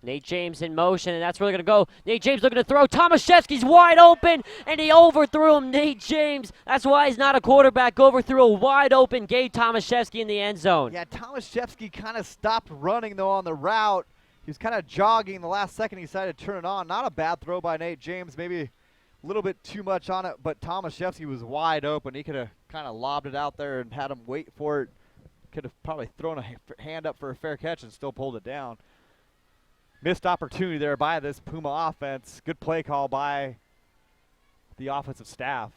Nate James in motion, and that's where they're going to go. Nate James looking to throw. Tomaszewski's wide open, and he overthrew him. Nate James, that's why he's not a quarterback, overthrew a wide open Gabe Tomaszewski in the end zone. Yeah, Tomaszewski kind of stopped running, though, on the route. He was kind of jogging. The last second he decided to turn it on. Not a bad throw by Nate James, maybe a little bit too much on it, but Tomaszewski was wide open. He could have kind of lobbed it out there and had him wait for it. Could have probably thrown a hand up for a fair catch and still pulled it down. Missed opportunity there by this Puma offense. Good play call by the offensive staff.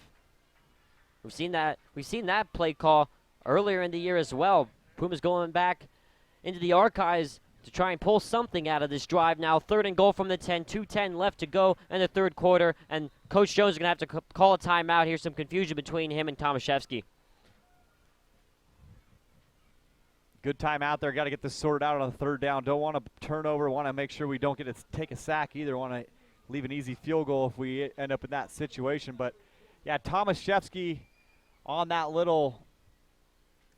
We've seen that play call earlier in the year as well. Pumas going back into the archives to try and pull something out of this drive now. 3rd and goal from the 10, 2:10 left to go in the 3rd quarter, and Coach Jones is going to have to call a timeout. Here's some confusion between him and Tomaszewski. Good time out there. Got to get this sorted out on the 3rd down. Don't want to turn over. Want to make sure we don't get to take a sack either. Want to leave an easy field goal if we end up in that situation. But, yeah, Tomaszewski on that little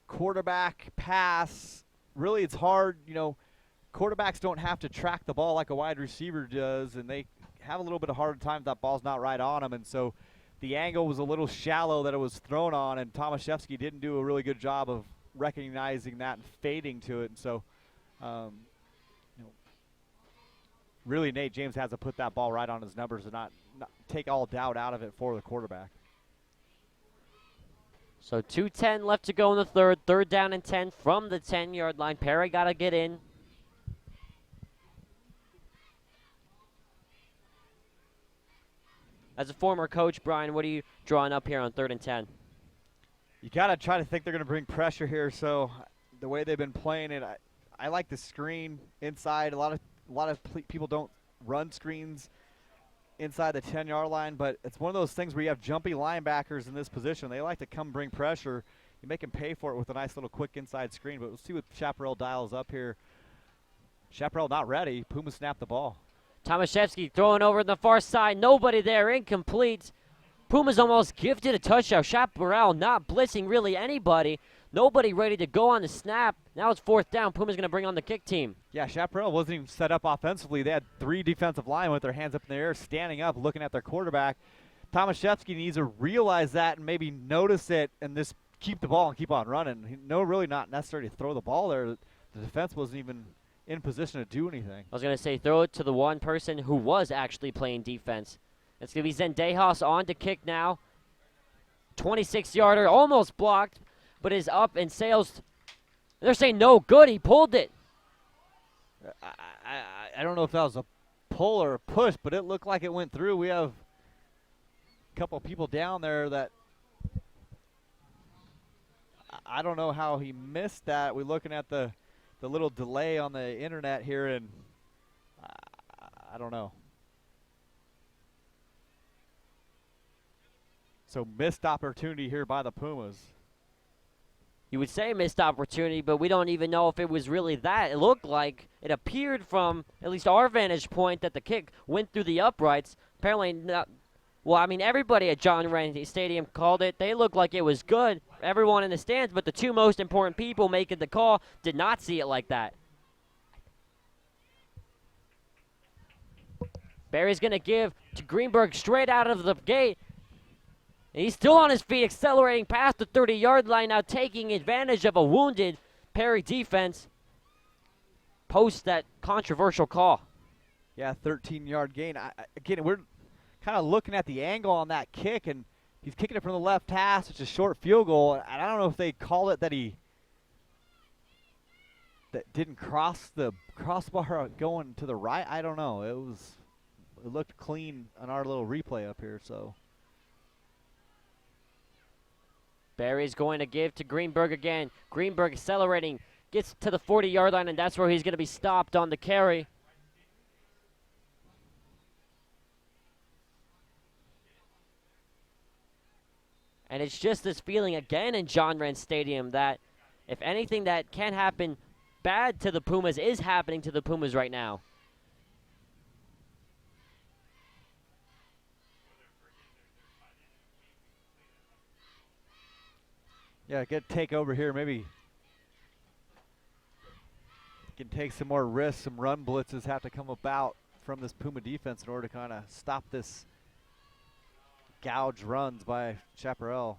quarterback pass. Really, it's hard. You know, quarterbacks don't have to track the ball like a wide receiver does, and they have a little bit of harder time if that ball's not right on them, and so the angle was a little shallow that it was thrown on, and Tomaszewski didn't do a really good job of recognizing that and fading to it. And so, really Nate James has to put that ball right on his numbers and not take all doubt out of it for the quarterback. So 2:10 left to go in the third. 3rd down and 10 from the 10-yard line. Perry got to get in. As a former coach, Brian, what are you drawing up here on 3rd and 10? You got to try to think they're going to bring pressure here. So the way they've been playing it, I like the screen inside. A lot of people don't run screens inside the 10-yard line, but it's one of those things where you have jumpy linebackers in this position. They like to come bring pressure. You make them pay for it with a nice little quick inside screen. But we'll see what Chaparral dials up here. Chaparral not ready. Pumas snap the ball. Tomaszewski throwing over to the far side. Nobody there. Incomplete. Pumas almost gifted a touchdown. Chaparral not blitzing really anybody. Nobody ready to go on the snap. Now it's 4th down. Pumas going to bring on the kick team. Yeah, Chaparral wasn't even set up offensively. They had 3 defensive linemen with their hands up in the air, standing up, looking at their quarterback. Tomaszewski needs to realize that and maybe notice it and just keep the ball and keep on running. Really not necessary to throw the ball there. The defense wasn't even in position to do anything. I was going to say throw it to the one person who was actually playing defense. It's going to be Zendejas on to kick now. 26-yarder, almost blocked, but is up and sails. They're saying no good. He pulled it. I don't know if that was a pull or a push, but it looked like it went through. We have a couple people down there that I don't know how he missed that. We're looking at the little delay on the internet here, and I don't know. So missed opportunity here by the Pumas. You would say missed opportunity, but we don't even know if it was really that. It looked like it appeared from at least our vantage point that the kick went through the uprights. Apparently not. Well, I mean, everybody at John Wren Stadium called it. They looked like it was good. Everyone in the stands, but the 2 most important people making the call did not see it like that. Barry's going to give to Greenberg straight out of the gate. And he's still on his feet, accelerating past the 30-yard line, now taking advantage of a wounded Perry defense post that controversial call. Yeah, 13-yard gain. Again, we're kind of looking at the angle on that kick, and he's kicking it from the left hash. It's a short field goal, and I don't know if they call it that that didn't cross the crossbar going to the right. I don't know. It looked clean on our little replay up here, so. Barry's going to give to Greenberg again. Greenberg accelerating, gets to the 40-yard line, and that's where he's going to be stopped on the carry. And it's just this feeling again in John Wren Stadium that if anything that can happen bad to the Pumas is happening to the Pumas right now. Yeah, good take over here. Maybe can take some more risks. Some run blitzes have to come about from this Puma defense in order to kind of stop this gouge runs by Chaparral.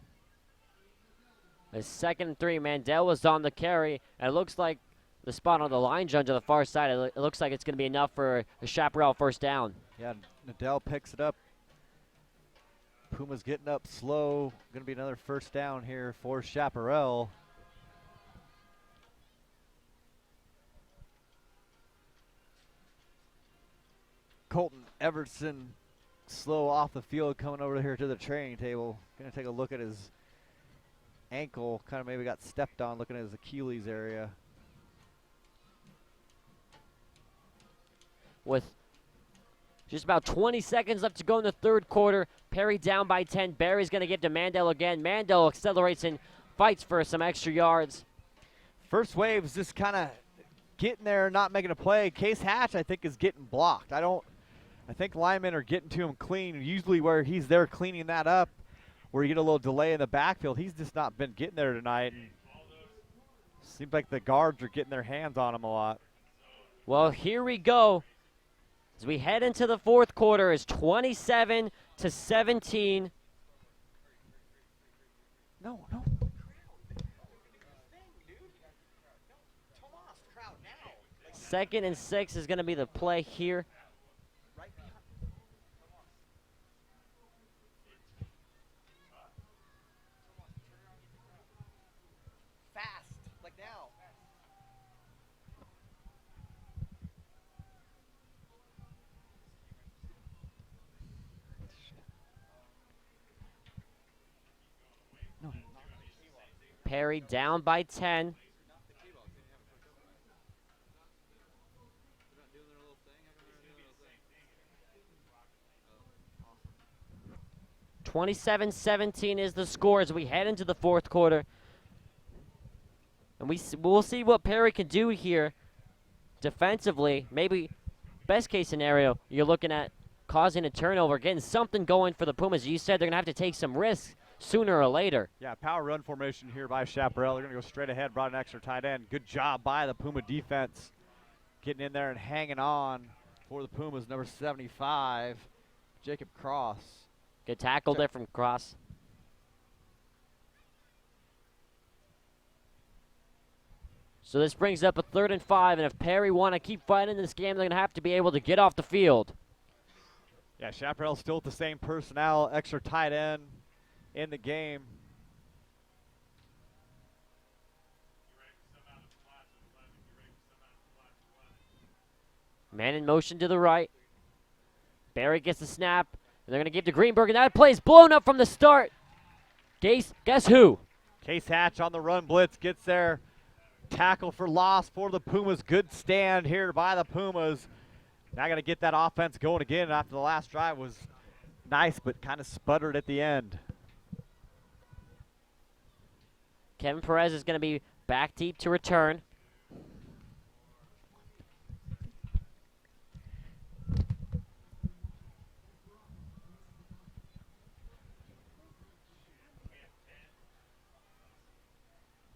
The 2nd and 3, Mandel was on the carry. And it looks like the spot on the line judge on the far side, it looks like it's going to be enough for a Chaparral 1st down. Yeah, Nadell picks it up. Pumas getting up slow. Going to be another 1st down here for Chaparral. Colton Everson slow off the field, coming over here to the training table. Going to take a look at his ankle. Kind of maybe got stepped on, looking at his Achilles area. With just about 20 seconds left to go in the 3rd quarter. Perry down by 10. Barry's going to give to Mandel again. Mandel accelerates and fights for some extra yards. First wave's just kind of getting there, not making a play. Case Hatch, I think, is getting blocked. I think linemen are getting to him clean. Usually where he's there cleaning that up, where you get a little delay in the backfield, he's just not been getting there tonight. And seems like the guards are getting their hands on him a lot. Well, here we go. As we head into the fourth quarter, is 27-17. No. Second and 6 is going to be the play here. Fast, like now. Perry down by 10. (27-17) is the score as we head into the fourth quarter. And we'll see what Perry can do here defensively. Maybe best case scenario, you're looking at causing a turnover, getting something going for the Pumas. You said they're going to have to take some risks sooner or later. Yeah, power run formation here by Chaparral. They're going to go straight ahead, brought an extra tight end. Good job by the Puma defense getting in there and hanging on for the Pumas. Number 75, Jacob Cross. Good tackle there from Cross. So this brings up a 3rd and 5, and if Perry want to keep fighting this game, they're going to have to be able to get off the field. Yeah, Chaparral still with the same personnel, extra tight end in the game. Man in motion to the right. Barry gets the snap, and they're going to give to Greenberg, and that play is blown up from the start. Guess who? Case Hatch on the run blitz gets there. Tackle for loss for the Pumas. Good stand here by the Pumas. Now got to get that offense going again after the last drive was nice, but kind of sputtered at the end. Kevin Perez is going to be back deep to return.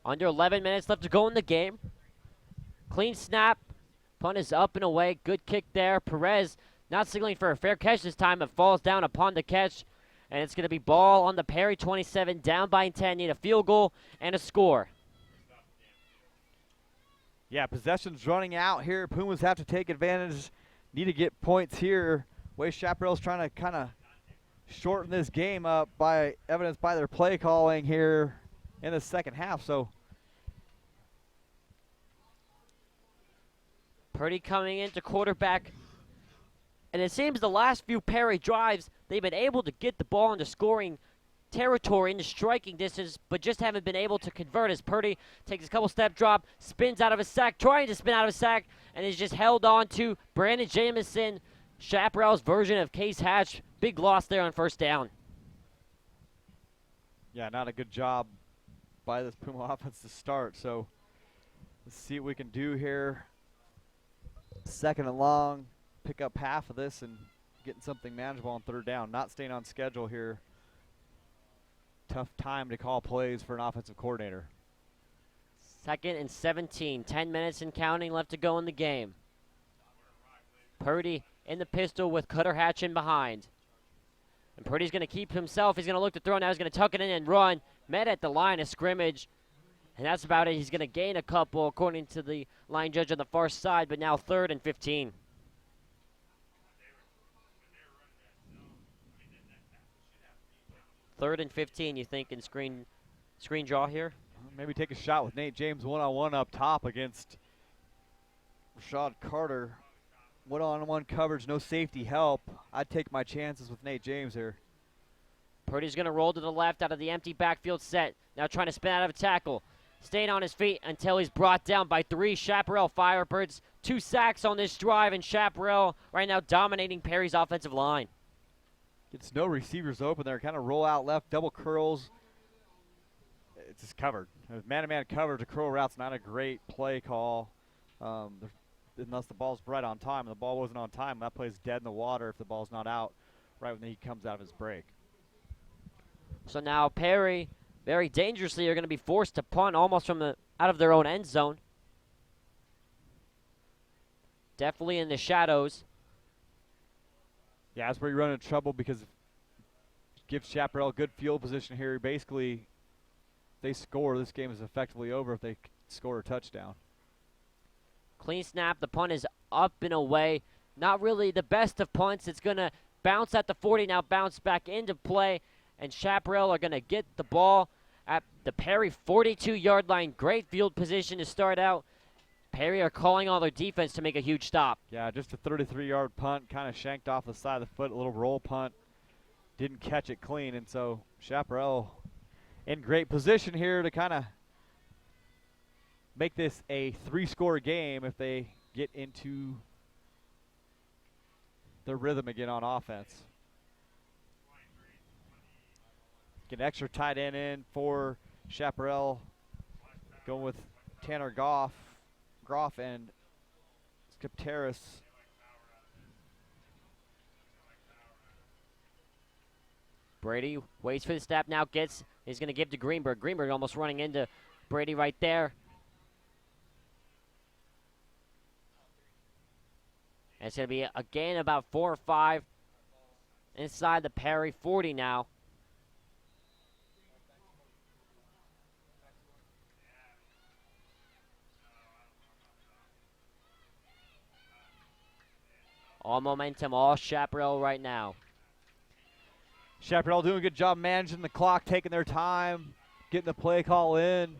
Under 11 minutes left to go in the game. Clean snap. Punt is up and away. Good kick there. Perez not signaling for a fair catch this time. It falls down upon the catch. And it's going to be ball on the Perry 27. Down by 10. Need a field goal and a score. Yeah, possession's running out here. Pumas have to take advantage. Need to get points here. Way Chaparral's trying to kind of shorten this game up by evidenced by their play calling here in the second half. So Purdy coming into quarterback. And it seems the last few Perry drives, they've been able to get the ball into scoring territory, into striking distance, but just haven't been able to convert as Purdy takes a couple step drop, spins out of a sack, trying to spin out of a sack, and is just held on to Brandon Jamison, Chaparral's version of Case Hatch. Big loss there on first down. yeah, not a good job by this Puma offense to start. So let's see what we can do here. 2nd and long, pick up half of this and getting something manageable on 3rd down. Not staying on schedule here. Tough time to call plays for an offensive coordinator. 2nd and 17, 10 minutes and counting left to go in the game. Purdy in the pistol with Cutter Hatch in behind. And Purdy's going to keep himself. He's going to look to throw now. He's going to tuck it in and run. Met at the line of scrimmage. And that's about it. He's going to gain a couple according to the line judge on the far side, but now 3rd and 15. Third and 15, you think, in screen draw here? Maybe take a shot with Nate James one-on-one up top against Rashad Carter. One-on-one coverage, no safety help. I'd take my chances with Nate James here. Purdy's going to roll to the left out of the empty backfield set. Now trying to spin out of a tackle. Staying on his feet until he's brought down by 3 Chaparral Firebirds. 2 sacks on this drive, and Chaparral right now dominating Perry's offensive line. Gets no receivers open there. Kind of roll out left, double curls. It's just covered. Man-to-man coverage, a curl route's not a great play call. Unless the ball's right on time. The ball wasn't on time. That play's dead in the water if the ball's not out right when he comes out of his break. So now Perry, very dangerously, are going to be forced to punt almost from out of their own end zone. Definitely in the shadows. Yeah, that's where you run into trouble because it gives Chaparral good field position here. Basically, if they score, this game is effectively over if they score a touchdown. Clean snap. The punt is up and away. Not really the best of punts. It's going to bounce at the 40, now bounce back into play. And Chaparral are going to get the ball at the Perry 42-yard line. Great field position to start out. Perry are calling all their defense to make a huge stop. Yeah, just a 33-yard punt, kind of shanked off the side of the foot, a little roll punt. Didn't catch it clean, and so Chaparral in great position here to kind of make this a 3-score game if they get into the rhythm again on offense. Get an extra tight end in for Chaparral, going with Tanner Groff and Skipteris. Brady waits for the snap now, he's going to give to Greenberg. Greenberg almost running into Brady right there. And it's going to be a gain about 4 or 5 inside the Perry 40 now. All momentum, all Chaparral right now. Chaparral doing a good job managing the clock, taking their time, getting the play call in.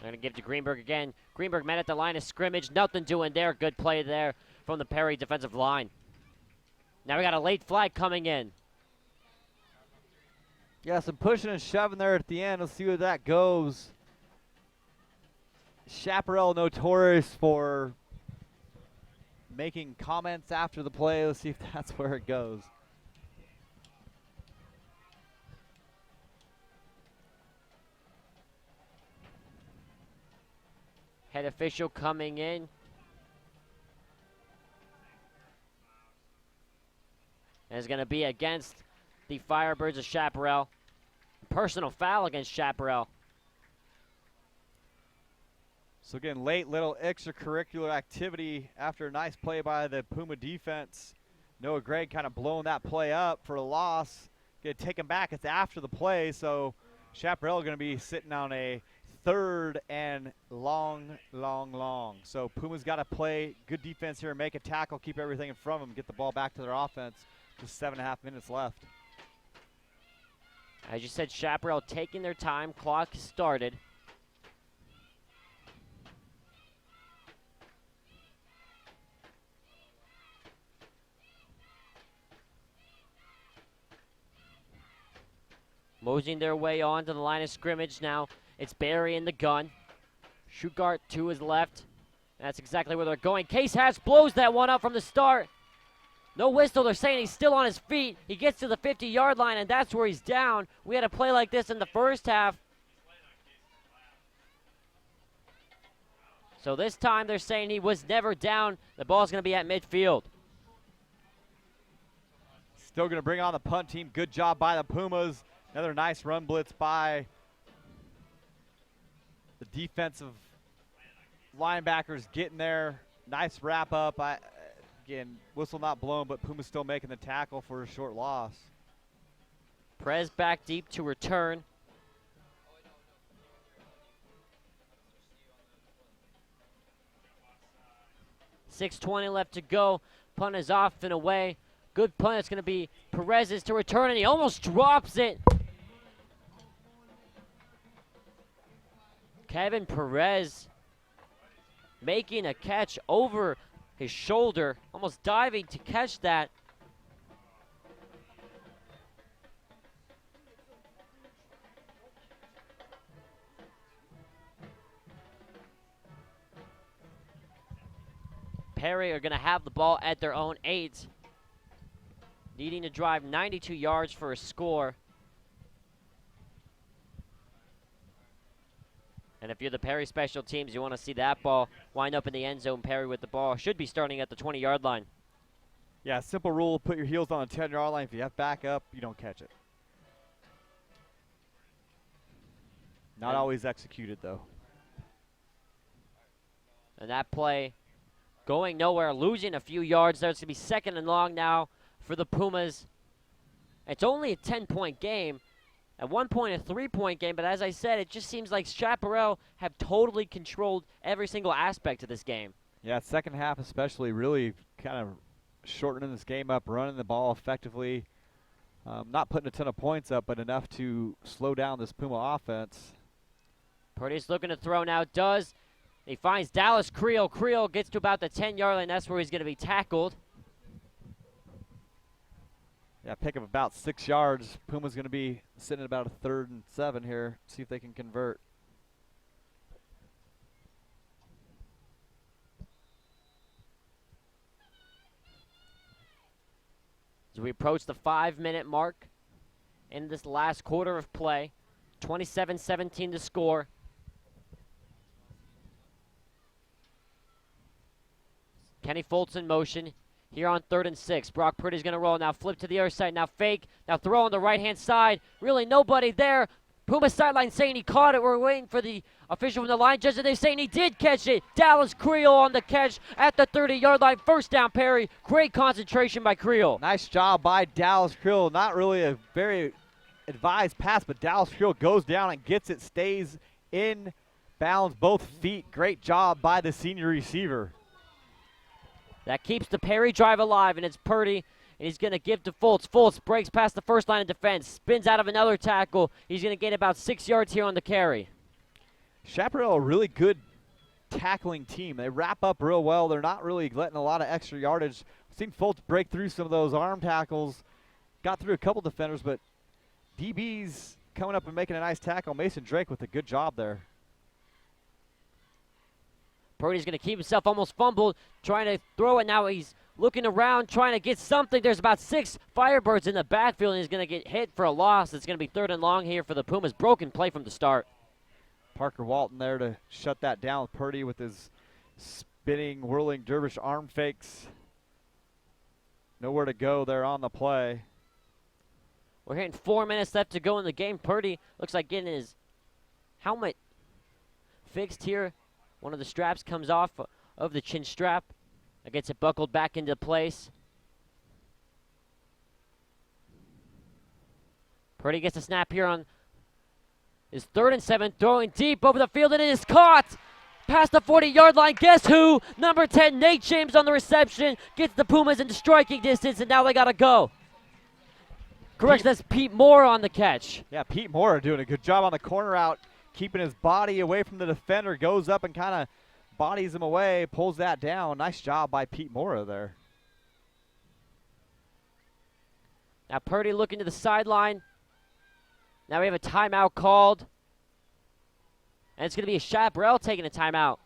They're going to give to Greenberg again. Greenberg met at the line of scrimmage. Nothing doing there. Good play there from the Perry defensive line. Now we got a late flag coming in. Yeah, some pushing and shoving there at the end. Let's see where that goes. Chaparral notorious for making comments after the play. Let's see if that's where it goes. Head official coming in. And it's going to be against the Firebirds of Chaparral. Personal foul against Chaparral. So again, late little extracurricular activity after a nice play by the Puma defense. Noah Gregg kind of blowing that play up for a loss. Get taken back. It's after the play, so Chaparral going to be sitting on a 3rd and long. So Puma's got to play good defense here, make a tackle, keep everything in front of them, get the ball back to their offense. Just 7.5 minutes left. As you said, Chaparral taking their time. Clock started. Moseying their way on to the line of scrimmage now. It's Barry in the gun. Shugart to his left. That's exactly where they're going. Case Hatch blows that one up from the start. No whistle. They're saying he's still on his feet. He gets to the 50-yard line, and that's where he's down. We had a play like this in the first half. So this time they're saying he was never down. The ball's going to be at midfield. Still going to bring on the punt team. Good job by the Pumas. Another nice run blitz by the defensive linebackers getting there. Nice wrap up. Again, whistle not blown, but Puma's still making the tackle for a short loss. Prez back deep to return. .6:20 left to go. Punt is off and away. Good punt. It's going to be Perez's to return, and he almost drops it. Kevin Perez making a catch over his shoulder, almost diving to catch that. Perry are going to have the ball at their own 8, needing to drive 92 yards for a score. And if you're the Perry special teams, you want to see that ball wind up in the end zone. Perry with the ball should be starting at the 20-yard line. Yeah, simple rule, put your heels on the 10-yard line. If you have backup, you don't catch it. Not always executed, though. And that play going nowhere, losing a few yards there. It's going to be 2nd and long now for the Pumas. It's only a 10-point game. At one point, a 3-point game, but as I said, it just seems like Chaparral have totally controlled every single aspect of this game. Yeah, second half especially, really kind of shortening this game up, running the ball effectively, not putting a ton of points up, but enough to slow down this Puma offense. Purdy's looking to throw now, does. He finds Dallas Creel. Creel gets to about the 10-yard line. That's where he's going to be tackled. Yeah, pick up about 6 yards. Puma's going to be sitting at about a 3rd and 7 here. See if they can convert. As we approach the 5-minute mark in this last quarter of play, 27-17 to score. Kenny Foltz in motion here on 3rd and 6. Brock Purdy's going to roll now, flip to the other side, now fake, now throw on the right-hand side. Really nobody there. Puma sideline saying he caught it. We're waiting for the official from the line judge, and they're saying he did catch it. Dallas Creel on the catch at the 30-yard line. First down, Perry. Great concentration by Creel. Nice job by Dallas Creel. Not really a very advised pass, but Dallas Creel goes down and gets it, stays in bounds, both feet. Great job by the senior receiver. That keeps the Perry drive alive, and it's Purdy, and he's going to give to Foltz. Foltz breaks past the first line of defense, spins out of another tackle. He's going to gain about 6 yards here on the carry. Chaparral, a really good tackling team. They wrap up real well. They're not really letting a lot of extra yardage. I've seen Foltz break through some of those arm tackles, got through a couple defenders, but DB's coming up and making a nice tackle. Mason Drake with a good job there. Purdy's going to keep himself almost fumbled, trying to throw it. Now he's looking around, trying to get something. There's about 6 Firebirds in the backfield, and he's going to get hit for a loss. It's going to be 3rd and long here for the Pumas. Broken play from the start. Parker Walton there to shut that down. Purdy with his spinning, whirling dervish arm fakes. Nowhere to go there on the play. We're hitting 4 minutes left to go in the game. Purdy looks like getting his helmet fixed here. One of the straps comes off of the chin strap. That gets it buckled back into place. Purdy gets a snap here on his 3rd and 7, throwing deep over the field, and it is caught past the 40-yard line. Guess who? Number 10, Nate James on the reception, gets the Pumas into striking distance, and now they got to go. Correction, that's Pete Moore on the catch. Yeah, Pete Moore doing a good job on the corner route, keeping his body away from the defender, goes up and kind of bodies him away, pulls that down. Nice job by Pete Moore there. Now Purdy looking to the sideline. Now we have a timeout called. And it's going to be a Chaparral taking a timeout.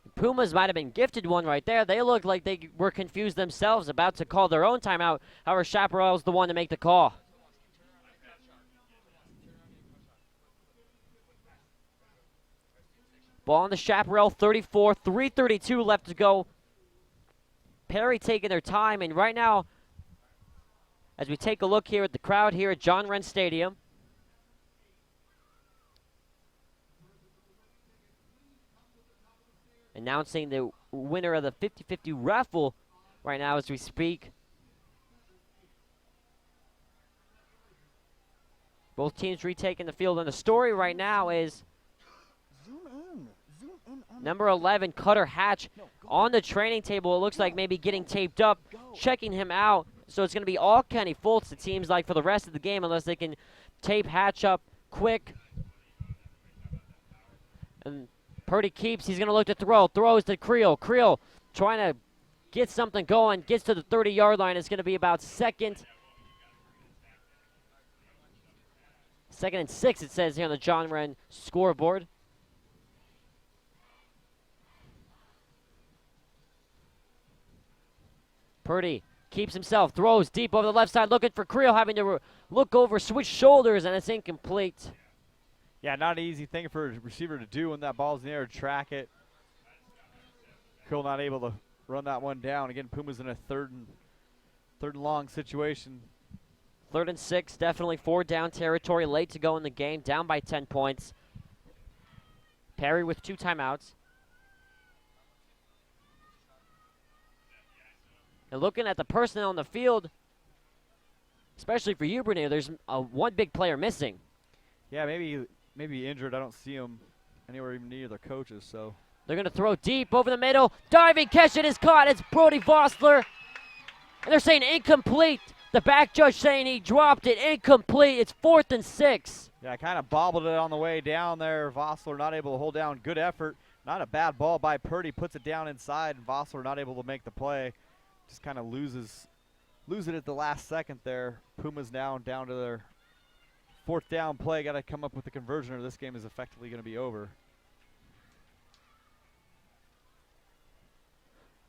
The Pumas might have been gifted one right there. They looked like they were confused themselves, about to call their own timeout. However, Chaparral is the one to make the call. Ball on the Chaparral 34, 3:32 left to go. Perry taking their time, and right now, as we take a look here at the crowd here at John Wren Stadium, announcing the winner of the 50-50 raffle right now as we speak. Both teams retaking the field, and the story right now is number 11, Cutter Hatch, on the training table. It looks like maybe getting taped up, checking him out. So it's going to be all Kenny Foltz, it seems like, for the rest of the game, unless they can tape Hatch up quick. And Purdy keeps. He's going to look to throw. Throws to Creel. Creel trying to get something going. Gets to the 30-yard line. It's going to be about second and 6, it says here on the John Wren scoreboard. Purdy keeps himself, throws deep over the left side, looking for Creel, having to look over, switch shoulders, and it's incomplete. Yeah, not an easy thing for a receiver to do when that ball's in the air, track it. Creel not able to run that one down. Again, Puma's in a third and long situation. 3rd and 6, definitely 4 down territory, late to go in the game, down by 10 points. Perry with 2 timeouts. And looking at the personnel on the field, especially for you, Bernier, there's one big player missing. Yeah, maybe injured. I don't see him anywhere even near their coaches. So They're going to throw deep over the middle. Diving catch, it is caught. It's Brody Vossler. And they're saying incomplete. The back judge saying he dropped it. Incomplete. It's 4th and 6. yeah, kind of bobbled it on the way down there. Vossler not able to hold down. Good effort. Not a bad ball by Purdy. Puts it down inside, and Vossler not able to make the play. Just kind of lose it at the last second there. Pumas now down to their 4th down play. Got to come up with the conversion, or this game is effectively going to be over.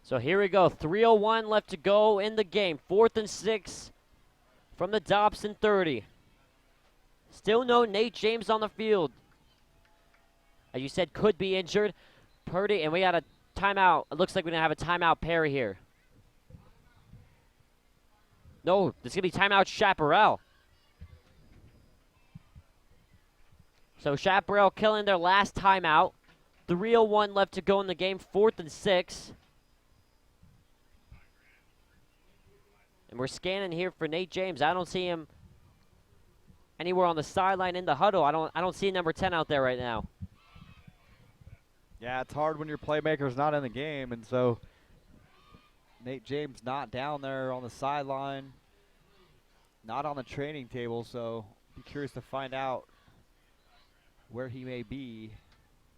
So here we go. 3:01 left to go in the game. 4th and 6 from the Dobson 30. Still no Nate James on the field. As you said, could be injured. Purdy, and we got a timeout. It looks like we're going to have a timeout Perry here. No, there's going to be timeout Chaparral. So Chaparral killing their last timeout. 3:01 left to go in the game. 4th and 6. And we're scanning here for Nate James. I don't see him anywhere on the sideline in the huddle. I don't see number 10 out there right now. Yeah, it's hard when your playmaker's not in the game, and so Nate James not down there on the sideline, not on the training table, so be curious to find out where he may be.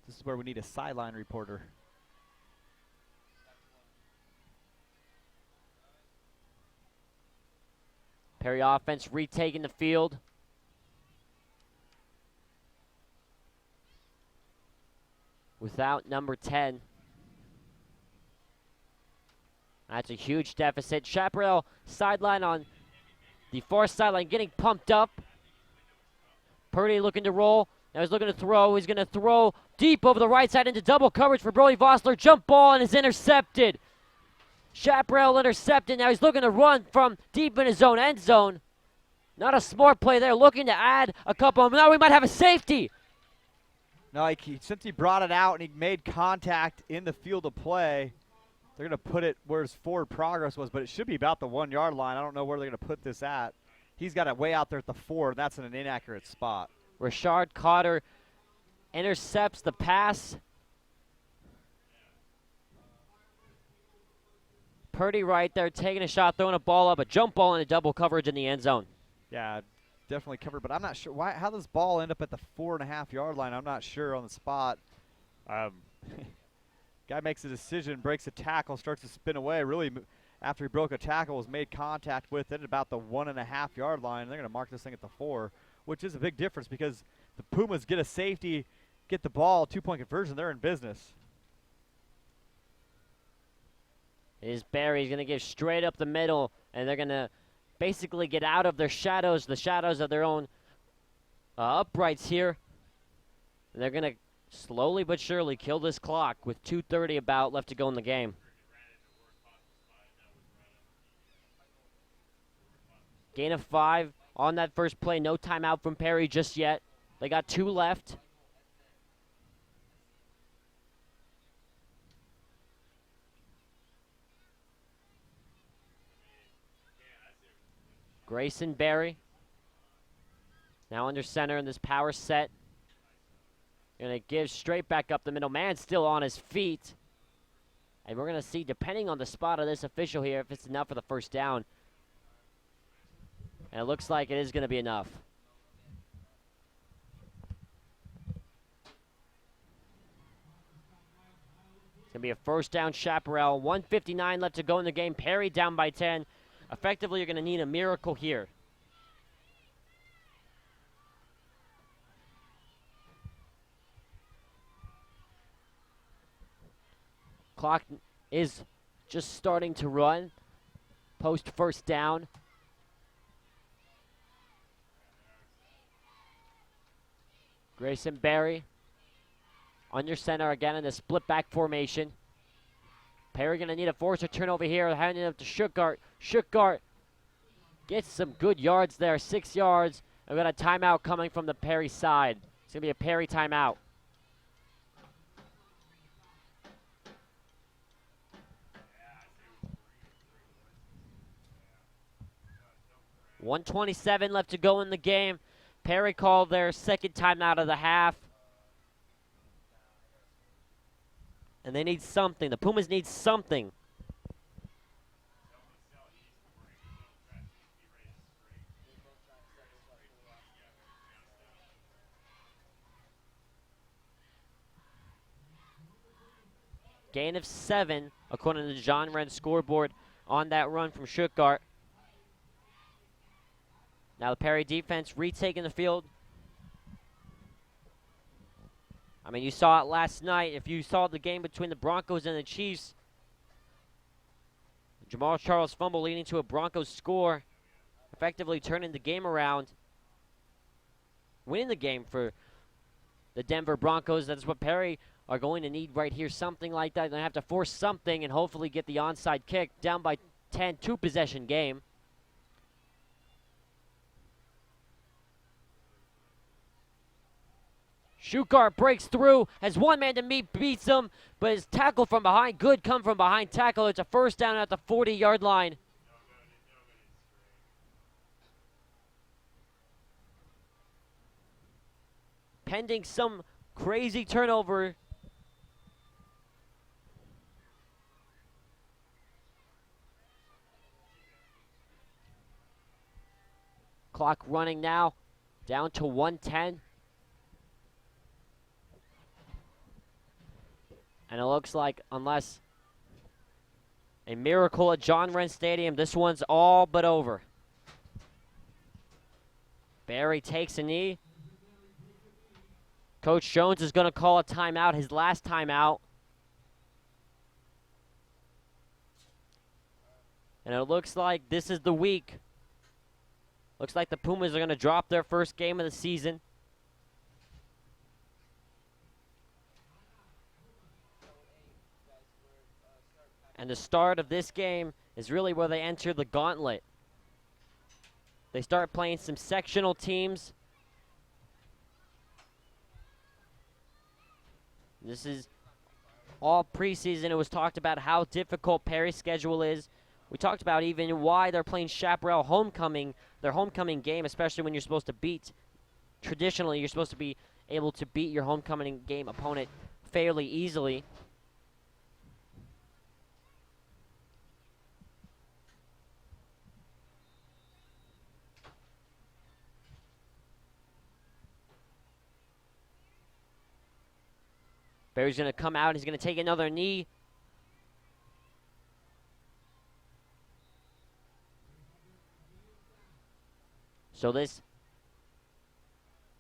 This is where we need a sideline reporter. Perry offense retaking the field. Without number 10. That's a huge deficit. Chaparral sideline on the far sideline getting pumped up. Purdy looking to roll. Now he's looking to throw. He's going to throw deep over the right side into double coverage for Brody Vossler. Jump ball and is intercepted. Chaparral intercepted. Now he's looking to run from deep in his own end zone. Not a smart play there. Looking to add a couple. Now we might have a safety. No, since he brought it out and he made contact in the field of play, they're going to put it where his forward progress was, but it should be about the 1 yard line. I don't know where they're going to put this at. He's got it way out there at the 4, and that's in an inaccurate spot. Rashard Cotter intercepts the pass. Purdy right there taking a shot, throwing a ball up, a jump ball into double coverage in the end zone. Yeah, definitely covered, but I'm not sure how does ball end up at the 4.5 yard line. I'm not sure on the spot. Guy makes a decision, breaks a tackle, starts to spin away. Really, after he broke a tackle, was made contact with it at about the 1.5 yard line. They're going to mark this thing at the 4, which is a big difference because the Pumas get a safety, get the ball, 2-point conversion. They're in business. It is Barry. He's going to give straight up the middle, and they're going to basically get out of their shadows, the shadows of their own uprights here. And they're going to slowly but surely kill this clock with 2:30 about left to go in the game. Gain of 5 on that first play. No timeout from Perry just yet. They got 2 left. Grayson Berry. Now under center in this power set. Gonna give straight back up the middle. Man still on his feet. And we're gonna see, depending on the spot of this official here, if it's enough for the first down. And it looks like it is gonna be enough. It's gonna be a first down Chaparral. 1:59 left to go in the game. Perry down by 10. Effectively, you're going to need a miracle here. Clock is just starting to run. Post first down. Grayson Berry under center again in the split back formation. Perry going to need a forcer turnover here. Handing it up to Schuckart. Schuckart gets some good yards there, 6 yards. We've got a timeout coming from the Perry side. It's going to be a Perry timeout. 1:27 left to go in the game. Perry called their second timeout of the half. And they need something. The Pumas need something. Gain of 7, according to the John Wren scoreboard on that run from Stuttgart. Now the Perry defense retaking the field. I mean, you saw it last night. If you saw the game between the Broncos and the Chiefs, Jamal Charles' fumble leading to a Broncos score, effectively turning the game around, winning the game for the Denver Broncos. That's what Perry are going to need right here, something like that. They're going to have to force something and hopefully get the onside kick. Down by 10, two-possession game. Stuttgart breaks through, has one man to meet, beats him, but his tackle from behind, good come from behind tackle. It's a first down at the 40-yard line. Pending some crazy turnover. Clock running now, down to 1:10. And it looks like, unless a miracle at John Wren Stadium, this one's all but over. Barry takes a knee. Coach Jones is going to call a timeout, his last timeout. And it looks like this is the week. Looks like the Pumas are going to drop their first game of the season. And the start of this game is really where they enter the gauntlet. They start playing some sectional teams. This is all preseason. It was talked about how difficult Perry's schedule is. We talked about even why they're playing Chaparral homecoming, their homecoming game, especially when you're supposed to beat. Traditionally, you're supposed to be able to beat your homecoming game opponent fairly easily. Barry's going to come out. He's going to take another knee. So this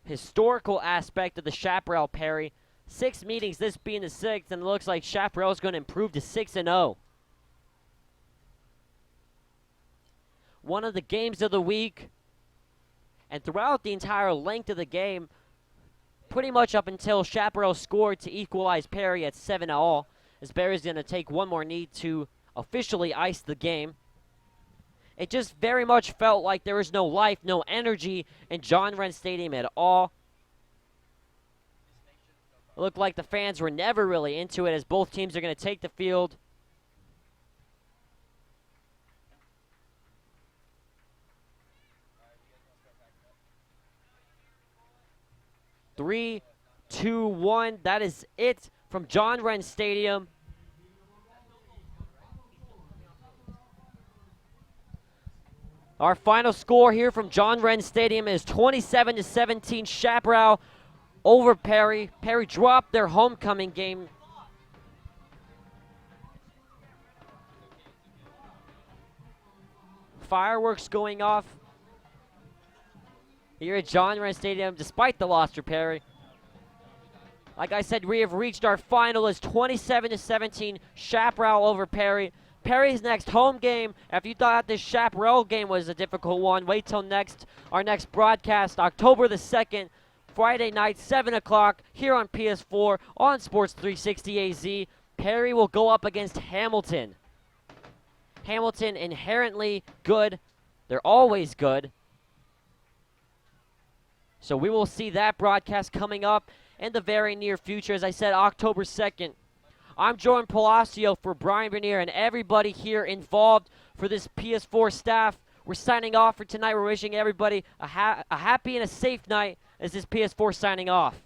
historical aspect of the Chaparral Perry, 6 meetings, this being the 6th, and it looks like Chaparral is going to improve to 6-0. One of the games of the week, and throughout the entire length of the game, pretty much up until Chaparral scored to equalize Perry at 7-all, as Barry's going to take one more knee to officially ice the game. It just very much felt like there was no life, no energy in John Wren Stadium at all. It looked like the fans were never really into it, as both teams are going to take the field. Three, 2, 1. That is it from John Wren Stadium. Our final score here from John Wren Stadium is 27-17 Chaparral over Perry. Perry dropped their homecoming game. Fireworks going off here at John Wren Stadium, despite the loss for Perry. Like I said, we have reached our final as 27-17 Chaparral over Perry. Perry's next home game, if you thought this Chaparral game was a difficult one, wait till our next broadcast, October the 2nd, Friday night, 7 o'clock, here on PS4, on Sports 360 AZ. Perry will go up against Hamilton. Hamilton inherently good. They're always good. So we will see that broadcast coming up in the very near future. As I said, October 2nd. I'm Jordan Palacio for Brian Bernier and everybody here involved for this PS4 staff. We're signing off for tonight. We're wishing everybody a happy and a safe night. This is PS4 signing off.